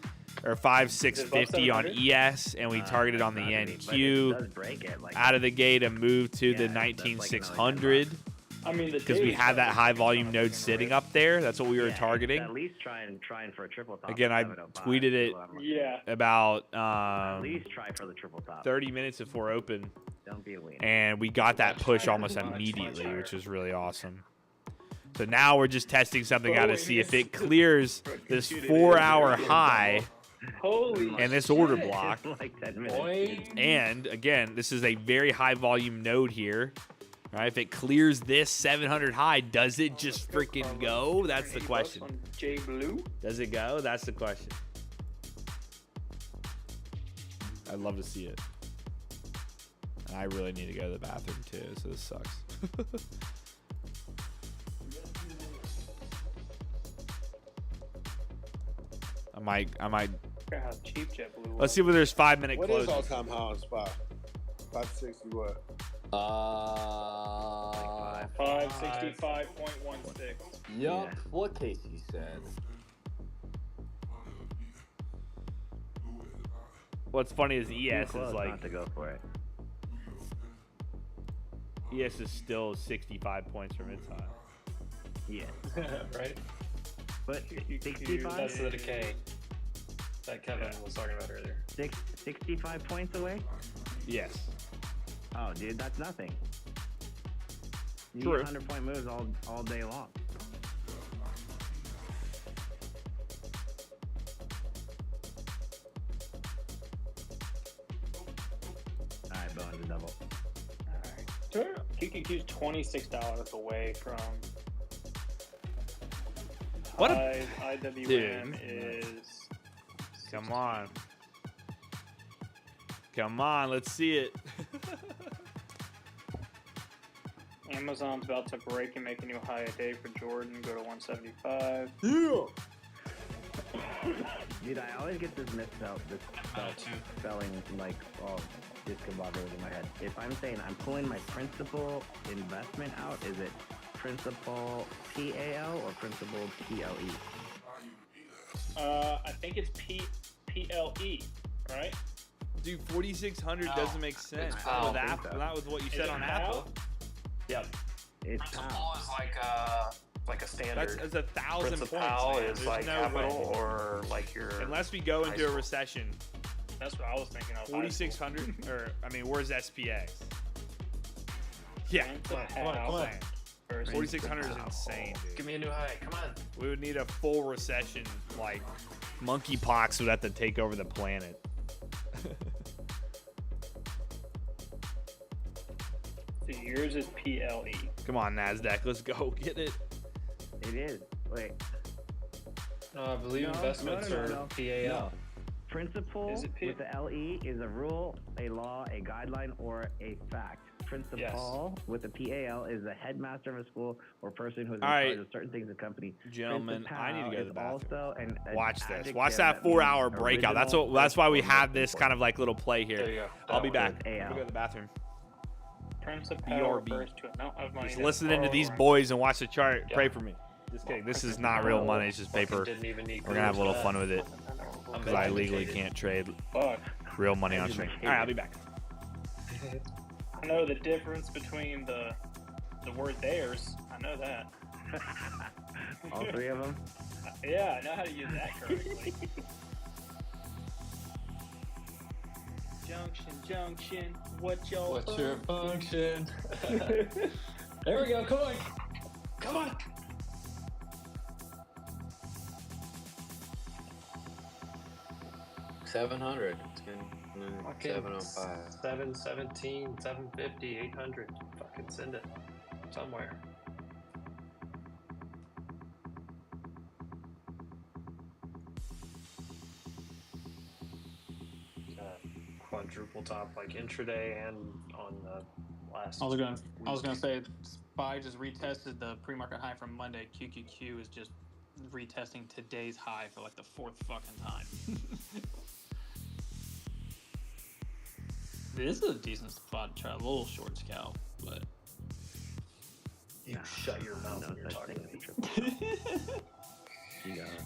or 5650 on ES, and we targeted on the NQ out of the gate and moved to the 19600 I mean, because we had that high volume node sitting up there. That's what we were targeting. At least trying for a triple top. Again, I tweeted it about At least try for the triple top. 30 minutes before open. Don't be a wiener. And we got that push almost immediately, which was really awesome. So now we're just testing something out to see if it clears this 4-hour high and this order block. Like 10 minutes. And again, this is a very high volume node here. All right, if it clears this 700 high, does it just freaking go? That's the question. J Blue. Does it go? That's the question. I'd love to see it. And I really need to go to the bathroom too, so this sucks. I might. Look how cheap JetBlue was. Let's see where there's 5-minute What closes. is all-time high on spot? 560 what? 565.16. Yup. What Casey said. What's funny is Too ES close is like not to go for it. ES is still 65 points from its high. Yeah. Right? But 65? That's the decay that Kevin was talking about earlier. 65 points away? Yes. Oh, dude, that's nothing. You True. get 100-point moves all day long. Alright, Bowen to double. Alright. QQQ's $26 away from. What a IWM dude. is. Come on. Come on, let's see it. Amazon's about to break and make a new high a day for Jordan. Go to 175. Yeah. Dude, I always get this spelling like all discombobulated in my head. If I'm saying I'm pulling my principal investment out, is it principal PAL or principal PLE? I think it's PLE, right? Dude, 4,600 doesn't make sense. PAL. With Apple, not with what you Is said it on PAL? Apple. Yep. It's Principal is like a standard. That's 1,000 points. Principal man. is There's like no capital way. or like your. Unless we go high into a school. recession. That's what I was thinking of. 4,600? Or, I mean, where's SPX? Yeah. Come on. 4,600 is insane, dude. Give me a new high. Come on. We would need a full recession, like monkeypox would have to take over the planet. So yours is PLE. Come on, NASDAQ, let's go get it. It is. Wait. No, I believe No, investments no. are PAL. No. Principle Is it with the LE is a rule, a law, a guideline, or a fact. Principal with the PAL is the headmaster of a school or person who is in All right. charge of certain things in the company. Gentlemen, I need to go to the bathroom. Also an Watch this. adjective Watch that means 4-hour breakout. original, That's why we personal, have this kind of like little play There you here. go. I'll be back. With I'm AL. gonna go to the bathroom. Principal BRB. refers to amount of money. Just that's listening to borrowed these or- boys and watch the chart. Yeah. Pray for me. Just kidding. This is not real money. It's just paper. Didn't even need We're gonna have a little clues fun for with it I'm because I educated. legally can't trade Fuck. real money on stream. All right, I'll be back. I know the difference between the word theirs. I know that. All three of them? Yeah, I know how to use that correctly. Junction, what's your function? There we go, coin. Come on. $700. It's gonna Fucking 705. 717, 750, 800. Fucking send it somewhere. Quadruple top like intraday and on the last. I was gonna say SPY just retested the pre-market high from Monday. QQQ is just retesting today's high for like the fourth fucking time. This is a decent spot to try a little short scalp, but you shut your mouth when you're talking to me. You got it.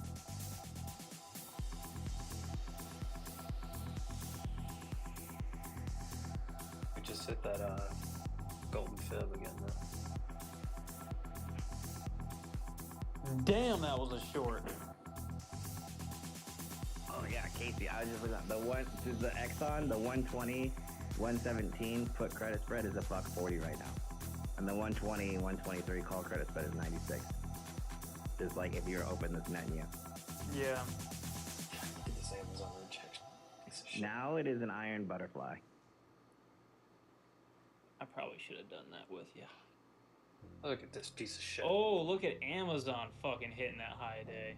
We just hit that golden fib again though. damn, that was a short. Oh yeah, Casey, I was just looking at the one. This is the Exxon, the 120, 117 put credit spread is $1.40 right now, and the 120, 123 call credit spread is 96. Just like if you were open this menu. Yeah. Get this Amazon rejection. Now it is an iron butterfly. I probably should have done that with you. Look at this piece of shit. Oh, look at Amazon fucking hitting that high day.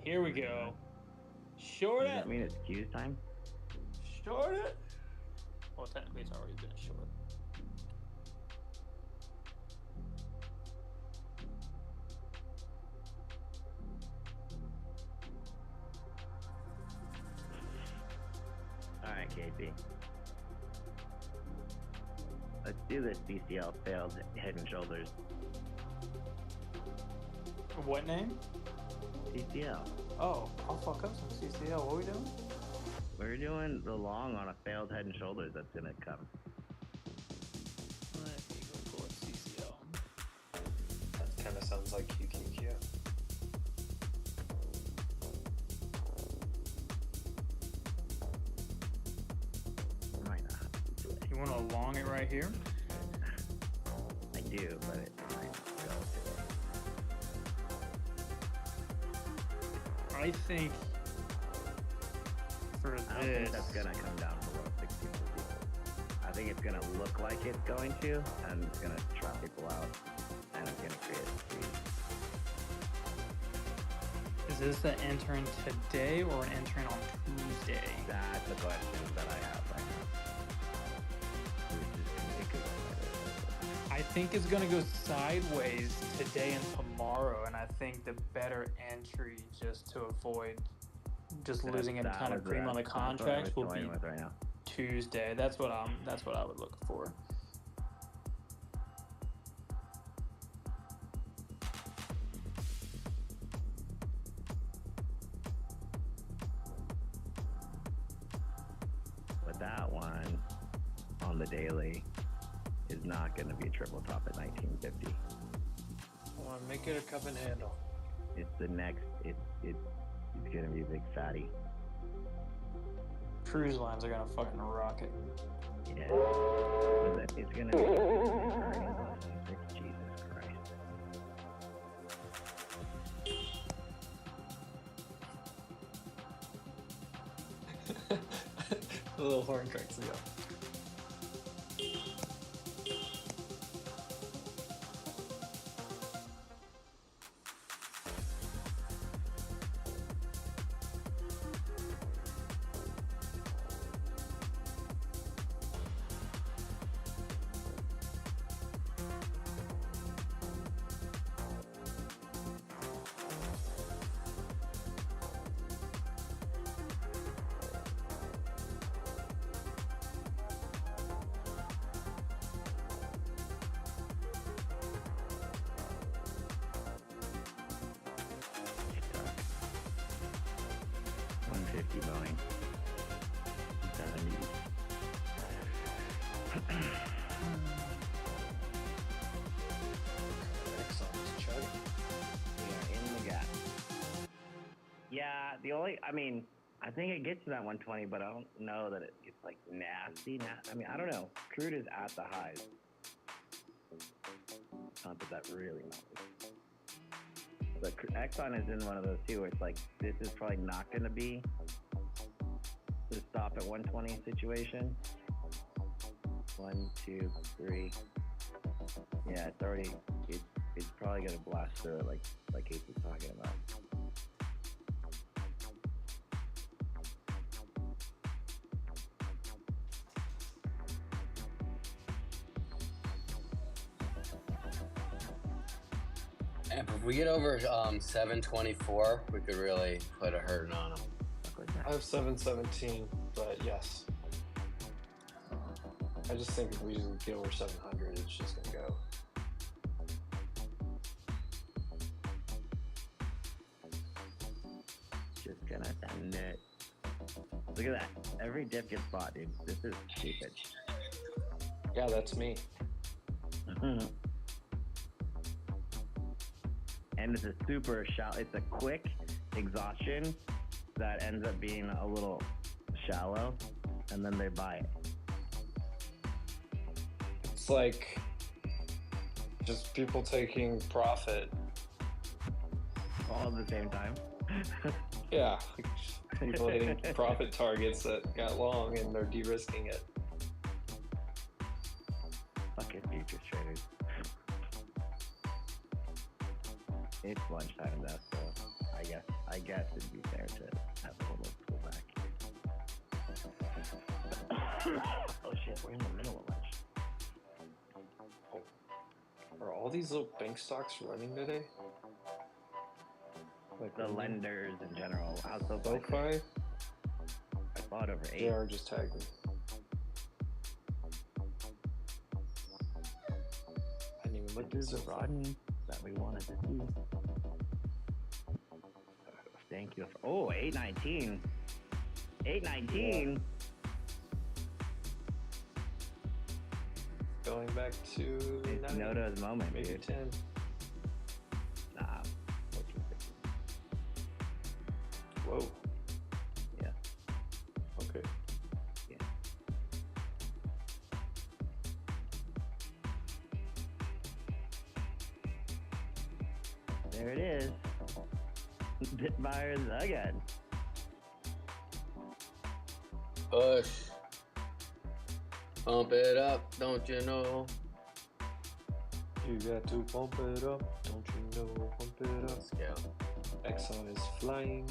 Here we go. Short Does it. that mean it's Q's time? Short it. Well, technically it's already been a short. Alright, Casey. Let's do this BCL failed head and shoulders. What name? CCL. Oh, I'll fuck up some CCL. What are we doing? We're doing the long on a failed head and shoulders that's gonna come. Let me go pull up CCL. That kind of sounds like QQQ. Might not. You want to long it right here? I do, but it might go to I think for I don't this, think that's gonna come down below 1650. I think it's gonna look like it's going to, and it's gonna trap people out, and it's gonna create a squeeze. is this an entering today or an entering on Tuesday? That's the question that I have right now. I think it's gonna go sideways today and tomorrow, and I think the better entry, just to avoid just losing a ton of cream on the contracts, will be right now. Tuesday. That's what I would look for. But that one on the daily is not going to be a triple top at 1950. I want to make it a cup and handle. It's the next. It's going to be a big fatty. Cruise lines are gonna fucking rock it. Yeah. It's going to be earnings on 26. Jesus Christ. The little horn cracks me up. Boeing. 70. Exxon is chugging. Yeah, I think it gets to that 120, but I don't know that it gets like nasty. I mean, I don't know. Crude is at the highs. Not that that really matters. But Exxon is in one of those too, where it's like, this is probably not going to be the stop at 120 situation. 1, 2, 3. Yeah, it's already, it's probably going to blast through it like Ace was talking about. If we get over 724, we could really put a hurting on them. I have 717, but yes. I just think if we just get over 700, it's just gonna go. Just gonna end it. Look at that. Every dip gets bought, dude. This is stupid. Yeah, that's me. And it's a super shallow, it's a quick exhaustion that ends up being a little shallow, and then they buy it. It's like just people taking profit. All at the same time. Yeah, people hitting profit targets that got long and they're de-risking it. Fucking futures traders. It's lunchtime though, so I guess it'd be fair to have a little pullback here. Oh shit, we're in the middle of lunch. Are all these little bank stocks running today? Like the lenders in general. How's the SoFi? I bought over 8. JR just tagged me. I didn't even look at This is the the Rodney that we wanted to see. Thank you. Oh, 819. 819. Going back to It's Noto's moment, maybe dude. 10. Nah, 1450. Whoa. Yeah. Okay. Yeah. There it is. Dip buyers again. Push. Pump it up, don't you know? You got to pump it up, don't you know? Pump it up. Let's go. Exxon is flying.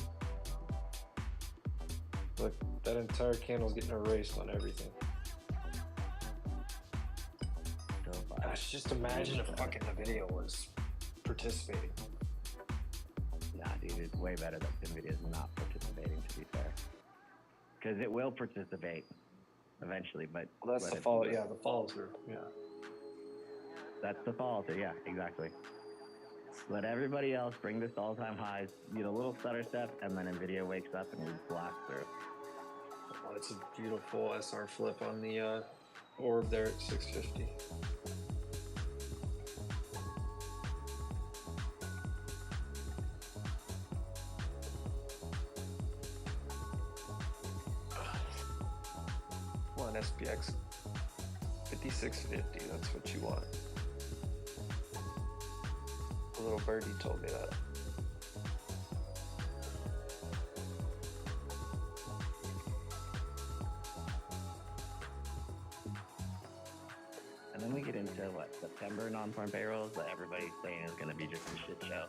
Look, that entire candle's getting erased on everything. Gosh, just imagine if fucking Nvidia was participating. Nah, dude, it's way better that Nvidia is not participating, to be fair. Because it will participate eventually, but... Well, that's the fall, yeah, the fall through, yeah. That's the follow through, yeah, exactly. Let everybody else bring this all-time highs, get a little stutter step, and then Nvidia wakes up and we blast through. Oh, it's a beautiful SR flip on the orb there at 650. Come on, SPX 5650, that's what you want. A little birdie told me that. And then we get into, what, September non-farm payrolls that everybody's saying is going to be just a shit show.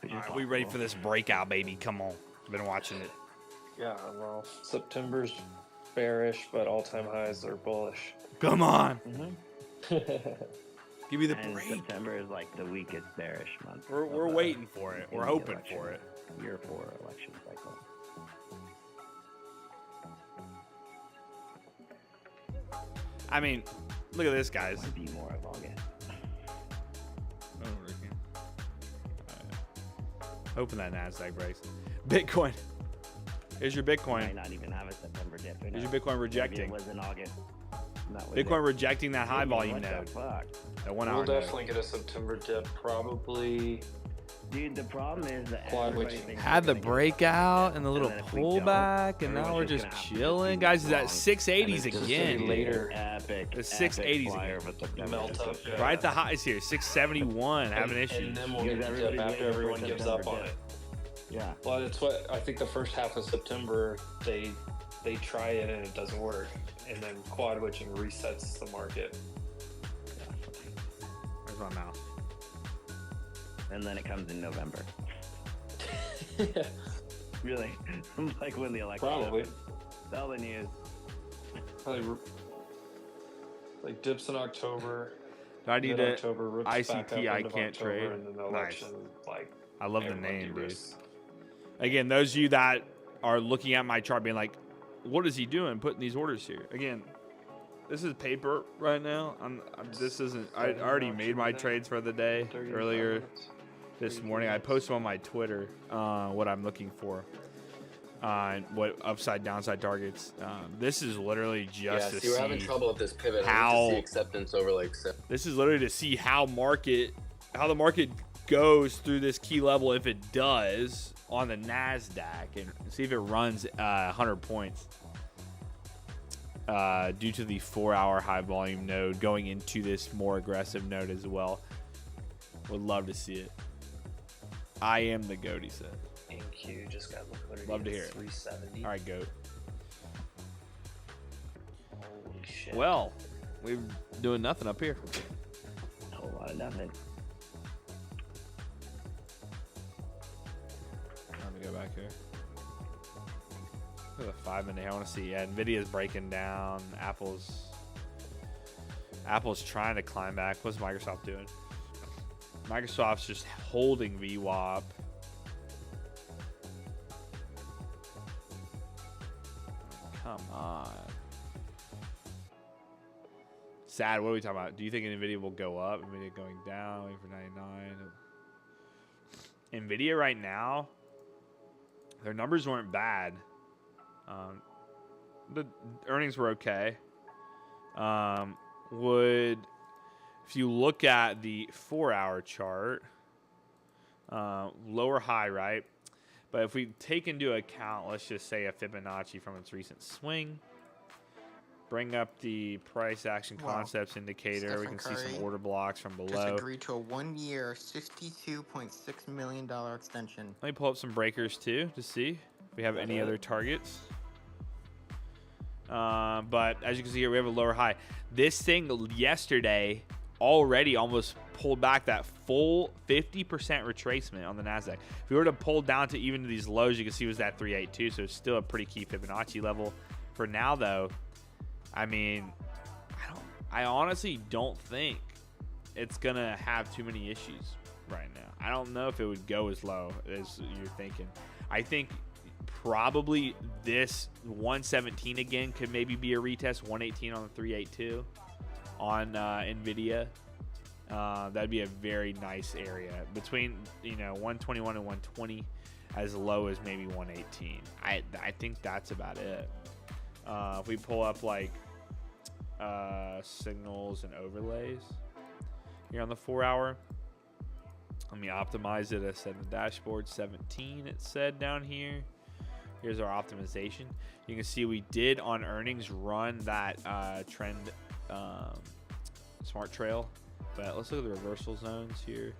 All right, we ready for this breakout, baby? Come on. I've been watching it. Yeah, well, September's bearish, but all-time highs are bullish. Come on. Mm-hmm. Give me the and break. September is like the weakest bearish month. We're waiting for it. We're hoping for it. Year 4 election cycle. I mean, look at this, guys. Might be more of August. Hoping that NASDAQ breaks. Bitcoin. Here's your Bitcoin. Might not even have a September dip. Here's your Bitcoin rejecting. Maybe it was in August. Bitcoin rejecting that high volume what node. the fuck? That 1 hour We'll node. definitely get a September dip, probably Dude, the problem is that Quad everybody witching. thinks Had they're the gonna get breakout and the little then if we don't, pullback, and now everyone's we're just gonna have to chilling. do Guys, is wrong. that 680s And it's just again? gonna be Later. Epic. The epic 680s flyer again. of September. Melt up. Yeah. Right at the highs here, 671, having issues. And then we'll Because get the dip everybody's after waiting for everyone gives up September on dip. it. Yeah. Well, that's what I think. The first half of September, they try it and it doesn't work, and then quad witching resets the market. Where's my mouse? And then it comes in November. Really? Like when the election. Probably. happens. All the news. Probably like dips in October. Do I need October, rips back ICT? up I into can't October, trade. and then the Nice. election, like I love the everyone name, dude. de-risks. Again, those of you that are looking at my chart being like, what is he doing putting these orders here? Again, this is paper right now. This isn't, I already made my trades for the day earlier this morning. I posted on my Twitter what I'm looking for. What upside downside targets. This is literally just to see, we're having see trouble with this pivot. I how need to see acceptance over like. this is literally to see how the market goes through this key level, if it does, on the Nasdaq, and see if it runs 100 points due to the 4-hour high volume node going into this more aggressive node as well. Would love to see it. I am the goat, he said. NQ just got liquidity. Love to at hear it. 370. All right, goat. Holy shit. Well, we're doing nothing up here. A whole lot of nothing. Let me go back here. Look at the 5-minute. I want to see. Yeah, Nvidia's breaking down. Apple's trying to climb back. What's Microsoft doing? Microsoft's just holding VWAP. Come on. Sad. What are we talking about? Do you think Nvidia will go up? Nvidia going down, waiting for 99. Nvidia right now, their numbers weren't bad. The earnings were okay. If you look at the 4-hour chart, lower high, right? But if we take into account, let's just say a Fibonacci from its recent swing, bring up the price action concepts indicator, we can see some order blocks from below. Just agreed to a 1-year, $62.6 million extension. Let me pull up some breakers too to see if we have any other targets. But as you can see here, we have a lower high. This thing yesterday already almost pulled back that full 50% retracement on the Nasdaq. If we were to pull down to even to these lows, you can see it was that 382, so it's still a pretty key Fibonacci level. For now, though, I mean, I honestly don't think it's gonna have too many issues right now. I don't know if it would go as low as you're thinking. I think probably this 117 again could maybe be a retest. 118 on the 382 on Nvidia. That'd be a very nice area between 121 and 120, as low as maybe 118. I think that's about it. If we pull up like signals and overlays here on the 4-hour, let me optimize it. I said the dashboard 17. It said down here. Here's our optimization. You can see we did on earnings run that trend smart trail, but let's look at the reversal zones here.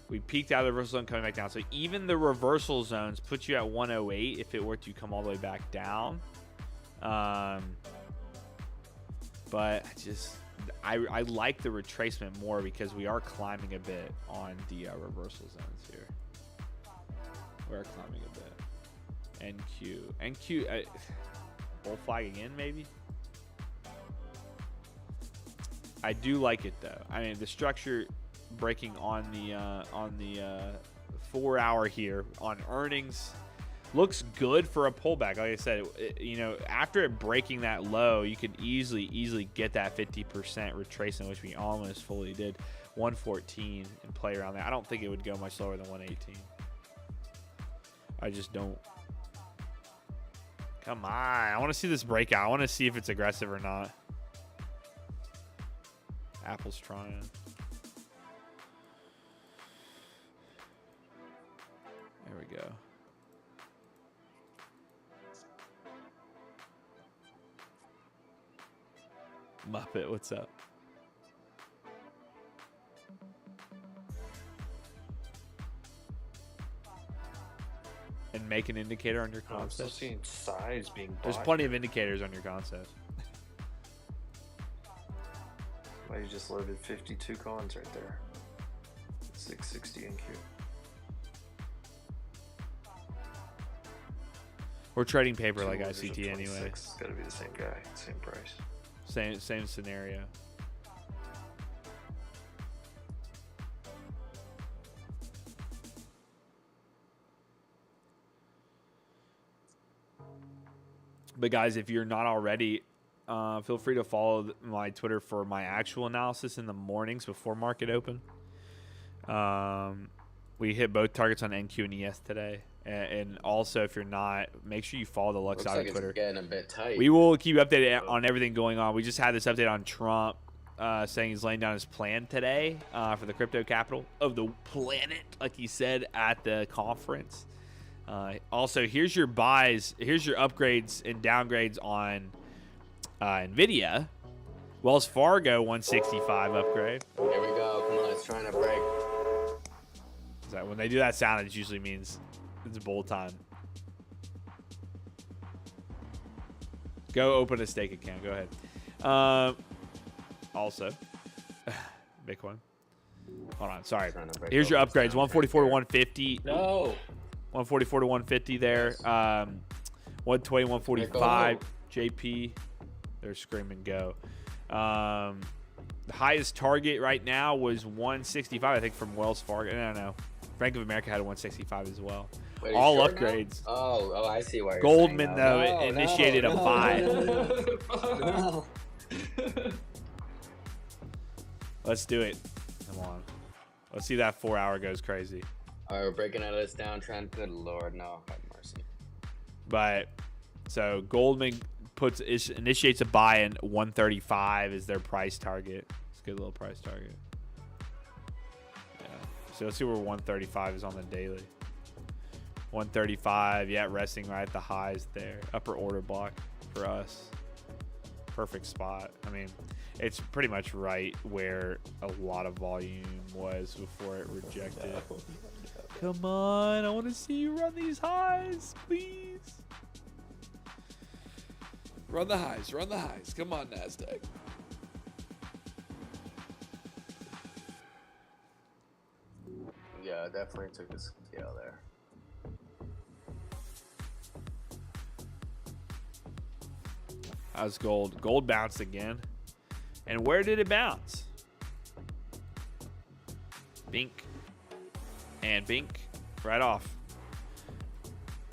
We peaked out of the reversal zone, coming back down. So even the reversal zones put you at 108 if it were to come all the way back down. But I like the retracement more because we are climbing a bit on the reversal zones here. We are climbing a bit. NQ, bull flag again, maybe. I do like it though. I mean, the structure breaking on the 4-hour here on earnings looks good for a pullback. Like I said, after it breaking that low, you could easily get that 50% retracement, which we almost fully did. 114 and play around there. I don't think it would go much lower than 118. I just don't. Come on. I want to see this breakout. I want to see if it's aggressive or not. Apple's trying. Muppet, what's up? And make an indicator on your I'm still concept. seeing size being bought. There's plenty of indicators on your concept. Well, you just loaded 52 cons right there. 660 NQ. We're trading paper like ICT anyway. It's got to be the same guy, same price. Same scenario. But guys, if you're not already, feel free to follow my Twitter for my actual analysis in the mornings before market open. We hit both targets on NQ and ES today. And also, if you're not, make sure you follow the LuxAlgo Twitter. It's getting a bit tight. We will keep you updated on everything going on. We just had this update on Trump saying he's laying down his plan today for the crypto capital of the planet, like he said at the conference. Also, here's your buys. Here's your upgrades and downgrades on Nvda. Wells Fargo 165 upgrade. Here we go. Come on, it's trying to break. Is that when they do that sound, it usually means it's bull time. Go open a stake account. Go ahead. Also, Bitcoin. Hold on. Sorry. Here's your upgrades. 144 to 150. No. 144 to 150 there. 120, 145. JP. They're screaming go. The highest target right now was 165, I think, from Wells Fargo. No. Bank of America had a 165 as well. Wait, all sure upgrades. Now? Oh, I see why you're Goldman, saying though, that. it initiated a buy. No. Let's do it. Come on. Let's see that 4 hour goes crazy. All right, we're breaking out of this downtrend. Good Lord, no. Have mercy. But, so Goldman initiates a buy in 135 is their price target. It's a good little price target. Yeah. So let's see where 135 is on the daily. 135, yeah, resting right at the highs there. Upper order block for us. Perfect spot. I mean, it's pretty much right where a lot of volume was before it rejected. Come on, I want to see you run these highs, please. Run the highs, run the highs. Come on, NASDAQ. Yeah, definitely took a scale there. How's gold? Gold bounced again. And where did it bounce? Bink. And bink. Right off.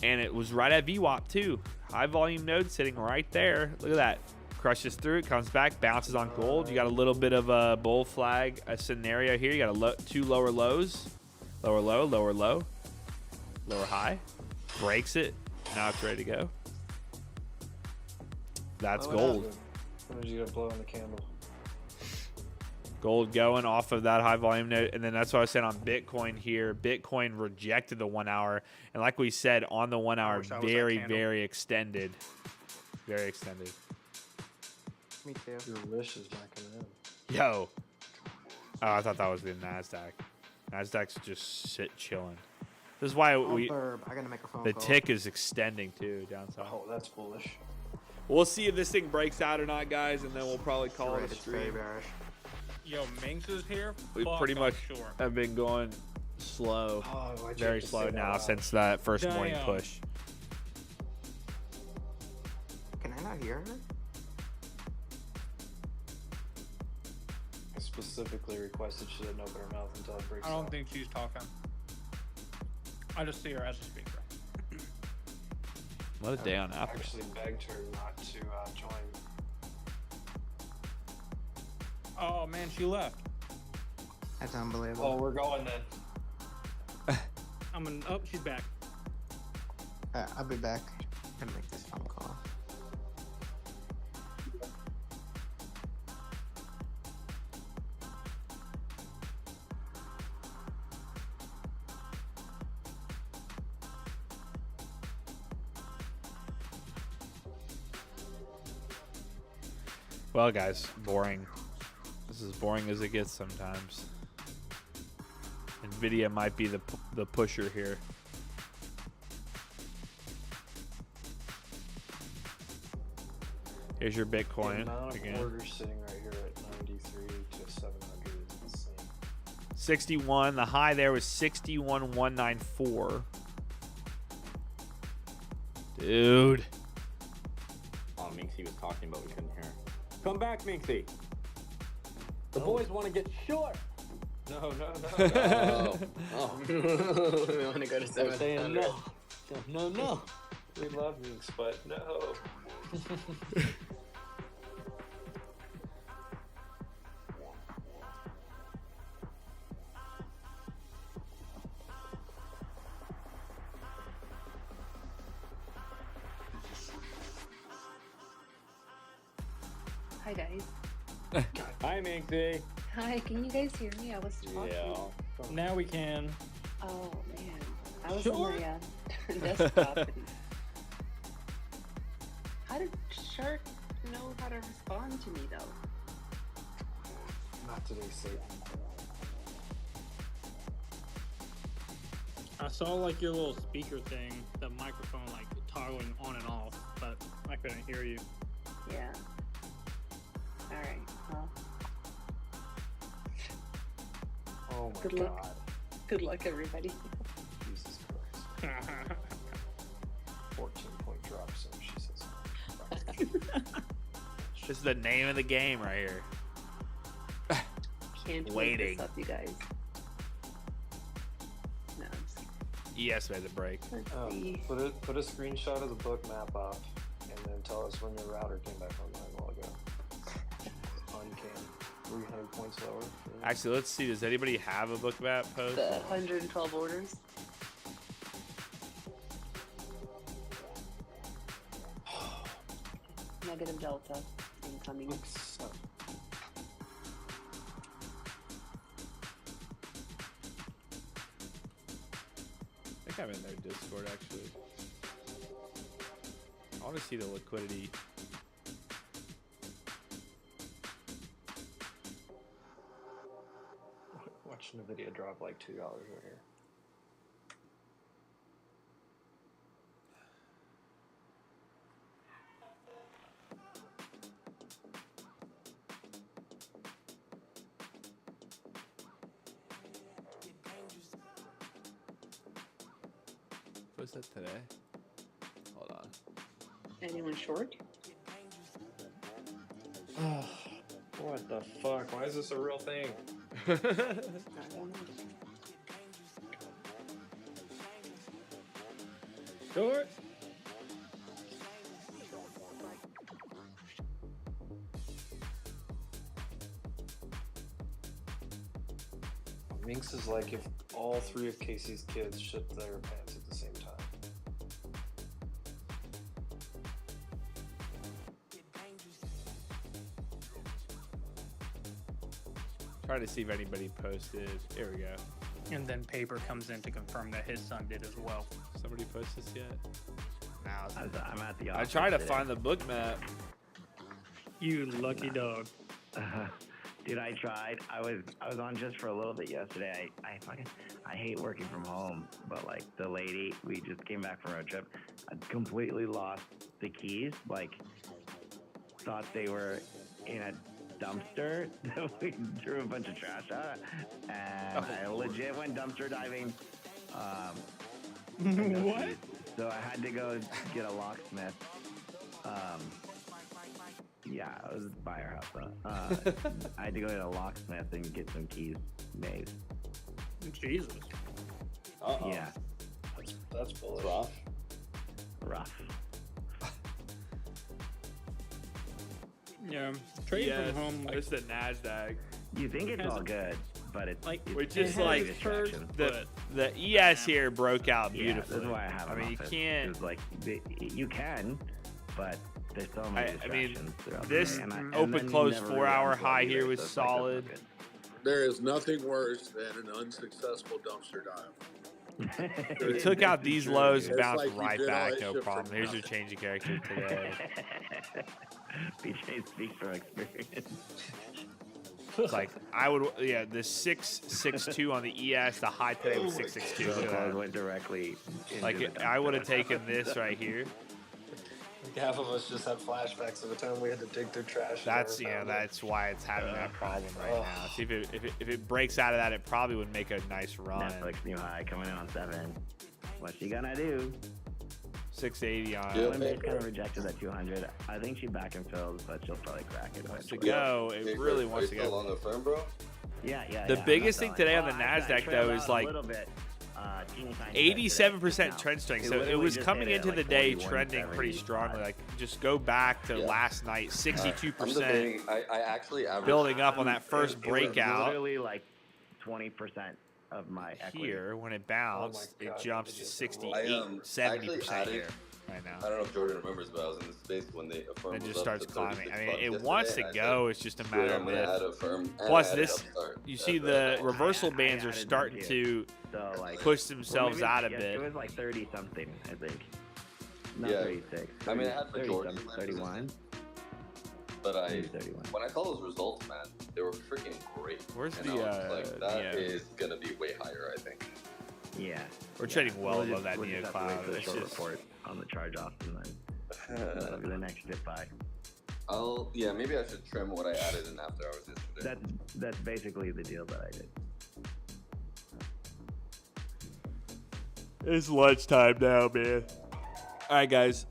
And it was right at VWAP too. High volume node sitting right there. Look at that. Crushes through it, comes back, bounces on gold. You got a little bit of a bull flag scenario here. You got two lower lows. Lower low, lower low. Lower high. Breaks it. Now it's ready to go. That's gold. When did you get a blow on the candle? Gold going off of that high volume node. And then that's what I was saying on Bitcoin here. Bitcoin rejected the 1 hour. And like we said, on the 1 hour, very, very extended. Very extended. Me too. Your wish is not coming in. Yo. Oh, I thought that was the NASDAQ. NASDAQ's just chilling. This is why I gotta make a phone the call. tick is extending too downside. Oh, that's bullish. We'll see if this thing breaks out or not, guys, and then we'll probably call it a It's very stream. bearish. Yo, Minx is here. We Fuck, pretty I'm much sure. have been going slow, why'd you very have to slow say that now loud? since that first morning Damn. push. Can I not hear her? I specifically requested she didn't open her mouth until it breaks I don't out. think she's talking. I just see her as a speaker. What a day on I Apple. actually begged her not to join. Oh man, she left. That's unbelievable. Oh, we're going then. Oh, she's back. I'll be back. I'm gonna make this phone call. Well, guys, boring. This is as boring as it gets sometimes. Nvidia might be the pusher here. Here's your Bitcoin. The amount of again. orders sitting right here at 93 to 700 is insane. 61. The high there was 61,194. Dude. Oh, Minxie was talking, but we couldn't hear. Come back, Minxie. The boys want to get short. No. Oh. We want to go to 700. No. We love Minx, but no. Hi guys. Hi, Minxie. Hi, can you guys hear me? I was talking. Yeah. Now we can. Oh man, I was Sure. on my desktop. And how did Shark know how to respond to me though? Not today, Satan. I saw like your little speaker thing, the microphone like toggling on and off, but I couldn't hear you. Yeah. All right. Well. Oh my Good god. luck. Good luck, everybody. Jesus Christ. 14-point drop zone, she says. This is the name of the game right here. Can't wait Waiting. this up, you guys. No, I'm just kidding. Yes, we had to break. Let's Oh, see. put a screenshot of the book map up, and then tell us when your router came back online a while ago. Uncanny. 300 points lower. Actually, let's see. Does anybody have a book map post? The 112 orders. Negative delta incoming. I think I'm in their Discord, actually. I want to see the liquidity. Watch Nvidia drop like $2 right here. What's that today? Hold on. Anyone short? What the fuck? Why is this a real thing? I don't know. Short. Minx is like if all three of Casey's kids shit their pants at the same time. Try to see if anybody posted. Here we go. And then paper comes in to confirm that his son did as well. Somebody post this yet? I'm at the I office tried to today. find the book map. You lucky dog. Dude, I tried. I was on just for a little bit yesterday. I hate working from home, but like the lady, we just came back from a road trip. I completely lost the keys. Like, thought they were in a dumpster that we threw a bunch of trash out, and I legit went dumpster diving. What? So I had to go get a locksmith. Yeah, I was by her house. I had to go get a locksmith and get some keys made. Jesus. Uh-oh. Yeah, That's bullish. rough. Yeah. Trading Yes, from home. Like, it's the NASDAQ. You think it's Has- all good, but it's like, it's Which it is has like its perks, the but ES here broke out yeah, beautifully. that's why I have. I an mean, you office. can't. It's like you can, but there's so many I mean, distractions throughout this the day, and open then you close never 4 really hour unplug high either, here was so it's like, that's not solid. good. There is nothing worse than an unsuccessful dumpster dive. You took out these lows, It's bounced like you right did all back, that no shit for problem. Here's your nothing. change of character today. BJ speaks from experience. Like I would, yeah, the 662 on the ES, the high today was 662. Look at that. Went directly. Like I would have taken this right here. Half of us just have flashbacks of the time we had to dig through trash. That's that's why it's having that problem right now. See if it breaks out of that, it probably would make a nice run. Netflix new high coming in on 7. What's she gonna do? 680 on. Coinbase kind of rejected that 200. I think she back and fills, but she'll probably crack it. Wants to go. It really wants to go. On the firm, bro? Yeah. The biggest thing today on the Nasdaq though is like 87% trend strength. So it was coming into the day trending pretty strongly. Like just go back to last night, 62%. I actually averaged building up on that first breakout. Literally like 20% of my equity. Here, when it bounced, it jumps to 68, 70% here right now. I don't know if Jordan remembers, but I was in the space when they affirmed. It just starts climbing. I mean, it wants to go. It's just a matter of if. Plus, Plus, this, you see the reversal bands are starting to push themselves out a bit. It was like 30 something, I think. Not Yeah. 36. I mean, I had majority 31. But when I saw those results, man, they were freaking great. Where's and the, I was like, that yeah. is gonna be way higher, I think. Yeah. We're trading well We'll above just- that we'll Neo just have to wait cloud. for the It's short just- report on the charge off, and then that'll be the next dip buy. Maybe I should trim what I added in after hours yesterday. That's basically the deal that I did. It's lunchtime now, man. All right, guys.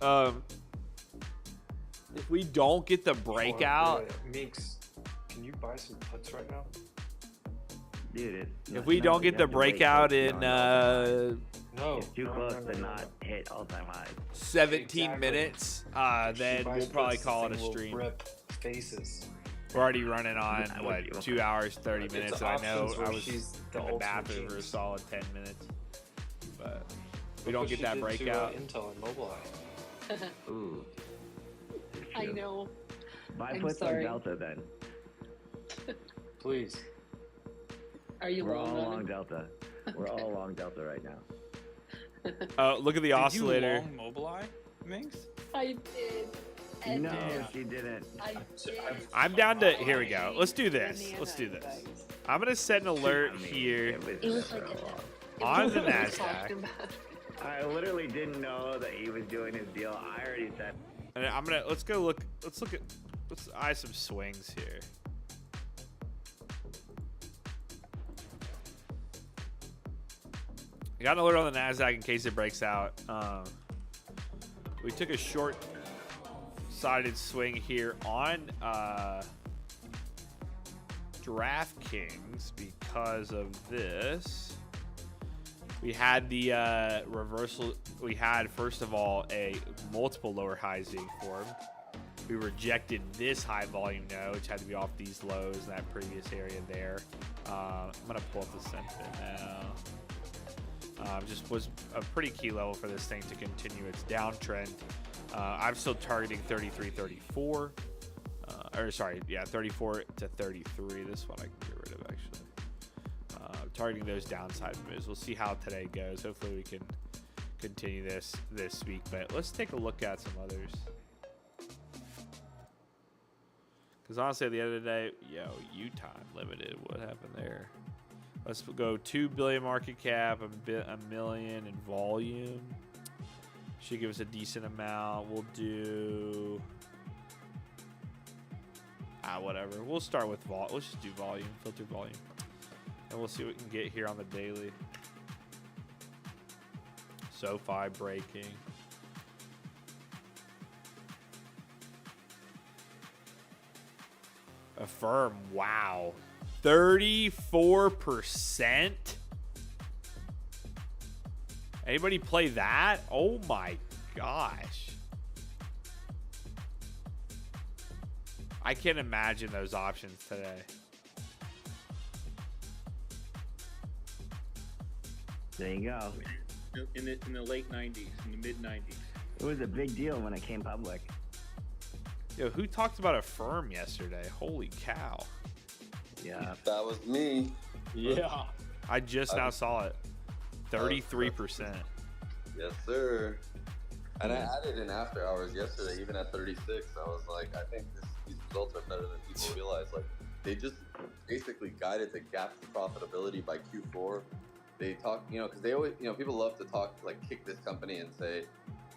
If we don't get the breakout, Minx, can you buy some puts right now? Dude, if we don't get the breakout in No. It's too close to not hit all-time highs. 17 minutes, then we'll probably call it a stream. Rip faces. We're already running on, what, 2 hours, 30 minutes, and I know options where I was she's in the the ultimate bathroom for a genius. solid 10 minutes. But if we Look don't what get she that did breakout. To, Intel and Mobileye. Ooh. I know. Buy I'm puts on sorry. Delta then. Please. Are you We're long all on long it? Delta. We're all long Delta right now. Oh, look at the oscillator. Did you long Mobileye, Minx? I did. And No, she didn't. I did. I'm down to, here we go. Let's do this. Let's do this. I'm going to set an alert here It was like on the we were talking NASDAQ. about. I literally didn't know that he was doing his deal. I already said. And I'm going to, let's eye some swings here. I got an alert on the NASDAQ in case it breaks out. We took a short-sided swing here on DraftKings because of this. We had the reversal. We had, first of all, a multiple lower highs being formed. We rejected this high volume node, which had to be off these lows in that previous area there. I'm going to pull up the sentiment now. Just was a pretty key level for this thing to continue its downtrend. I'm still targeting 33.34. 34 to 33. This one I can get rid of, actually. Targeting those downside moves. We'll see how today goes. Hopefully we can continue this week. But let's take a look at some others. Because honestly, at the end of the day, Utah Limited, what happened there? Let's go 2 billion market cap, a million in volume. Should give us a decent amount. We'll do whatever. We'll start with let's just do volume, filter volume, and we'll see what we can get here on the daily. SoFi breaking. Affirm, wow. 34%? Anybody play that? Oh my gosh. I can't imagine those options today. There you go. In the late 90s, in the mid 90s. It was a big deal when it came public. Yo, who talked about Affirm yesterday? Holy cow. Yeah. That was me. Yeah. I just now saw it. 33%. Yes, sir. And I added in after hours yesterday, even at 36. I was like, I think these results are better than people realize. Like, they just basically guided the gap to profitability by Q4. They talk, because they always, people love to talk, like, kick this company and say,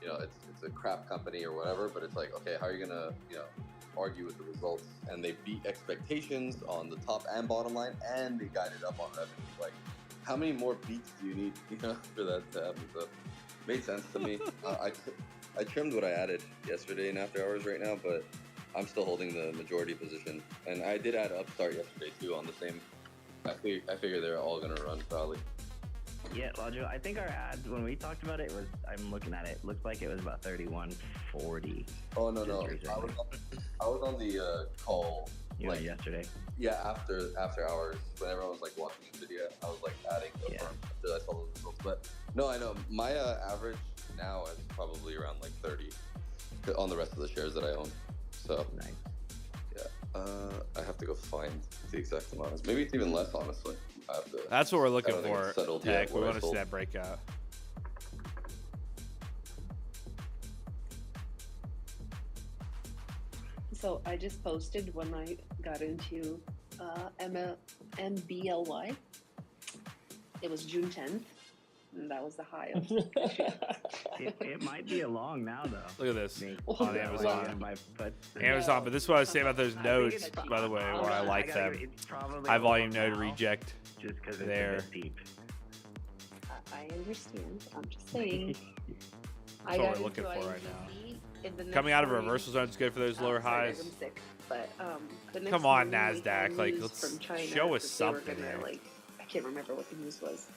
it's a crap company or whatever. But it's like, okay, how are you gonna, argue with the results? And they beat expectations on the top and bottom line, and they guided up on revenue. Like, how many more beats do you need, for that to happen? So, made sense to me. I trimmed what I added yesterday in after hours right now, but I'm still holding the majority position. And I did add Upstart yesterday too on the same. I figure they're all gonna run probably. Yeah, Logical. I think our ads, when we talked about it, was, I'm looking at it, looked like it was about 31.40. Oh, no. I was on the call. Like yesterday? Yeah, after hours, when everyone was like watching the video, I was like adding after I saw those results. But no, I know my average now is probably around like 30 on the rest of the shares that I own. So nice. Yeah, I have to go find the exact amount. Maybe it's even less, honestly. I have to, That's what we're looking I don't think for. it's settled Tech. yet We where I want to see sold. that breakout. So I just posted when I got into MBLY. It was June 10th, and that was the high of it might be a long now, though. Look at this Well, on Amazon. But Amazon, but this is what I was saying about those nodes, by the way, why I like them. High volume node reject just because there. it's a bit deep. I understand. I'm just saying. That's what we're looking for right now. Coming out of a reversal zone is good for those lower highs. I'm sick, but the next Come on, morning we had NASDAQ. Like, news let's from China show us that they were something gonna, here. like, I can't remember what the news was.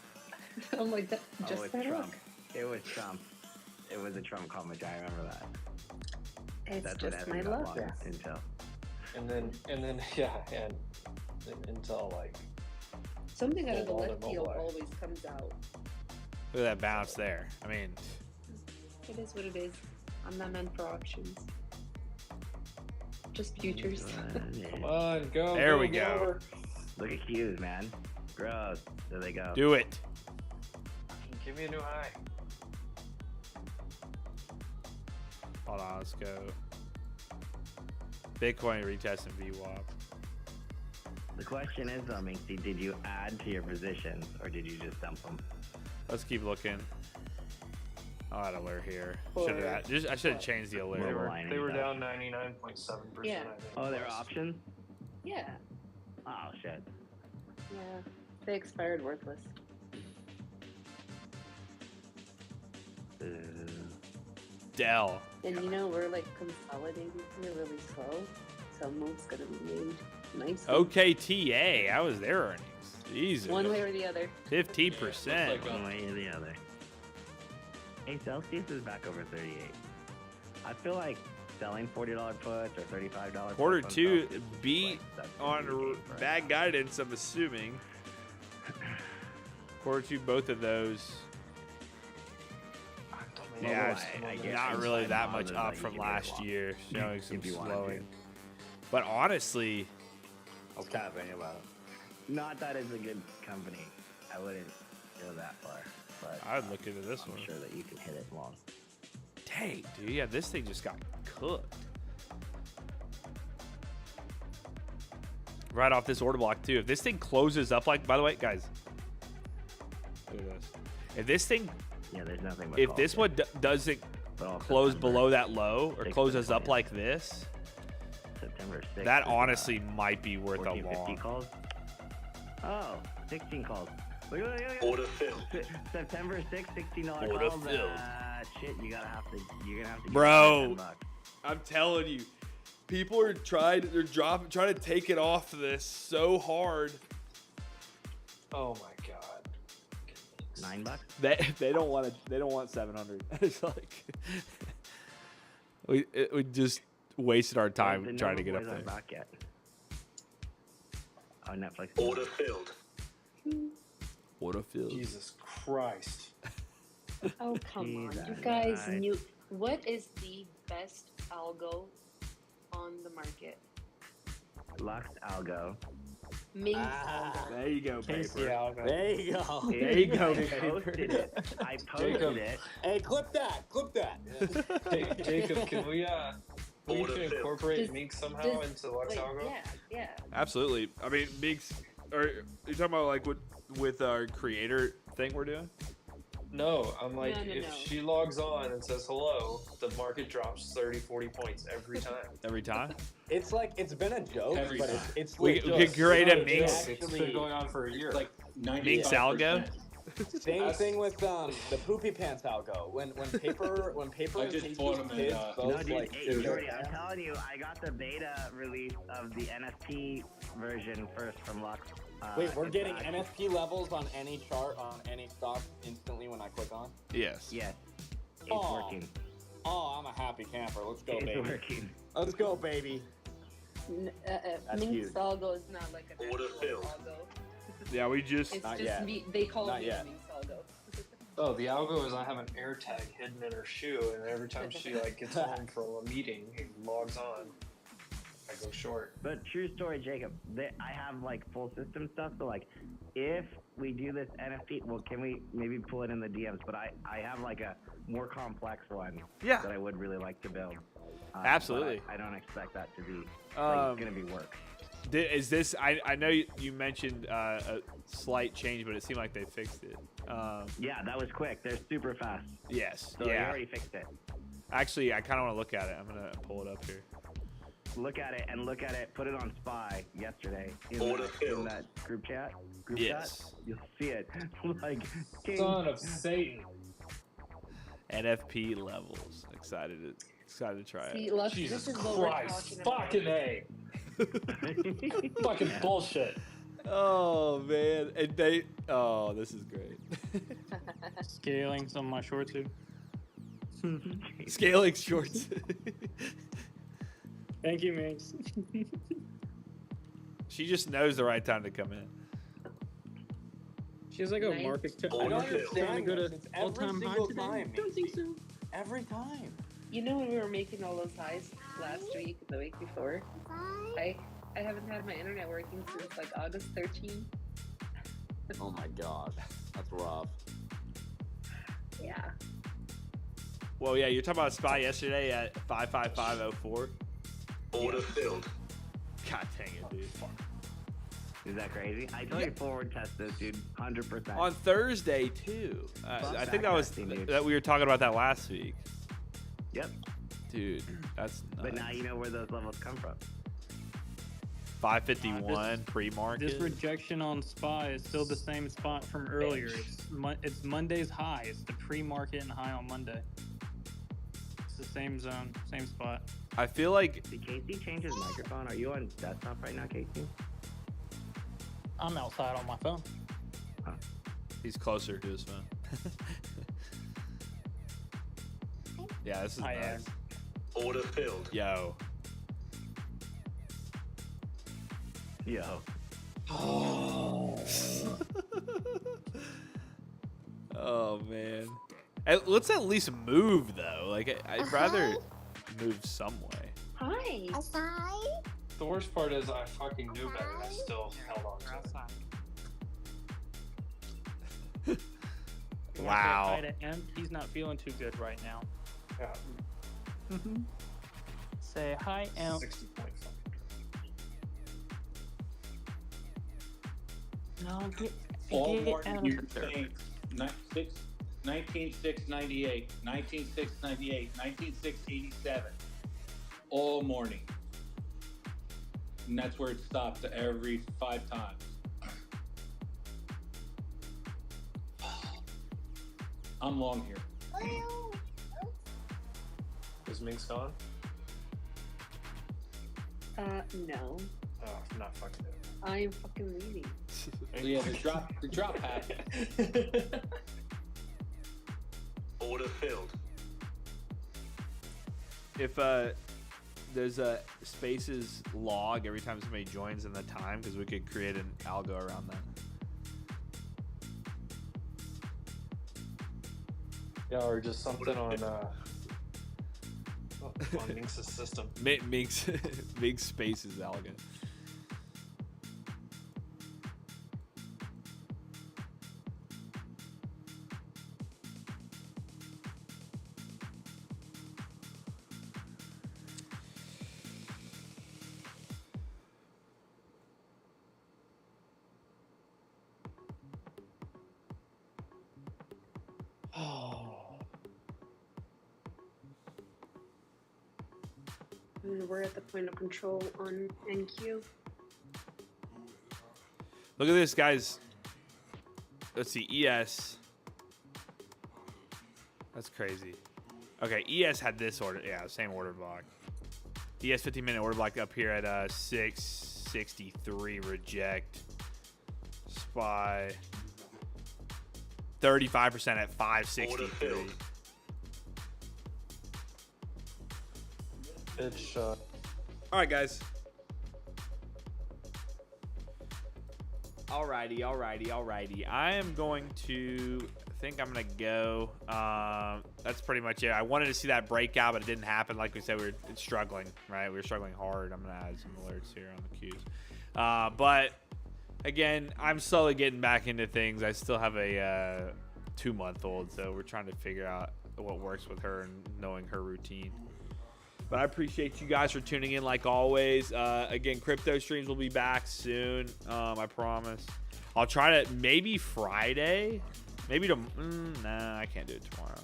I'm like, that, just it's that Trump. look. It was Trump. It was a Trump comment. I remember that. It's That's just what my Evan got luck. long Intel. And then yeah, and Intel like Something out of the Hold on, left field Mobileye. always comes out. Look at that bounce there. I mean, It is what it is. I'm not meant for options. Just futures. Come on, go. There we get go. over. Look at Q's, man. Gross. There they go. do it. Give me a new high. Hold on, let's go. Bitcoin retesting VWAP. The question is, though, Minxie, did you add to your positions or did you just dump them? Let's keep looking. I'll add alert here. I should have changed the alert. They were down 99.7%. Yeah. Oh, there were options? Yeah. Oh, shit. Yeah. They expired worthless. Dell. And we're like consolidating here really slow. So move's gonna be made nice. OKTA. How was their earnings? Jesus. One way or the other. 15%. One way or the other. Hey, Celsius is back over 38. I feel like selling $40 puts or $35 puts. Quarter on two Celsius is beat that's on gonna be the game for bad now. guidance, I'm assuming. Quarter two, both of those. Yeah, it's I guess not it's really fine that other much than up that you from can get last along. year, showing some If you wanted slowing. But honestly, I was kind of thinking about it. Not that it's a good company. I wouldn't go that far. But I'd look into this I'm one. sure that you can hit it long. Dang, dude, yeah, this thing just got cooked. Right off this order block, too. If this thing closes up like, by the way, guys, look at this. If this thing, Yeah, there's nothing but if calls this here. one doesn't But all close September below that low or 6th to closes up 20th. like this, September 6th. that is, honestly might be worth a 1450 long. calls. Oh, 16 calls. Look, look, look, look. Order filled. September 6th, $16 Order calls. filled. Shit, you're gonna have to give Bro, me $10. I'm telling you, people are trying to take it off this so hard. Oh my god. $9? They don't want 700. It's like we just wasted our time The trying to Nova get up Boys aren't there. back yet. Oh, Netflix. Order filled. Order filled. Jesus Christ. Oh, come on. Jesus You guys Christ. knew. What is the best algo on the market? LuxAlgo. There you go, Casey paper. Algo. There you go. There you go, I paper. posted it. I posted Jacob. it. Hey, clip that. Clip that. Jacob, can we incorporate Mink somehow into LuxAlgo? Yeah. Absolutely. I mean, Meeks, are you talking about like with our creator thing we're doing? No, I'm like, No. if she logs on and says hello, the market drops 30, 40 points every time. Every time? It's like, it's been a joke, Every but time. it's We legit. could create a It's Minx. It's been going on for a year. Like Minx Algo? Same thing with the poopy pants algo. When paper I and just Casey's bought 'em in, kids no, both Dude, like hey, Jordy, I'm telling you, I got the beta release of the NFT version first from Lux. Wait, we're it's getting actually- NFP levels on any chart on any stock instantly when I click on? Yes. Yes. It's Oh. working. Oh, I'm a happy camper. Let's go, It's baby. working. Let's go, baby. That's Minx huge. Algo is not like an actual algo. Yeah, we just. It's Not just yet. they call Not me yet. Minx Algo. Oh, the algo is I have an air tag hidden in her shoe, and every time she like gets home from a meeting and logs on, I go short. But true story, Jacob. I have like full system stuff. So like, if we do this NFT, well, can we maybe pull it in the DMs? But I have like a more complex one. Yeah. That I would really like to build. Absolutely. But I don't expect that to be like, it's gonna be work. Is this? I know you mentioned a slight change, but it seemed like they fixed it. Yeah, that was quick. They're super fast. Yes. So they yeah. already fixed it. Actually, I kind of want to look at it. I'm gonna pull it up here. Look at it and look at it. Put it on Spy yesterday in that group chat. Yes. Chat, you'll see it. Like Son of Satan. NFP levels. Excited to try See, it. Lux, Jesus this is what we're Christ. talking about. Fucking A. Fucking bullshit. Oh man, and they. Oh, this is great. Scaling some of my shorts here. Scaling shorts. Thank you, Minx. She just knows the right time to come in. She has like a Nice. market cap. I don't trying to understand go this. to It's every all-time high single today. time. Don't think so. Every time. You know when we were making all those highs last week, the week before? I haven't had my internet working since like August 13. Oh my gosh. That's rough. Yeah. Well, yeah, you're talking about Spy yesterday at 55504. Order filled. God dang it, dude. Is that crazy? I totally forward test this, dude. 100%. On Thursday too. I think that was that we were talking about that last week. Yep. Dude, that's nuts. But now you know where those levels come from. 551 pre-market. This rejection on Spy is still the same spot from earlier. It's Monday's high. It's the pre-market and high on Monday. It's the same zone, same spot. I feel like Did Casey change his microphone? Are you on desktop right now, Casey? I'm outside on my phone. he's closer to his phone. Yeah, this is I nice. Order filled. Yo. Yo. Oh man. Let's at least move though. Like I'd rather move some way. Hi. The worst part is I fucking knew better and I still held on to it. Wow. Say hi to him. He's not feeling too good right now. Yeah. Say hi, Imp. 60 points. No, get All out morning of you're the dirt. saying 19,698, 19,698, 19,687. All morning. And that's where it stopped every 5 times. I'm long here. Is Minx gone? No. Oh, I'm not fucking doing it. I am fucking leaving. Yeah, the drop happened. Order filled. If there's a spaces log every time somebody joins in the time, because we could create an algo around that. Yeah, or just something on Minx's system. Makes spaces algo. And we're at the point of control on NQ. Look at this, guys. Let's see, ES. That's crazy. Okay, ES had this order. Yeah, same order block. ES 15-minute order block up here at 663 reject. SPY. 35% at 563. Good shot. All right, guys. Alrighty. I am going to think I'm gonna go. That's pretty much it. I wanted to see that breakout, but it didn't happen. Like we said, it's struggling, right? We were struggling hard. I'm gonna add some alerts here on the queues. But again, I'm slowly getting back into things. I still have a 2-month-old, so we're trying to figure out what works with her and knowing her routine. But I appreciate you guys for tuning in like always. Again, crypto streams will be back soon. I promise. I'll try to maybe Friday. Maybe nah, I can't do it tomorrow.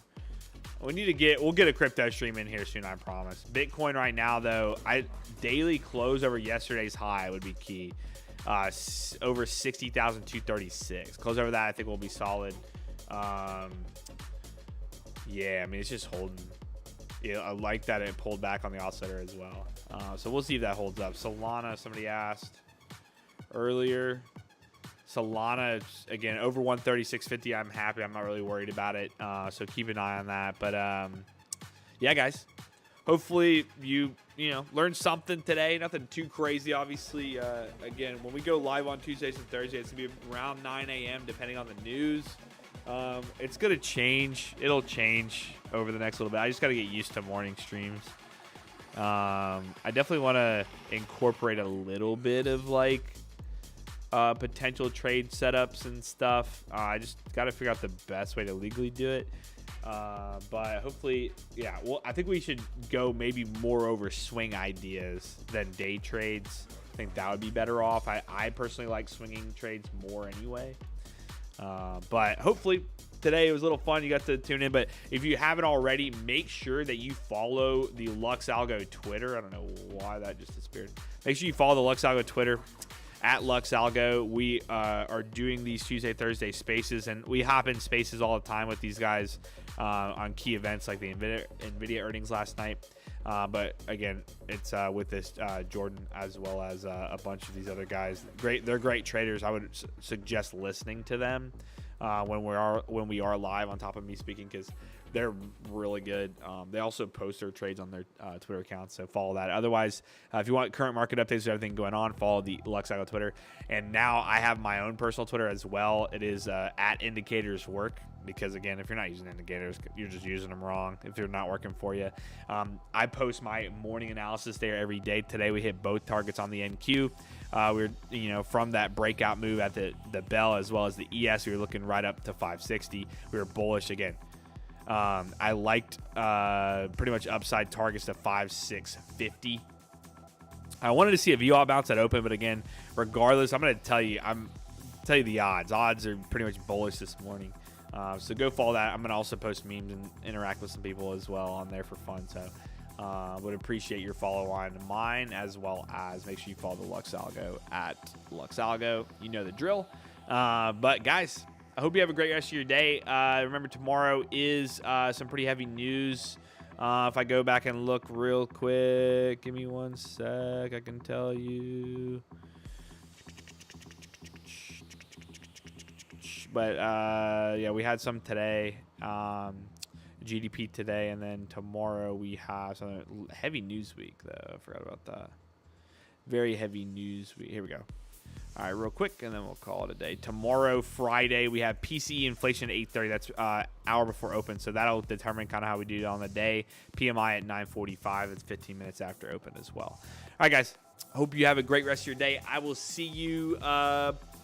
We'll get a crypto stream in here soon, I promise. Bitcoin right now though, daily close over yesterday's high would be key. Over 60,236. Close over that, I think will be solid. Yeah, I mean it's just holding. Yeah, I like that it pulled back on the oscillator as well. So we'll see if that holds up. Solana, somebody asked earlier. Solana, again, over 136.50. I'm happy. I'm not really worried about it. So keep an eye on that. But yeah, guys. Hopefully you learned something today. Nothing too crazy, obviously. Again, when we go live on Tuesdays and Thursdays, it's going to be around 9 a.m. depending on the news. It's gonna change. It'll change over the next little bit. I just gotta get used to morning streams. I definitely want to incorporate a little bit of like potential trade setups and stuff. I just gotta figure out the best way to legally do it. But hopefully, yeah. Well, I think we should go maybe more over swing ideas than day trades. I think that would be better off. I personally like swinging trades more anyway. But hopefully today it was a little fun. You got to tune in. But if you haven't already, make sure that you follow the LuxAlgo Twitter. I don't know why that just disappeared. Make sure you follow the LuxAlgo Twitter at LuxAlgo. We are doing these Tuesday, Thursday spaces, and we hop in spaces all the time with these guys on key events like the Nvda earnings last night. But again, it's with this Jordan as well as a bunch of these other guys. They're great traders. I would suggest listening to them when we are live on top of me speaking, because they're really good. They also post their trades on their Twitter accounts, so follow that. Otherwise, if you want current market updates and everything going on, follow the LuxAlgo Twitter. And now I have my own personal Twitter as well. It is at Indicators Work, because again, if you're not using indicators, you're just using them wrong if they're not working for you. I post my morning analysis there every day. Today we hit both targets on the NQ. We're from that breakout move at the bell as well as the ES. We were looking right up to 560. We were bullish again. I liked pretty much upside targets to 5,650. I wanted to see a VWAP bounce that open, but again, regardless, I'm going to tell you the odds. Odds are pretty much bullish this morning. So go follow that. I'm going to also post memes and interact with some people as well on there for fun. So would appreciate your follow on mine, as well as make sure you follow the LuxAlgo at LuxAlgo. You know the drill. But guys, I hope you have a great rest of your day. Remember, tomorrow is some pretty heavy news. If I go back and look real quick, give me one sec. I can tell you. But yeah, we had some today. GDP today, and then tomorrow we have some heavy news week, though. I forgot about that. Very heavy news week. Here we go. All right, real quick, and then we'll call it a day. Tomorrow, Friday, we have PCE inflation at 8:30. That's hour before open, so that'll determine kind of how we do it on the day. PMI at 9:45. It's 15 minutes after open as well. All right, guys. Hope you have a great rest of your day. I will see you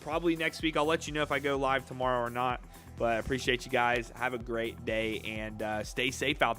probably next week. I'll let you know if I go live tomorrow or not. But I appreciate you guys. Have a great day, and stay safe out there.